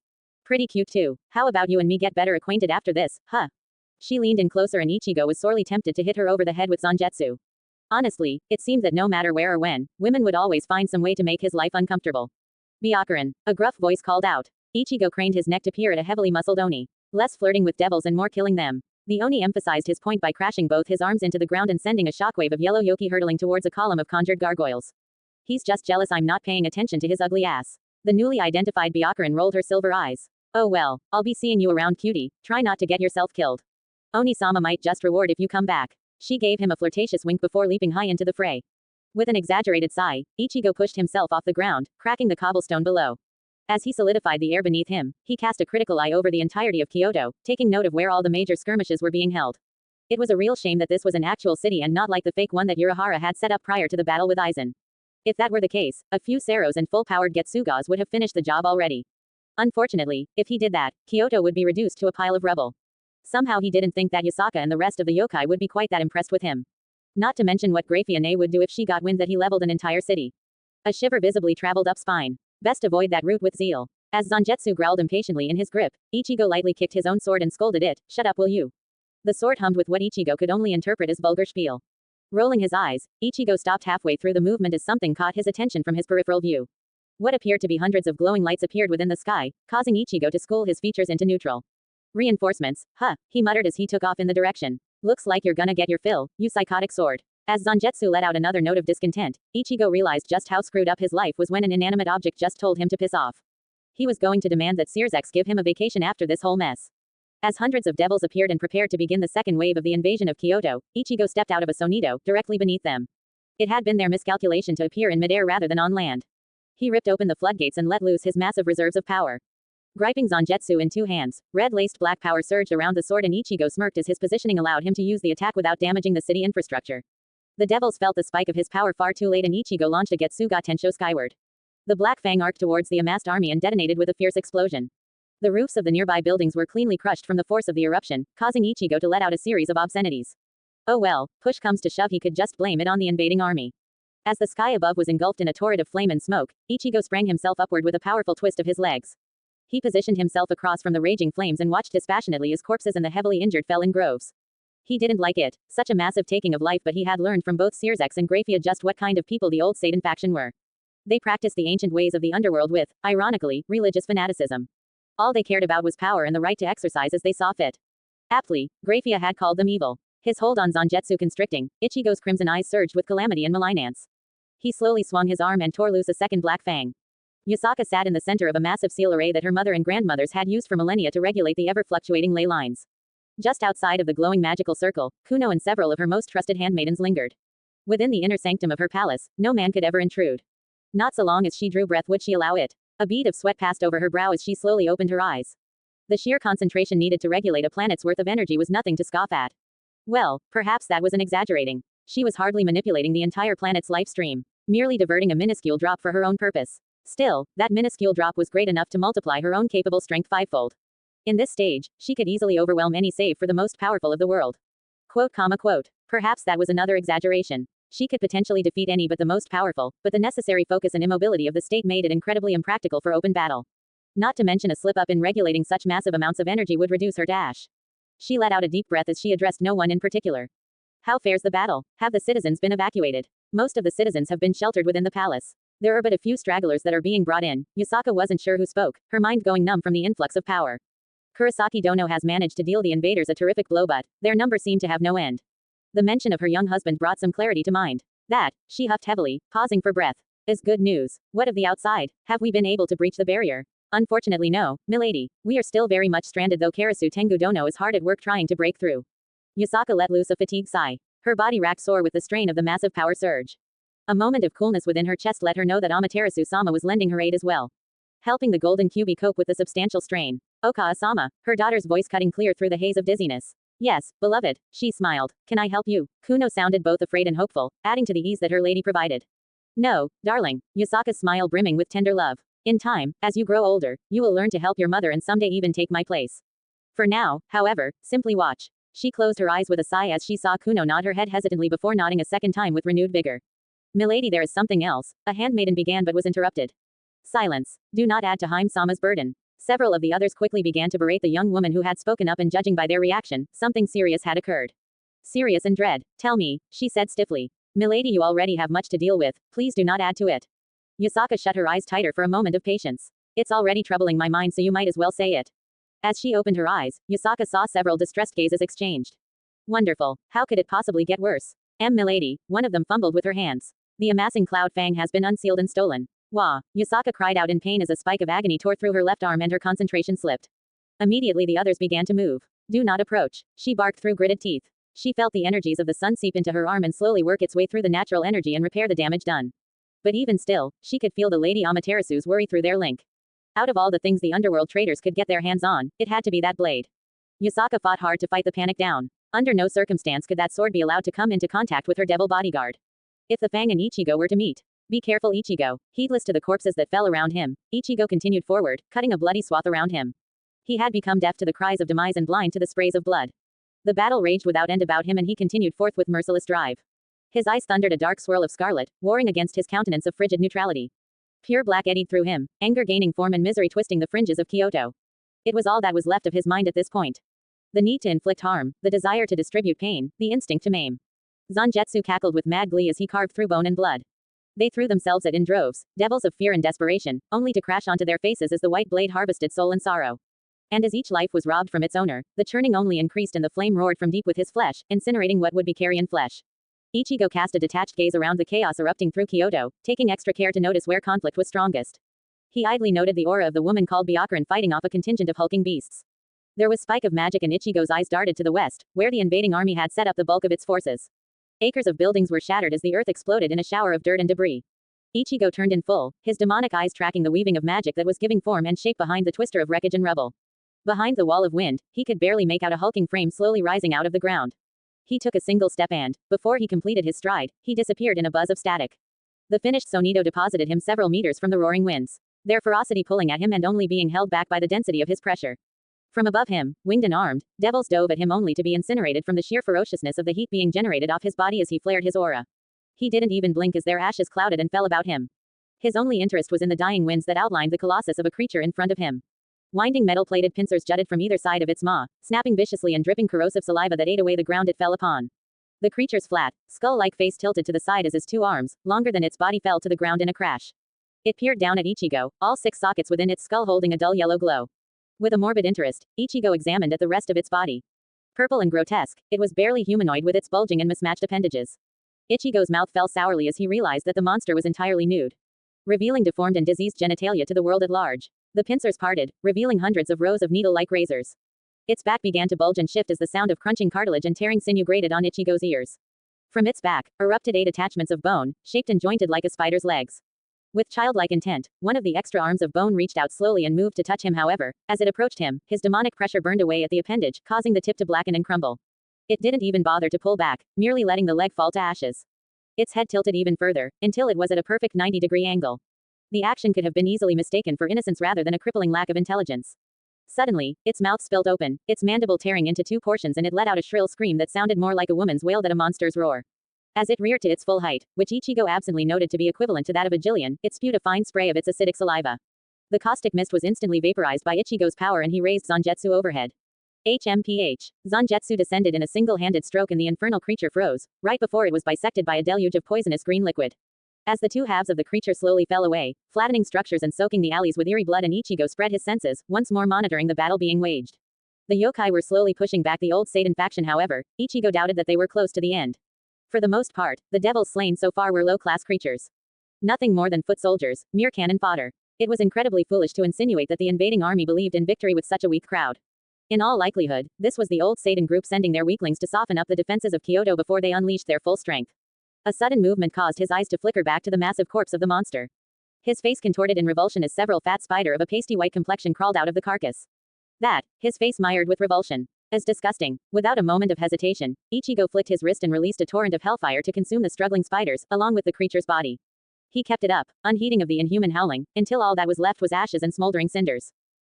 Pretty cute too. How about you and me get better acquainted after this, huh? She leaned in closer and Ichigo was sorely tempted to hit her over the head with Zangetsu. Honestly, it seemed that no matter where or when, women would always find some way to make his life uncomfortable. Byakuran, a gruff voice called out. Ichigo craned his neck to peer at a heavily muscled Oni. Less flirting with devils and more killing them. The Oni emphasized his point by crashing both his arms into the ground and sending a shockwave of yellow yoki hurtling towards a column of conjured gargoyles. He's just jealous I'm not paying attention to his ugly ass. The newly identified Byakuran rolled her silver eyes. Oh well, I'll be seeing you around, cutie. Try not to get yourself killed. Oni-sama might just reward if you come back. She gave him a flirtatious wink before leaping high into the fray. With an exaggerated sigh, Ichigo pushed himself off the ground, cracking the cobblestone below. As he solidified the air beneath him, he cast a critical eye over the entirety of Kyoto, taking note of where all the major skirmishes were being held. It was a real shame that this was an actual city and not like the fake one that Urahara had set up prior to the battle with Aizen. If that were the case, a few Seros and full-powered Getsugas would have finished the job already. Unfortunately, if he did that, Kyoto would be reduced to a pile of rubble. Somehow he didn't think that Yasaka and the rest of the yokai would be quite that impressed with him. Not to mention what Grafia would do if she got wind that he leveled an entire city. A shiver visibly traveled up spine. Best avoid that route with zeal. As Zangetsu growled impatiently in his grip, Ichigo lightly kicked his own sword and scolded it, shut up will you. The sword hummed with what Ichigo could only interpret as vulgar spiel. Rolling his eyes, Ichigo stopped halfway through the movement as something caught his attention from his peripheral view. What appeared to be hundreds of glowing lights appeared within the sky, causing Ichigo to school his features into neutral. Reinforcements, huh, he muttered as he took off in the direction. Looks like you're gonna get your fill, you psychotic sword. As Zangetsu let out another note of discontent, Ichigo realized just how screwed up his life was when an inanimate object just told him to piss off. He was going to demand that Searsex give him a vacation after this whole mess. As hundreds of devils appeared and prepared to begin the second wave of the invasion of Kyoto, Ichigo stepped out of a sonito, directly beneath them. It had been their miscalculation to appear in midair rather than on land. He ripped open the floodgates and let loose his massive reserves of power. Griping Zangetsu in 2 hands, red-laced black power surged around the sword and Ichigo smirked as his positioning allowed him to use the attack without damaging the city infrastructure. The devils felt the spike of his power far too late and Ichigo launched a Getsuga Tensho skyward. The black fang arced towards the amassed army and detonated with a fierce explosion. The roofs of the nearby buildings were cleanly crushed from the force of the eruption, causing Ichigo to let out a series of obscenities. Oh well, push comes to shove he could just blame it on the invading army. As the sky above was engulfed in a torrent of flame and smoke, Ichigo sprang himself upward with a powerful twist of his legs. He positioned himself across from the raging flames and watched dispassionately as corpses and the heavily injured fell in groves. He didn't like it, such a massive taking of life, but he had learned from both Searsex and Grafia just what kind of people the old Satan faction were. They practiced the ancient ways of the underworld with, ironically, religious fanaticism. All they cared about was power and the right to exercise as they saw fit. Aptly, Grafia had called them evil. His hold on Zangetsu constricting, Ichigo's crimson eyes surged with calamity and malignance. He slowly swung his arm and tore loose a second black fang. Yasaka sat in the center of a massive seal array that her mother and grandmothers had used for millennia to regulate the ever-fluctuating ley lines. Just outside of the glowing magical circle, Kuno and several of her most trusted handmaidens lingered. Within the inner sanctum of her palace, no man could ever intrude. Not so long as she drew breath would she allow it. A bead of sweat passed over her brow as she slowly opened her eyes. The sheer concentration needed to regulate a planet's worth of energy was nothing to scoff at. Well, perhaps that was an exaggerating. She was hardly manipulating the entire planet's life stream, merely diverting a minuscule drop for her own purpose. Still, that minuscule drop was great enough to multiply her own capable strength fivefold. In this stage, she could easily overwhelm any save for the most powerful of the world. Quote. Perhaps that was another exaggeration. She could potentially defeat any but the most powerful, but the necessary focus and immobility of the state made it incredibly impractical for open battle. Not to mention a slip-up in regulating such massive amounts of energy would reduce her dash. She let out a deep breath as she addressed no one in particular. How fares the battle? Have the citizens been evacuated? Most of the citizens have been sheltered within the palace. There are but a few stragglers that are being brought in. Yusaka wasn't sure who spoke, her mind going numb from the influx of power. Kurosaki Dono has managed to deal the invaders a terrific blow, but their number seemed to have no end. The mention of her young husband brought some clarity to mind. That, she huffed heavily, pausing for breath, is good news. What of the outside? Have we been able to breach the barrier? Unfortunately no, milady. We are still very much stranded, though Karasu Tengu Dono is hard at work trying to break through. Yusaka let loose a fatigued sigh. Her body racked sore with the strain of the massive power surge. A moment of coolness within her chest let her know that Amaterasu-sama was lending her aid as well, helping the golden QB cope with the substantial strain. Oka-sama, her daughter's voice cutting clear through the haze of dizziness. Yes, beloved, she smiled. Can I help you? Kuno sounded both afraid and hopeful, adding to the ease that her lady provided. No, darling, Yusaka's smile brimming with tender love. In time, as you grow older, you will learn to help your mother and someday even take my place. For now, however, simply watch. She closed her eyes with a sigh as she saw Kuno nod her head hesitantly before nodding a second time with renewed vigor. Milady, there is something else, a handmaiden began but was interrupted. Silence. Do not add to Haim-sama's burden. Several of the others quickly began to berate the young woman who had spoken up, and judging by their reaction, something serious had occurred. Serious and dread. Tell me, she said stiffly. Milady, you already have much to deal with, please do not add to it. Yusaka shut her eyes tighter for a moment of patience. It's already troubling my mind, so you might as well say it. As she opened her eyes, Yusaka saw several distressed gazes exchanged. Wonderful. How could it possibly get worse? Milady, one of them fumbled with her hands. The amassing cloud fang has been unsealed and stolen. Wah! Yusaka cried out in pain as a spike of agony tore through her left arm and her concentration slipped. Immediately the others began to move. Do not approach, she barked through gritted teeth. She felt the energies of the sun seep into her arm and slowly work its way through the natural energy and repair the damage done. But even still, she could feel the Lady Amaterasu's worry through their link. Out of all the things the underworld traders could get their hands on, it had to be that blade. Yusaka fought hard to fight the panic down. Under no circumstance could that sword be allowed to come into contact with her devil bodyguard. If the Fang and Ichigo were to meet. Be careful, Ichigo. Heedless to the corpses that fell around him, Ichigo continued forward, cutting a bloody swath around him. He had become deaf to the cries of demise and blind to the sprays of blood. The battle raged without end about him, and he continued forth with merciless drive. His eyes thundered a dark swirl of scarlet, warring against his countenance of frigid neutrality. Pure black eddied through him, anger gaining form and misery twisting the fringes of Kyoto. It was all that was left of his mind at this point. The need to inflict harm, the desire to distribute pain, the instinct to maim. Zangetsu cackled with mad glee as he carved through bone and blood. They threw themselves at in droves, devils of fear and desperation, only to crash onto their faces as the white blade harvested soul and sorrow. And as each life was robbed from its owner, the churning only increased and the flame roared from deep with his flesh, incinerating what would be carrion flesh. Ichigo cast a detached gaze around the chaos erupting through Kyoto, taking extra care to notice where conflict was strongest. He idly noted the aura of the woman called Byakuran fighting off a contingent of hulking beasts. There was spike of magic, and Ichigo's eyes darted to the west, where the invading army had set up the bulk of its forces. Acres of buildings were shattered as the earth exploded in a shower of dirt and debris. Ichigo turned in full, his demonic eyes tracking the weaving of magic that was giving form and shape behind the twister of wreckage and rubble. Behind the wall of wind, he could barely make out a hulking frame slowly rising out of the ground. He took a single step and, before he completed his stride, he disappeared in a buzz of static. The finished Sonido deposited him several meters from the roaring winds, their ferocity pulling at him and only being held back by the density of his pressure. From above him, winged and armed, devils dove at him only to be incinerated from the sheer ferociousness of the heat being generated off his body as he flared his aura. He didn't even blink as their ashes clouded and fell about him. His only interest was in the dying winds that outlined the colossus of a creature in front of him. Winding metal-plated pincers jutted from either side of its maw, snapping viciously and dripping corrosive saliva that ate away the ground it fell upon. The creature's flat, skull-like face tilted to the side as his two arms, longer than its body, fell to the ground in a crash. It peered down at Ichigo, all 6 sockets within its skull holding a dull yellow glow. With a morbid interest, Ichigo examined at the rest of its body. Purple and grotesque, it was barely humanoid with its bulging and mismatched appendages. Ichigo's mouth fell sourly as he realized that the monster was entirely nude, revealing deformed and diseased genitalia to the world at large. The pincers parted, revealing hundreds of rows of needle-like razors. Its back began to bulge and shift as the sound of crunching cartilage and tearing sinew grated on Ichigo's ears. From its back, erupted 8 attachments of bone, shaped and jointed like a spider's legs. With childlike intent, one of the extra arms of bone reached out slowly and moved to touch him. However, as it approached him, his demonic pressure burned away at the appendage, causing the tip to blacken and crumble. It didn't even bother to pull back, merely letting the leg fall to ashes. Its head tilted even further, until it was at a perfect 90-degree angle. The action could have been easily mistaken for innocence rather than a crippling lack of intelligence. Suddenly, its mouth spilled open, its mandible tearing into two portions, and it let out a shrill scream that sounded more like a woman's wail than a monster's roar. As it reared to its full height, which Ichigo absently noted to be equivalent to that of a Jillian, it spewed a fine spray of its acidic saliva. The caustic mist was instantly vaporized by Ichigo's power and he raised Zangetsu overhead. HMPH. Zangetsu descended in a single-handed stroke and the infernal creature froze, right before it was bisected by a deluge of poisonous green liquid. As the two halves of the creature slowly fell away, flattening structures and soaking the alleys with eerie blood, and Ichigo spread his senses, once more monitoring the battle being waged. The yokai were slowly pushing back the old Satan faction. However, Ichigo doubted that they were close to the end. For the most part, the devils slain so far were low-class creatures. Nothing more than foot soldiers, mere cannon fodder. It was incredibly foolish to insinuate that the invading army believed in victory with such a weak crowd. In all likelihood, this was the old Satan group sending their weaklings to soften up the defenses of Kyoto before they unleashed their full strength. A sudden movement caused his eyes to flicker back to the massive corpse of the monster. His face contorted in revulsion as several fat spider of a pasty white complexion crawled out of the carcass. His face mired with revulsion. As disgusting. Without a moment of hesitation, Ichigo flicked his wrist and released a torrent of hellfire to consume the struggling spiders, along with the creature's body. He kept it up, unheeding of the inhuman howling, until all that was left was ashes and smoldering cinders.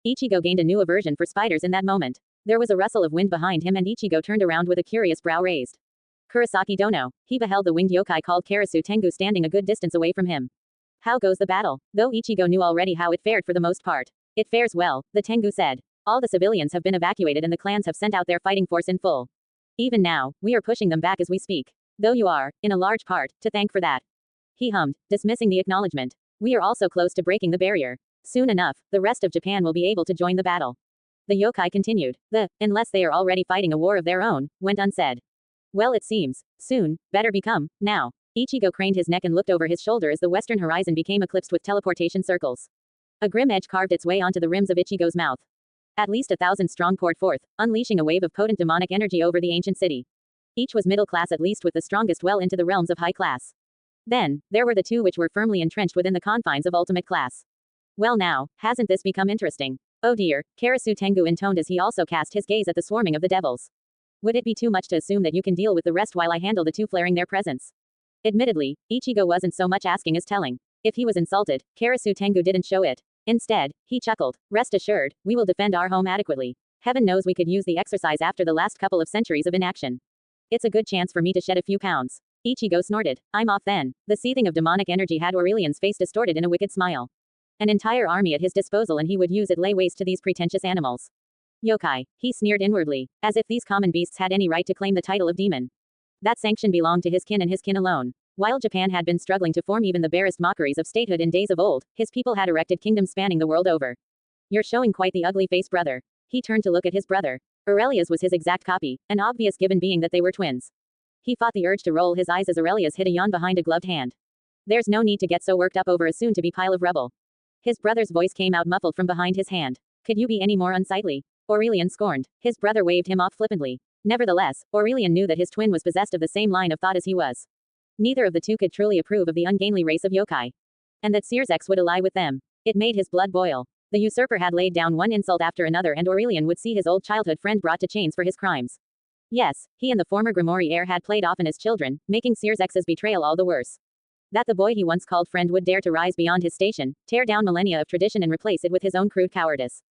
Ichigo gained a new aversion for spiders in that moment. There was a rustle of wind behind him and Ichigo turned around with a curious brow raised. Kurosaki Dono. He beheld the winged yokai called Karasu Tengu standing a good distance away from him. How goes the battle? Though Ichigo knew already how it fared for the most part. It fares well, the Tengu said. All the civilians have been evacuated and the clans have sent out their fighting force in full. Even now, we are pushing them back as we speak. Though you are, in a large part, to thank for that. He hummed, dismissing the acknowledgement. We are also close to breaking the barrier. Soon enough, the rest of Japan will be able to join the battle. The yokai continued. Unless they are already fighting a war of their own, went unsaid. Well, it seems. Soon, better become, now. Ichigo craned his neck and looked over his shoulder as the western horizon became eclipsed with teleportation circles. A grim edge carved its way onto the rims of Ichigo's mouth. At least 1,000 strong poured forth, unleashing a wave of potent demonic energy over the ancient city. Each was middle class, at least with the strongest well into the realms of high class. Then, there were the two which were firmly entrenched within the confines of ultimate class. Well now, hasn't this become interesting? Oh dear, Karasu Tengu intoned as he also cast his gaze at the swarming of the devils. Would it be too much to assume that you can deal with the rest while I handle the two flaring their presence? Admittedly, Ichigo wasn't so much asking as telling. If he was insulted, Karasu Tengu didn't show it. Instead, he chuckled. Rest assured, we will defend our home adequately. Heaven knows we could use the exercise after the last couple of centuries of inaction. It's a good chance for me to shed a few pounds. Ichigo snorted. I'm off then. The seething of demonic energy had Aurelian's face distorted in a wicked smile. An entire army at his disposal and he would use it lay waste to these pretentious animals. Yokai, he sneered inwardly, as if these common beasts had any right to claim the title of demon. That sanction belonged to his kin and his kin alone. While Japan had been struggling to form even the barest mockeries of statehood in days of old, his people had erected kingdoms spanning the world over. You're showing quite the ugly face, brother. He turned to look at his brother. Aurelia's was his exact copy, an obvious given being that they were twins. He fought the urge to roll his eyes as Aurelia's hid a yawn behind a gloved hand. There's no need to get so worked up over a soon-to-be pile of rubble. His brother's voice came out muffled from behind his hand. Could you be any more unsightly? Aurelian scorned. His brother waved him off flippantly. Nevertheless, Aurelian knew that his twin was possessed of the same line of thought as he was. Neither of the two could truly approve of the ungainly race of yokai. And that Searsex would ally with them. It made his blood boil. The usurper had laid down one insult after another and Aurelian would see his old childhood friend brought to chains for his crimes. Yes, he and the former Grimoire heir had played often as children, making Searsex's betrayal all the worse. That the boy he once called friend would dare to rise beyond his station, tear down millennia of tradition and replace it with his own crude cowardice.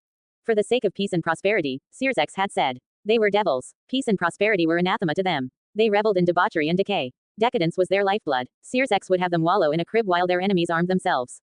For the sake of peace and prosperity, Searsex had said. They were devils. Peace and prosperity were anathema to them. They reveled in debauchery and decay. Decadence was their lifeblood. Searsex would have them wallow in a crib while their enemies armed themselves.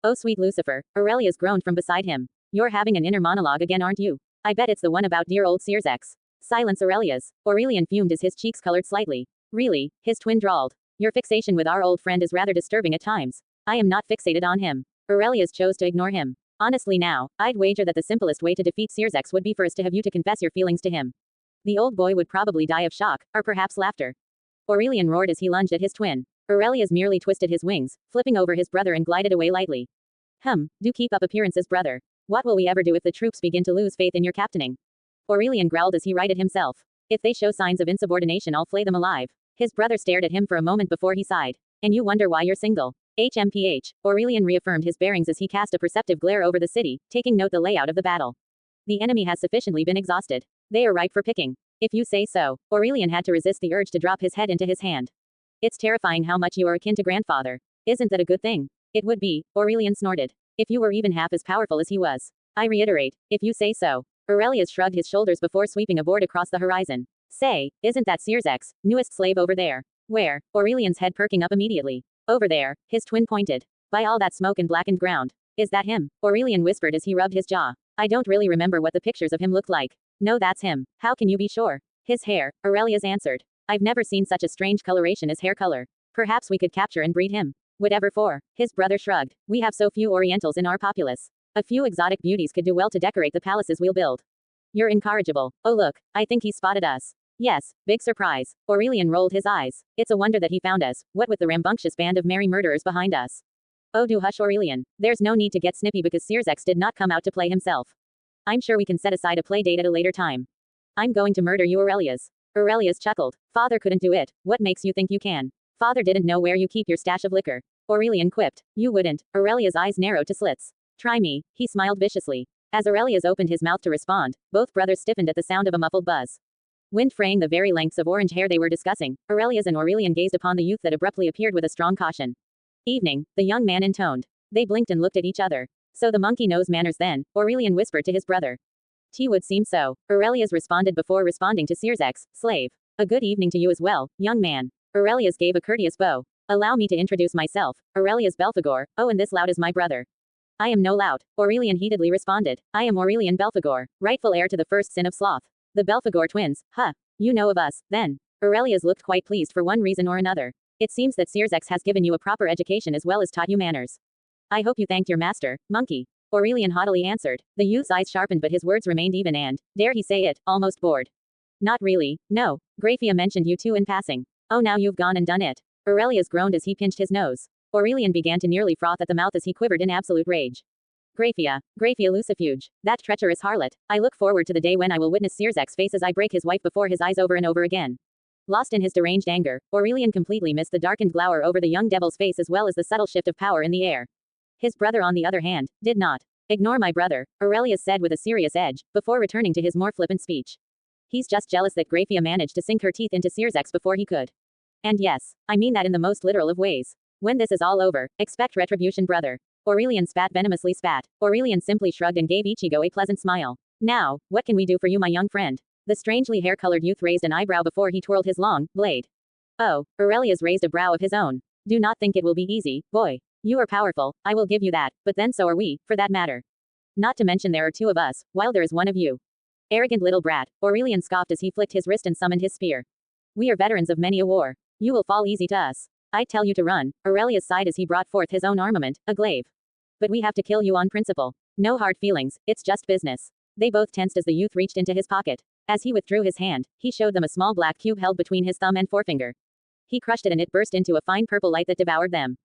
Oh sweet Lucifer, Aurelius groaned from beside him. You're having an inner monologue again, aren't you? I bet it's the one about dear old Searsex. Silence, Aurelius. Aurelian fumed as his cheeks colored slightly. Really, his twin drawled. Your fixation with our old friend is rather disturbing at times. I am not fixated on him. Aurelius chose to ignore him. Honestly now, I'd wager that the simplest way to defeat Searsex would be first to have you to confess your feelings to him. The old boy would probably die of shock, or perhaps laughter. Aurelian roared as he lunged at his twin. Aurelius merely twisted his wings, flipping over his brother and glided away lightly. Do keep up appearances, brother. What will we ever do if the troops begin to lose faith in your captaining? Aurelian growled as he righted himself. If they show signs of insubordination, I'll flay them alive. His brother stared at him for a moment before he sighed. And you wonder why you're single. HMPH, Aurelian reaffirmed his bearings as he cast a perceptive glare over the city, taking note the layout of the battle. The enemy has sufficiently been exhausted. They are ripe for picking. If you say so. Aurelian had to resist the urge to drop his head into his hand. It's terrifying how much you are akin to grandfather. Isn't that a good thing? It would be, Aurelian snorted. If you were even half as powerful as he was. I reiterate, if you say so. Aurelius shrugged his shoulders before sweeping a board across the horizon. Say, isn't that Sears's newest slave over there? Where? Aurelian's head perking up immediately. Over there, his twin pointed. By all that smoke and blackened ground. Is that him? Aurelian whispered as he rubbed his jaw. I don't really remember what the pictures of him looked like. No, that's him. How can you be sure? His hair, Aurelius answered. I've never seen such a strange coloration as hair color. Perhaps we could capture and breed him. Whatever for. His brother shrugged. We have so few Orientals in our populace. A few exotic beauties could do well to decorate the palaces we'll build. You're incorrigible. Oh look, I think he spotted us. Yes, big surprise. Aurelian rolled his eyes. It's a wonder that he found us, what with the rambunctious band of merry murderers behind us. Oh do hush Aurelian. There's no need to get snippy because Sears's did not come out to play himself. I'm sure we can set aside a play date at a later time. I'm going to murder you Aurelius. Aurelius chuckled. Father couldn't do it. What makes you think you can? Father didn't know where you keep your stash of liquor. Aurelian quipped. You wouldn't. Aurelia's eyes narrowed to slits. Try me. He smiled viciously. As Aurelius opened his mouth to respond, both brothers stiffened at the sound of a muffled buzz. Wind fraying the very lengths of orange hair they were discussing, Aurelius and Aurelian gazed upon the youth that abruptly appeared with a strong caution. Evening, the young man intoned. They blinked and looked at each other. So the monkey knows manners then, Aurelian whispered to his brother. T would seem so. Aurelius responded before responding to Sears's slave. A good evening to you as well, young man. Aurelius gave a courteous bow. Allow me to introduce myself, Aurelius Belphegor. Oh, and this lout is my brother. I am no lout, Aurelian heatedly responded. I am Aurelian Belphegor, rightful heir to the first sin of sloth. The Belphegor twins, huh? You know of us, then. Aurelius looked quite pleased for one reason or another. It seems that Sears's has given you a proper education as well as taught you manners. I hope you thanked your master, monkey. Aurelian haughtily answered. The youth's eyes sharpened but his words remained even and, dare he say it, almost bored. Not really, no. Graphia mentioned you two in passing. Oh now you've gone and done it. Aurelius groaned as he pinched his nose. Aurelian began to nearly froth at the mouth as he quivered in absolute rage. Graphia Lucifuge, that treacherous harlot. I look forward to the day when I will witness Sears's face as I break his wife before his eyes over and over again. Lost in his deranged anger, Aurelian completely missed the darkened glower over the young devil's face as well as the subtle shift of power in the air. His brother on the other hand, did not. Ignore my brother, Aurelius said with a serious edge, before returning to his more flippant speech. He's just jealous that Graphia managed to sink her teeth into Sears's before he could. And yes, I mean that in the most literal of ways. When this is all over, expect retribution brother. Aurelian venomously spat. Aurelian simply shrugged and gave Ichigo a pleasant smile. Now, what can we do for you my young friend? The strangely hair-colored youth raised an eyebrow before he twirled his long blade. Oh, Aurelius raised a brow of his own. Do not think it will be easy, boy. You are powerful, I will give you that, but then so are we, for that matter. Not to mention there are two of us, while there is one of you. Arrogant little brat, Aurelian scoffed as he flicked his wrist and summoned his spear. We are veterans of many a war. You will fall easy to us. I tell you to run, Aurelius sighed as he brought forth his own armament, a glaive. But we have to kill you on principle. No hard feelings, it's just business. They both tensed as the youth reached into his pocket. As he withdrew his hand, he showed them a small black cube held between his thumb and forefinger. He crushed it and it burst into a fine purple light that devoured them.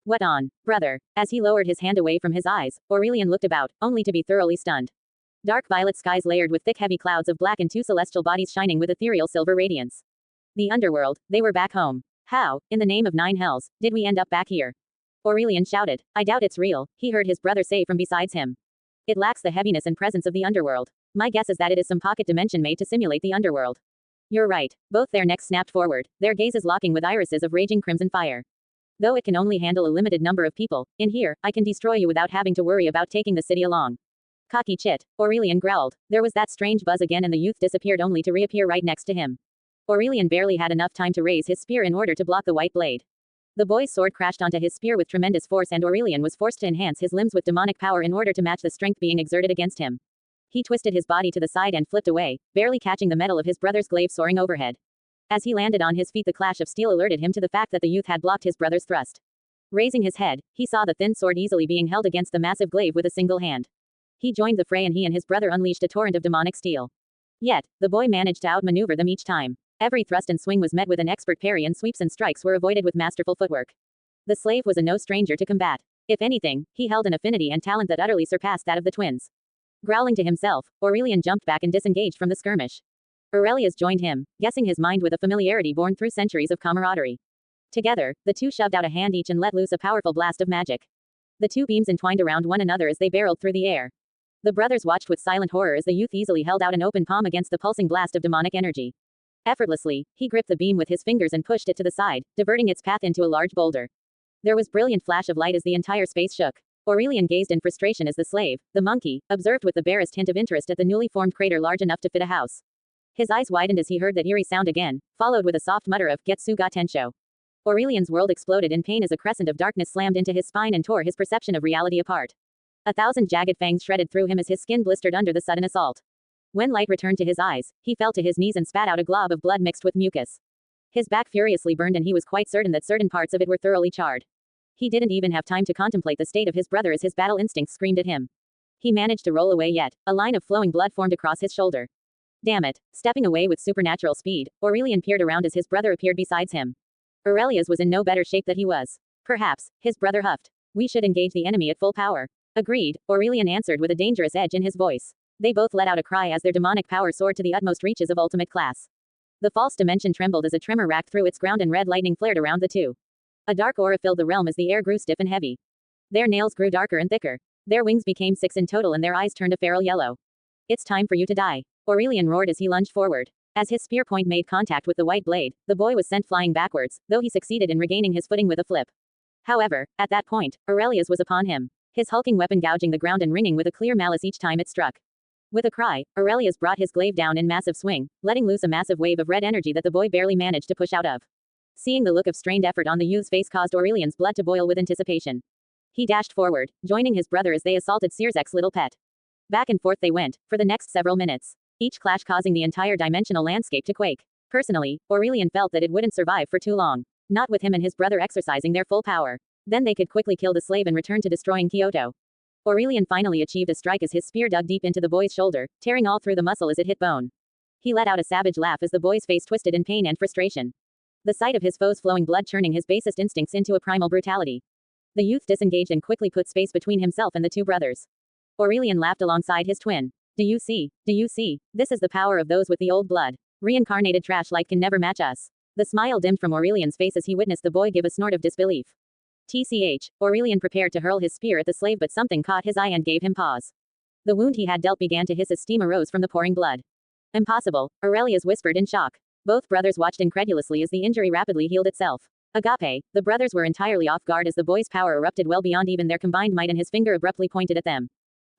What on, brother? As he lowered his hand away from his eyes, Aurelian looked about, only to be thoroughly stunned. Dark violet skies layered with thick heavy clouds of black and two celestial bodies shining with ethereal silver radiance. The underworld, they were back home. How, in the name of nine hells, did we end up back here? Aurelian shouted. I doubt it's real, he heard his brother say from beside him. It lacks the heaviness and presence of the underworld. My guess is that it is some pocket dimension made to simulate the underworld. You're right. Both their necks snapped forward, their gazes locking with irises of raging crimson fire. Though it can only handle a limited number of people, in here, I can destroy you without having to worry about taking the city along. Cocky chit, Aurelian growled. There was that strange buzz again and the youth disappeared only to reappear right next to him. Aurelian barely had enough time to raise his spear in order to block the white blade. The boy's sword crashed onto his spear with tremendous force and Aurelian was forced to enhance his limbs with demonic power in order to match the strength being exerted against him. He twisted his body to the side and flipped away, barely catching the metal of his brother's glaive soaring overhead. As he landed on his feet the clash of steel alerted him to the fact that the youth had blocked his brother's thrust. Raising his head, he saw the thin sword easily being held against the massive glaive with a single hand. He joined the fray and he and his brother unleashed a torrent of demonic steel. Yet, the boy managed to outmaneuver them each time. Every thrust and swing was met with an expert parry and sweeps and strikes were avoided with masterful footwork. The slave was a no stranger to combat. If anything, he held an affinity and talent that utterly surpassed that of the twins. Growling to himself, Aurelian jumped back and disengaged from the skirmish. Aurelius joined him, guessing his mind with a familiarity born through centuries of camaraderie. Together, the two shoved out a hand each and let loose a powerful blast of magic. The two beams entwined around one another as they barreled through the air. The brothers watched with silent horror as the youth easily held out an open palm against the pulsing blast of demonic energy. Effortlessly, he gripped the beam with his fingers and pushed it to the side, diverting its path into a large boulder. There was brilliant flash of light as the entire space shook. Aurelian gazed in frustration as the slave, the monkey, observed with the barest hint of interest at the newly formed crater large enough to fit a house. His eyes widened as he heard that eerie sound again, followed with a soft mutter of Getsu ga Tensho. Aurelian's world exploded in pain as a crescent of darkness slammed into his spine and tore his perception of reality apart. 1,000 jagged fangs shredded through him as his skin blistered under the sudden assault. When light returned to his eyes, he fell to his knees and spat out a glob of blood mixed with mucus. His back furiously burned and he was quite certain that certain parts of it were thoroughly charred. He didn't even have time to contemplate the state of his brother as his battle instincts screamed at him. He managed to roll away yet a line of flowing blood formed across his shoulder. Damn it. Stepping away with supernatural speed, Aurelian peered around as his brother appeared beside him. Aurelius was in no better shape than he was. Perhaps, his brother huffed. We should engage the enemy at full power. Agreed, Aurelian answered with a dangerous edge in his voice. They both let out a cry as their demonic power soared to the utmost reaches of ultimate class. The false dimension trembled as a tremor racked through its ground and red lightning flared around the two. A dark aura filled the realm as the air grew stiff and heavy. Their nails grew darker and thicker. Their wings became 6 in total and their eyes turned a feral yellow. It's time for you to die. Aurelian roared as he lunged forward. As his spear point made contact with the white blade, the boy was sent flying backwards, though he succeeded in regaining his footing with a flip. However, at that point, Aurelius was upon him, his hulking weapon gouging the ground and ringing with a clear malice each time it struck. With a cry, Aurelius brought his glaive down in massive swing, letting loose a massive wave of red energy that the boy barely managed to push out of. Seeing the look of strained effort on the youth's face caused Aurelian's blood to boil with anticipation. He dashed forward, joining his brother as they assaulted Sirzek's little pet. Back and forth they went, for the next several minutes, each clash causing the entire dimensional landscape to quake. Personally, Aurelian felt that it wouldn't survive for too long, not with him and his brother exercising their full power. Then they could quickly kill the slave and return to destroying Kyoto. Aurelian finally achieved a strike as his spear dug deep into the boy's shoulder, tearing all through the muscle as it hit bone. He let out a savage laugh as the boy's face twisted in pain and frustration. The sight of his foe's flowing blood churning his basest instincts into a primal brutality. The youth disengaged and quickly put space between himself and the two brothers. Aurelian laughed alongside his twin. Do you see? This is the power of those with the old blood. Reincarnated trash like can never match us. The smile dimmed from Aurelian's face as he witnessed the boy give a snort of disbelief. TCH, Aurelian prepared to hurl his spear at the slave but something caught his eye and gave him pause. The wound he had dealt began to hiss as steam arose from the pouring blood. Impossible, Aurelius whispered in shock. Both brothers watched incredulously as the injury rapidly healed itself. Agape, the brothers were entirely off guard as the boy's power erupted well beyond even their combined might and his finger abruptly pointed at them.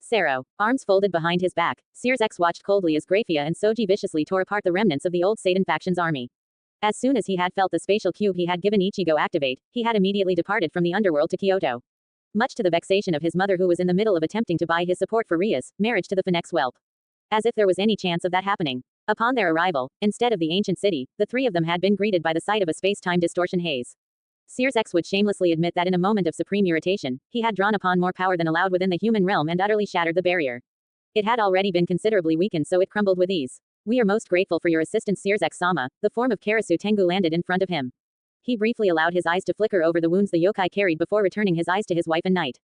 Sero, arms folded behind his back, Sirzek watched coldly as Graphia and Soji viciously tore apart the remnants of the old Satan faction's army. As soon as he had felt the spatial cube he had given Ichigo activate, he had immediately departed from the underworld to Kyoto. Much to the vexation of his mother who was in the middle of attempting to buy his support for Ria's marriage to the Phoenix whelp. As if there was any chance of that happening. Upon their arrival, instead of the ancient city, the three of them had been greeted by the sight of a space-time distortion haze. Sirzek would shamelessly admit that in a moment of supreme irritation, he had drawn upon more power than allowed within the human realm and utterly shattered the barrier. It had already been considerably weakened so it crumbled with ease. We are most grateful for your assistance Sirzek-sama, the form of Karasu Tengu landed in front of him. He briefly allowed his eyes to flicker over the wounds the yokai carried before returning his eyes to his wife and knight.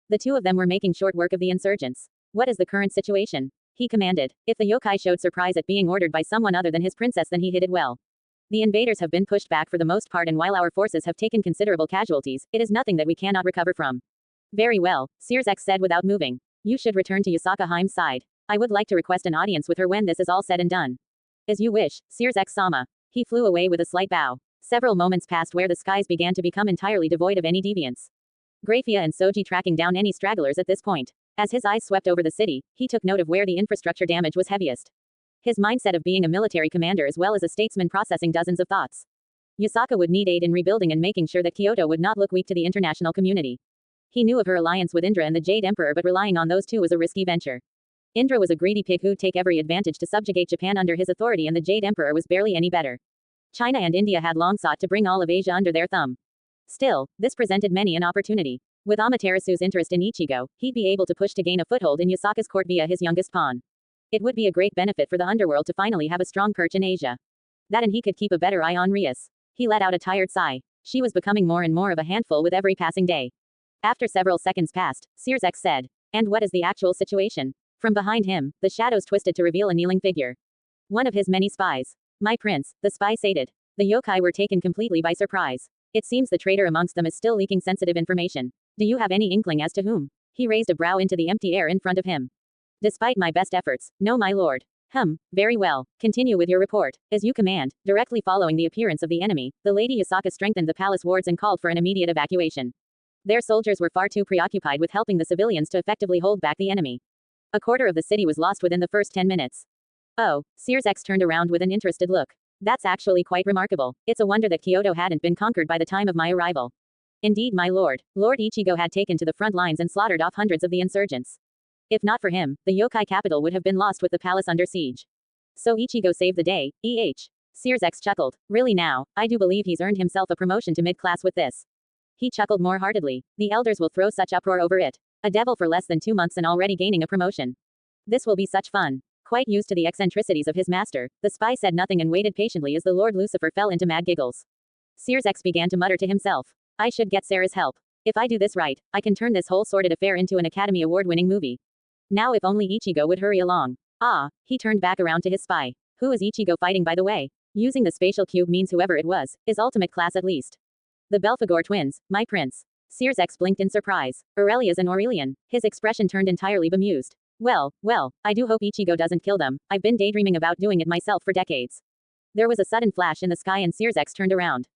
The two of them were making short work of the insurgents. What is the current situation? He commanded. If the yokai showed surprise at being ordered by someone other than his princess then he hid it well. The invaders have been pushed back for the most part and while our forces have taken considerable casualties, it is nothing that we cannot recover from. Very well, Sirzek said without moving. You should return to Yasaka Heim's side. I would like to request an audience with her when this is all said and done. As you wish, Sirzek-sama. He flew away with a slight bow. Several moments passed where the skies began to become entirely devoid of any deviants. Graphia and Soji tracking down any stragglers at this point. As his eyes swept over the city, he took note of where the infrastructure damage was heaviest. His mindset of being a military commander as well as a statesman processing dozens of thoughts. Yasaka would need aid in rebuilding and making sure that Kyoto would not look weak to the international community. He knew of her alliance with Indra and the Jade Emperor but relying on those two was a risky venture. Indra was a greedy pig who'd take every advantage to subjugate Japan under his authority and the Jade Emperor was barely any better. China and India had long sought to bring all of Asia under their thumb. Still, this presented many an opportunity. With Amaterasu's interest in Ichigo, he'd be able to push to gain a foothold in Yasaka's court via his youngest pawn. It would be a great benefit for the underworld to finally have a strong perch in Asia. That and he could keep a better eye on Rias. He let out a tired sigh. She was becoming more and more of a handful with every passing day. After several seconds passed, Sirzek said. And what is the actual situation? From behind him, the shadows twisted to reveal a kneeling figure. One of his many spies. My prince, the spy sated. The yokai were taken completely by surprise. It seems the traitor amongst them is still leaking sensitive information. Do you have any inkling as to whom? He raised a brow into the empty air in front of him. Despite my best efforts, no, my lord. Very well. Continue with your report. As you command. Directly following the appearance of the enemy, the Lady Yasaka strengthened the palace wards and called for an immediate evacuation. Their soldiers were far too preoccupied with helping the civilians to effectively hold back the enemy. A quarter of the city was lost within the first 10 minutes. Oh, Sears X turned around with an interested look. That's actually quite remarkable. It's a wonder that Kyoto hadn't been conquered by the time of my arrival. Indeed, my lord. Lord Ichigo had taken to the front lines and slaughtered off hundreds of the insurgents. If not for him, the yokai capital would have been lost with the palace under siege. So Ichigo saved the day, Sears X chuckled. Really now, I do believe he's earned himself a promotion to mid-class with this. He chuckled more heartedly. The elders will throw such uproar over it. A devil for less than 2 months and already gaining a promotion. This will be such fun. Quite used to the eccentricities of his master, the spy said nothing and waited patiently as the Lord Lucifer fell into mad giggles. Sears X began to mutter to himself. I should get Sarah's help. If I do this right, I can turn this whole sordid affair into an Academy Award-winning movie. Now if only Ichigo would hurry along. He turned back around to his spy. Who is Ichigo fighting, by the way? Using the spatial cube means whoever it was, is ultimate class at least. The Belphegor twins, my prince. Sears X blinked in surprise. Aurelius and Aurelian. His expression turned entirely bemused. Well, I do hope Ichigo doesn't kill them. I've been daydreaming about doing it myself for decades. There was a sudden flash in the sky and Sears X turned around.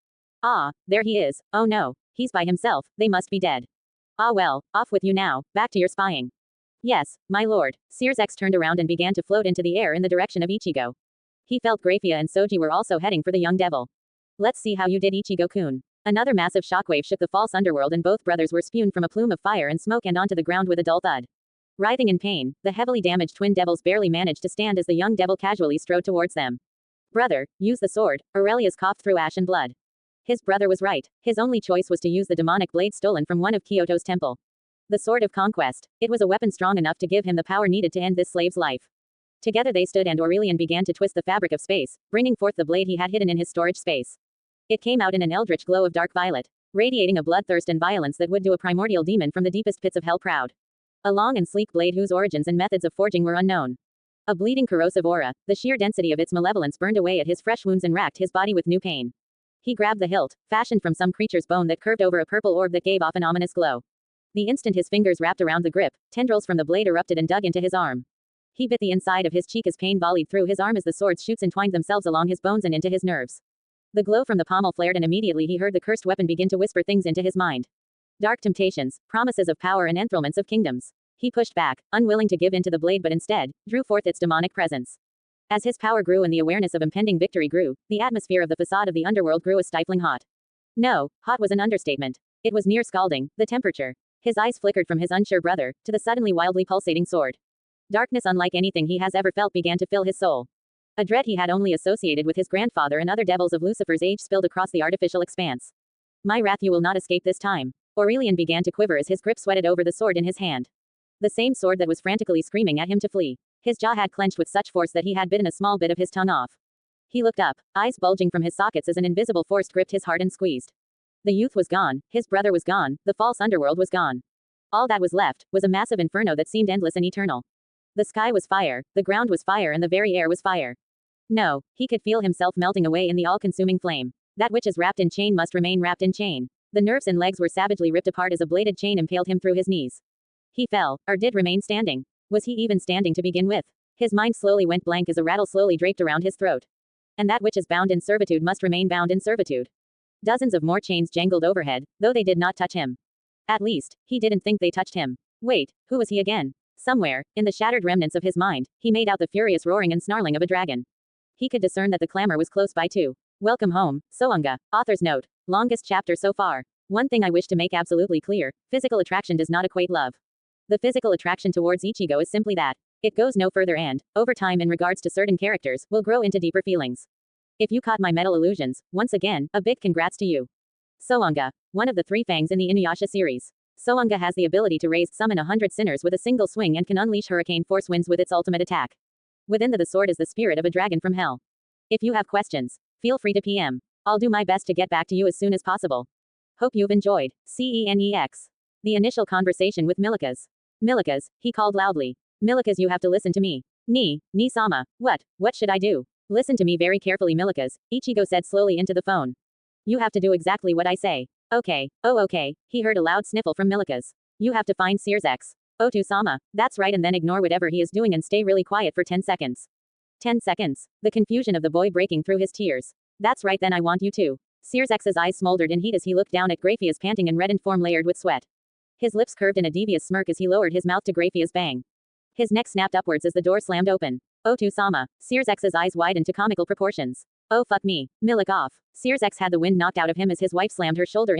There he is. Oh no. He's by himself. They must be dead. Well, off with you now. Back to your spying. Yes, my lord. Sears X turned around and began to float into the air in the direction of Ichigo. He felt Grafia and Soji were also heading for the young devil. Let's see how you did, Ichigo-kun. Another massive shockwave shook the false underworld and both brothers were spewed from a plume of fire and smoke and onto the ground with a dull thud. Writhing in pain, the heavily damaged twin devils barely managed to stand as the young devil casually strode towards them. Brother, use the sword. Aurelius coughed through ash and blood. His brother was right. His only choice was to use the demonic blade stolen from one of Kyoto's temple. The sword of conquest. It was a weapon strong enough to give him the power needed to end this slave's life. Together they stood and Aurelian began to twist the fabric of space, bringing forth the blade he had hidden in his storage space. It came out in an eldritch glow of dark violet, radiating a bloodthirst and violence that would do a primordial demon from the deepest pits of hell proud. A long and sleek blade whose origins and methods of forging were unknown. A bleeding corrosive aura, the sheer density of its malevolence burned away at his fresh wounds and racked his body with new pain. He grabbed the hilt, fashioned from some creature's bone that curved over a purple orb that gave off an ominous glow. The instant his fingers wrapped around the grip, tendrils from the blade erupted and dug into his arm. He bit the inside of his cheek as pain volleyed through his arm as the sword's shoots entwined themselves along his bones and into his nerves. The glow from the pommel flared and immediately he heard the cursed weapon begin to whisper things into his mind. Dark temptations, promises of power and enthrallments of kingdoms. He pushed back, unwilling to give in to the blade but instead, drew forth its demonic presence. As his power grew and the awareness of impending victory grew, the atmosphere of the facade of the underworld grew a stifling hot. No, hot was an understatement. It was near scalding, the temperature. His eyes flickered from his unsure brother, to the suddenly wildly pulsating sword. Darkness unlike anything he has ever felt began to fill his soul. A dread he had only associated with his grandfather and other devils of Lucifer's age spilled across the artificial expanse. My wrath, you will not escape this time. Aurelian began to quiver as his grip sweated over the sword in his hand. The same sword that was frantically screaming at him to flee. His jaw had clenched with such force that he had bitten a small bit of his tongue off. He looked up, eyes bulging from his sockets as an invisible force gripped his heart and squeezed. The youth was gone, his brother was gone, the false underworld was gone. All that was left was a massive inferno that seemed endless and eternal. The sky was fire, the ground was fire and the very air was fire. No, he could feel himself melting away in the all-consuming flame. That which is wrapped in chain must remain wrapped in chain. The nerves and legs were savagely ripped apart as a bladed chain impaled him through his knees. He fell, or did remain standing. Was he even standing to begin with? His mind slowly went blank as a rattle slowly draped around his throat. And that which is bound in servitude must remain bound in servitude. Dozens of more chains jangled overhead, though they did not touch him. At least, he didn't think they touched him. Wait, who was he again? Somewhere, in the shattered remnants of his mind, he made out the furious roaring and snarling of a dragon. He could discern that the clamor was close by too. Welcome home, Soanga. Author's note. Longest chapter so far. One thing I wish to make absolutely clear, physical attraction does not equate love. The physical attraction towards Ichigo is simply that. It goes no further and, over time in regards to certain characters, will grow into deeper feelings. If you caught my metal illusions, once again, a big congrats to you. Soanga. One of the three fangs in the Inuyasha series. Soanga has the ability to summon 100 sinners with a single swing and can unleash hurricane force winds with its ultimate attack. Within the sword is the spirit of a dragon from hell. If you have questions, feel free to PM. I'll do my best to get back to you as soon as possible. Hope you've enjoyed. CENEX. The initial conversation with Milikas. Milikas, he called loudly. Milikas, you have to listen to me. Ni-sama. What should I do? Listen to me very carefully, Milikas, Ichigo said slowly into the phone. You have to do exactly what I say. Okay. Oh, okay. He heard a loud sniffle from Milica's. You have to find Sears. Otu-sama. That's right, and then ignore whatever he is doing and stay really quiet for 10 seconds. 10 seconds. The confusion of the boy breaking through his tears. That's right, then I want you to. Sears's eyes smoldered in heat as he looked down at Graphia's panting and reddened form layered with sweat. His lips curved in a devious smirk as he lowered his mouth to Graphia's bang. His neck snapped upwards as the door slammed open. Otu-sama. Sears's eyes widened to comical proportions. Oh fuck me. Milik off. Sears had the wind knocked out of him as his wife slammed her shoulder